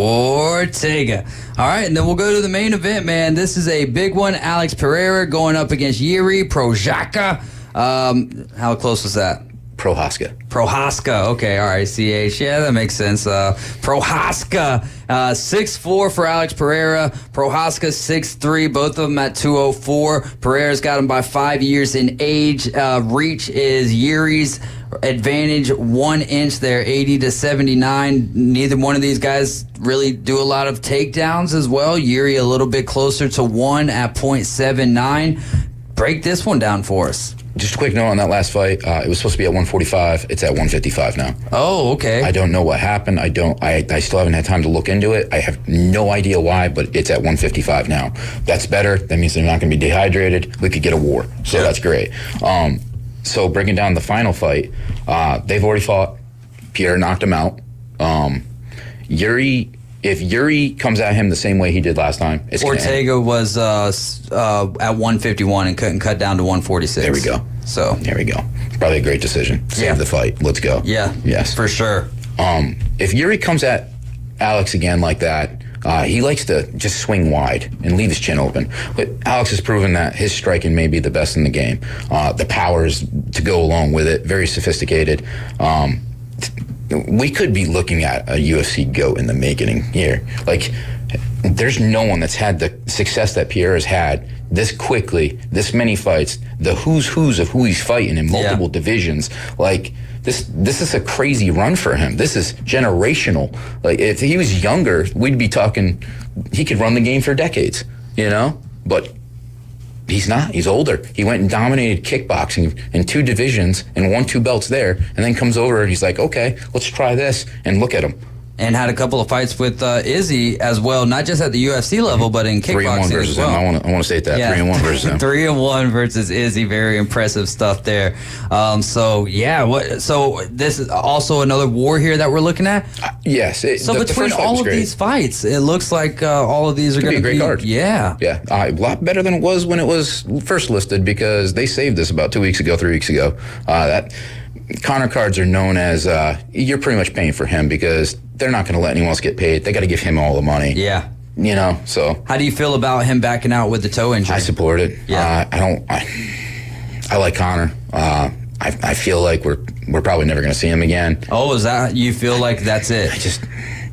All right, and then we'll go to the main event, man. This is a big one. Alex Pereira going up against Yuri Prochazka. How close was that? Prochazka. Okay, all right, CH. Yeah, that makes sense. Prochazka, 6'4" for Alex Pereira. Prochazka, 6'3", both of them at 204. Pereira's got him by 5 years in age. Reach is Yuri's advantage, 1 inch there, 80 to 79. Neither one of these guys really do a lot of takedowns as well. Yuri a little bit closer to 1 at 0.79. Break this one down for us. Just a quick note on that last fight. It was supposed to be at 145. It's at 155 now. Oh, okay. I don't know what happened. I still haven't had time to look into it. I have no idea why, but it's at 155 now. That's better. That means they're not going to be dehydrated. We could get a war. So that's great. So breaking down the final fight, they've already fought. Pierre knocked him out. If Yuri comes at him the same way he did last time, it's Ortega was at 151 and couldn't cut down to 146. There we go. So there we go. Probably a great decision. Save the fight. Let's go. Yeah. Yes. For sure. If Yuri comes at Alex again like that, he likes to just swing wide and leave his chin open. But Alex has proven that his striking may be the best in the game. The powers to go along with it, very sophisticated. We could be looking at a UFC GOAT in the making here. Like, there's no one that's had the success that Pierre has had this quickly, this many fights, the who's of who he's fighting in multiple divisions. Like, this is a crazy run for him. This is generational. Like, if he was younger, we'd be talking, he could run the game for decades, you know? But he's not. He's older. He went and dominated kickboxing in 2 divisions and won 2 belts there, and then comes over and he's like, okay, let's try this, and look at him. And had a couple of fights with Izzy as well, not just at the UFC level, but in kickboxing 3-1 versus as well. him. I want to state that. 3-1 versus him. 3-1 versus Izzy. Very impressive stuff there. So this is also another war here that we're looking at? Yes. Between all of these fights, it looks like all of these are going to be a great card. Yeah. Yeah. A lot better than it was when it was first listed, because they saved this about 3 weeks ago. Conor cards are known as you're pretty much paying for him, because they're not going to let anyone else get paid. They got to give him all the money. Yeah. You know, so. How do you feel about him backing out with the toe injury? I support it. Yeah. I like Conor. I feel like we're probably never going to see him again. Oh, is that, you feel like that's it?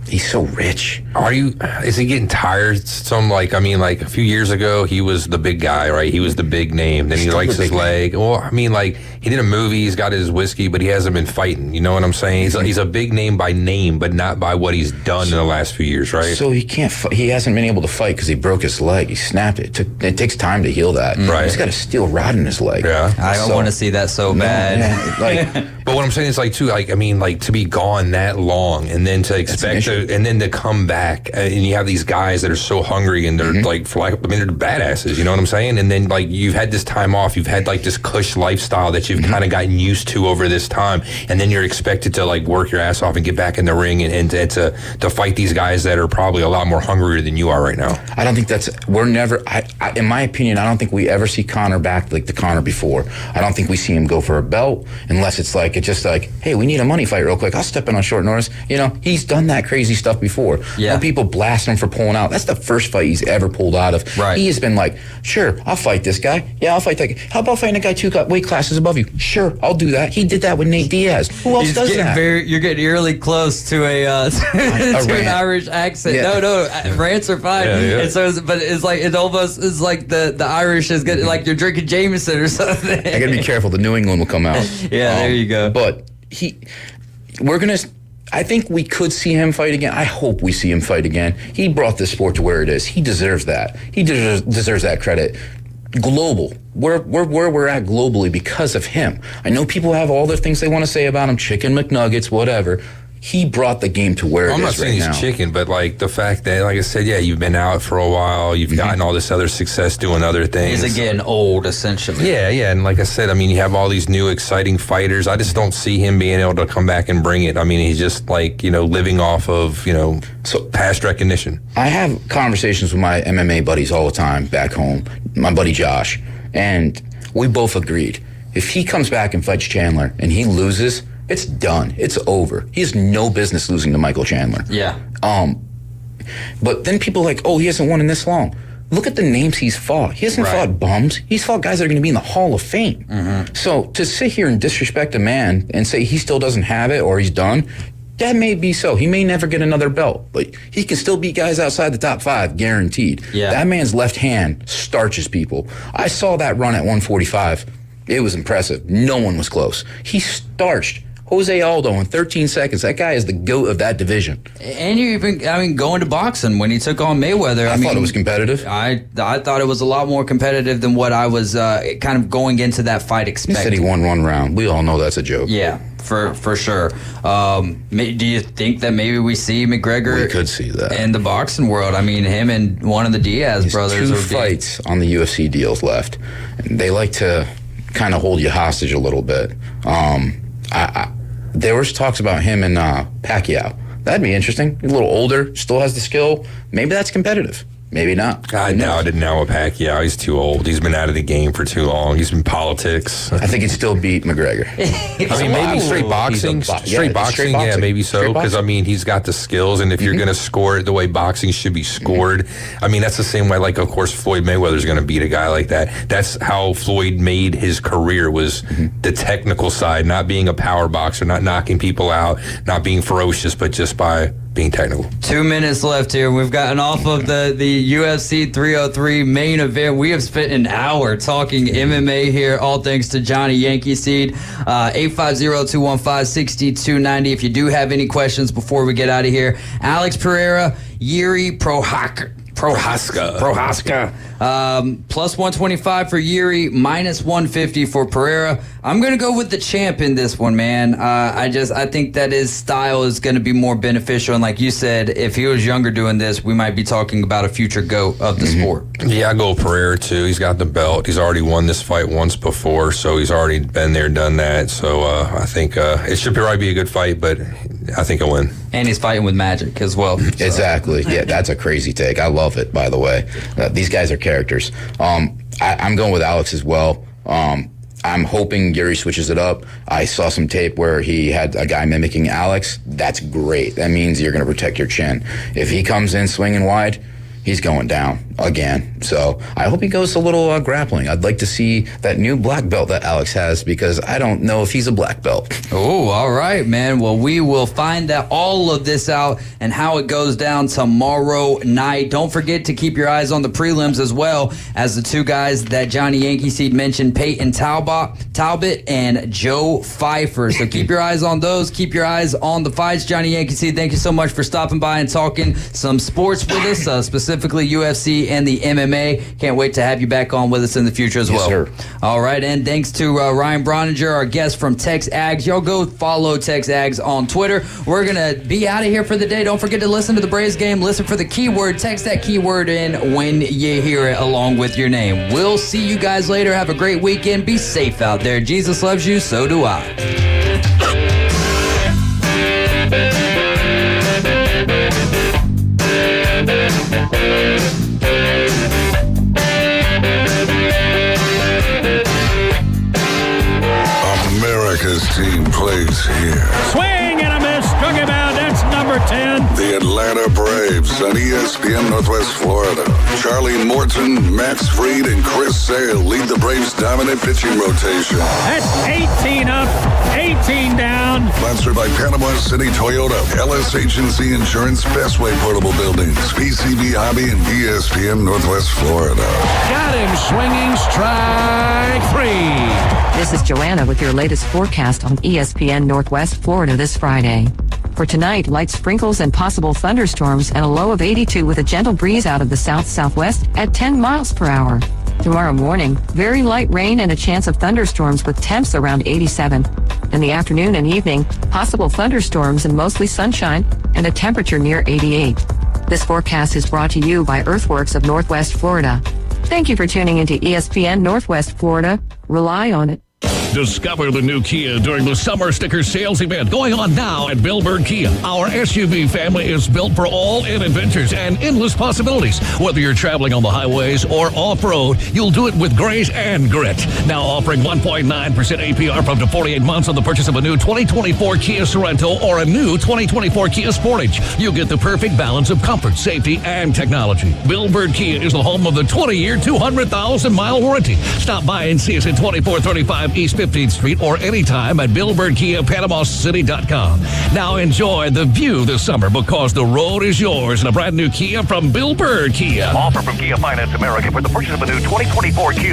He's so rich. Is he getting tired? A few years ago, he was the big guy, right? He was the big name. Then he likes his leg. Well, he did a movie, he's got his whiskey, but he hasn't been fighting. You know what I'm saying? He's a big name by name, but not by what he's done in the last few years, right? So he hasn't been able to fight because he broke his leg. He snapped it. It takes time to heal that. Right. He's got a steel rod in his leg. Yeah. I don't want to see that so bad. But what I'm saying is to be gone that long and then to expect and then to come back and you have these guys that are so hungry and they're they're badasses, you know what I'm saying? And then you've had this time off, you've had this cush lifestyle that you've kind of gotten used to over this time, and then you're expected to work your ass off and get back in the ring and to fight these guys that are probably a lot more hungrier than you are right now. I don't think in my opinion, I don't think we ever see Conor back like the Conor before. I don't think we see him go for a belt unless it's hey, we need a money fight real quick. I'll step in on short notice. You know, he's done that crazy stuff before. Yeah. When people blast him for pulling out, that's the first fight he's ever pulled out of. Right. He has been like, sure, I'll fight this guy. Yeah, I'll fight that guy. How about fighting a guy 2 weight classes above you? Sure, I'll do that. He did that with Nate Diaz. Who else does that? You're getting really close to an Irish accent. Yeah. No, rants are fine. Yeah. And so, but it's it almost is like the Irish is getting like you're drinking Jameson or something. I gotta be careful. The New England will come out. Yeah, there you go. But I think we could see him fight again. I hope we see him fight again. He brought this sport to where it is. He deserves that. He deserves that credit. Global. Where we're at globally because of him. I know people have all the things they want to say about him, chicken McNuggets, whatever. he brought the game to where it is right now. I'm not saying he's chicken, but like the fact that, like I said, yeah, you've been out for a while, you've gotten all this other success doing other things. He's getting old, essentially. Yeah, and like I said, I mean, you have all these new exciting fighters. I just don't see him being able to come back and bring it. I mean, he's just like, living off of, past recognition. I have conversations with my MMA buddies all the time back home, my buddy Josh, and we both agreed. If he comes back and fights Chandler and he loses, it's done. It's over. He has no business losing to Michael Chandler. Yeah. But then people are like, oh, he hasn't won in this long. Look at the names he's fought. He hasn't fought bums. He's fought guys that are going to be in the Hall of Fame. Mm-hmm. So to sit here and disrespect a man and say he still doesn't have it or he's done, that may be so. He may never get another belt, but he can still beat guys outside the top 5, guaranteed. Yeah. That man's left hand starches people. I saw that run at 145. It was impressive. No one was close. He starched Jose Aldo in 13 seconds. That guy is the GOAT of that division. And you even, going to boxing when he took on Mayweather. I thought it was competitive. I thought it was a lot more competitive than what I was kind of going into that fight expecting. He said he won one round. We all know that's a joke. Yeah, for sure. Do you think that maybe we see McGregor? We could see that. In the boxing world. I mean, him and one of the Diaz brothers. 2 fights on the UFC deals left. And they like to kind of hold you hostage a little bit. There was talks about him and Pacquiao. That'd be interesting. He's a little older, still has the skill. Maybe that's competitive. Maybe not. I doubt it now with Pacquiao. He's too old. He's been out of the game for too long. He's in politics. I think he'd still beat McGregor. I mean, maybe straight boxing. Straight boxing, yeah, maybe so. Because, I mean, he's got the skills, and if you're going to score it the way boxing should be scored, I mean, that's the same way, like, of course, Floyd Mayweather's going to beat a guy like that. That's how Floyd made his career, was the technical side, not being a power boxer, not knocking people out, not being ferocious, but just by being technical. 2 minutes left here. We've gotten off of the UFC 303 main event. We have spent an hour talking MMA here, all thanks to Johnny Yankee Seed. 850-215-6290. If you do have any questions before we get out of here. Alex Pereira, Yuri Prohaska. Plus 125 for Yuri, minus 150 for Pereira. I'm going to go with the champ in this one, man. I think that his style is going to be more beneficial. And like you said, if he was younger doing this, we might be talking about a future GOAT of the sport. Yeah, I go Pereira too. He's got the belt. He's already won this fight once before, so he's already been there, done that. So I think it should probably be a good fight, but I think he'll win. And he's fighting with magic as well. So. Exactly. Yeah, that's a crazy take. I love it, by the way. These guys are characters. I'm going with Alex as well. I'm hoping Yuri switches it up. I saw some tape where he had a guy mimicking Alex. That's great. That means you're going to protect your chin. If he comes in swinging wide, he's going down again. So I hope he goes a little grappling. I'd like to see that new black belt that Alex has, because I don't know if he's a black belt. Oh, all right, man. Well, we will find that all of this out and how it goes down tomorrow night. Don't forget to keep your eyes on the prelims as well as the 2 guys that Johnny Yankee Seed mentioned, Peyton Talbot and Joe Pfeiffer. So keep your eyes on those. Keep your eyes on the fights. Johnny Yankee Seed, thank you so much for stopping by and talking some sports with us, specifically UFC and the MMA. Can't wait to have you back on with us in the future as well. Sir. All right, and thanks to Ryan Broninger, our guest from Tex Ags. Y'all go follow Tex Ags on Twitter. We're going to be out of here for the day. Don't forget to listen to the Braves game. Listen for the keyword. Text that keyword in when you hear it along with your name. We'll see you guys later. Have a great weekend. Be safe out there. Jesus loves you. So do I. America's team plays here. Swing and a miss. Struck him out. That's number 10. The Atlanta Braves on ESPN Northwest Florida. Charlie Morton, Max Fried, and Chris Sale lead the Braves' dominant pitching rotation. That's 18 up, 18 down. Sponsored by Panama City Toyota, LS Agency Insurance, Bestway Portable Buildings, PCB Hobby, and ESPN Northwest Florida. Got him swinging, strike 3. This is Joanna with your latest forecast on ESPN Northwest Florida this Friday. For tonight, light sprinkles and possible thunderstorms and a low of 82 with a gentle breeze out of the south-southwest at 10 miles per hour. Tomorrow morning, very light rain and a chance of thunderstorms with temps around 87. In the afternoon and evening, possible thunderstorms and mostly sunshine and a temperature near 88. This forecast is brought to you by Earthworks of Northwest Florida. Thank you for tuning into ESPN Northwest Florida. Rely on it. Discover the new Kia during the summer sticker sales event going on now at Bill Bird Kia. Our SUV family is built for all-in adventures and endless possibilities. Whether you're traveling on the highways or off-road, you'll do it with grace and grit. Now offering 1.9% APR for up to 48 months on the purchase of a new 2024 Kia Sorento or a new 2024 Kia Sportage. You'll get the perfect balance of comfort, safety, and technology. Bill Bird Kia is the home of the 20-year, 200,000-mile warranty. Stop by and see us at 2435 East 15th Street or anytime at BillBirdKiaPanamaCity.com. Now enjoy the view this summer because the road is yours in a brand new Kia from Bill Bird Kia. Offer from Kia Finance America for the purchase of a new 2024 Kia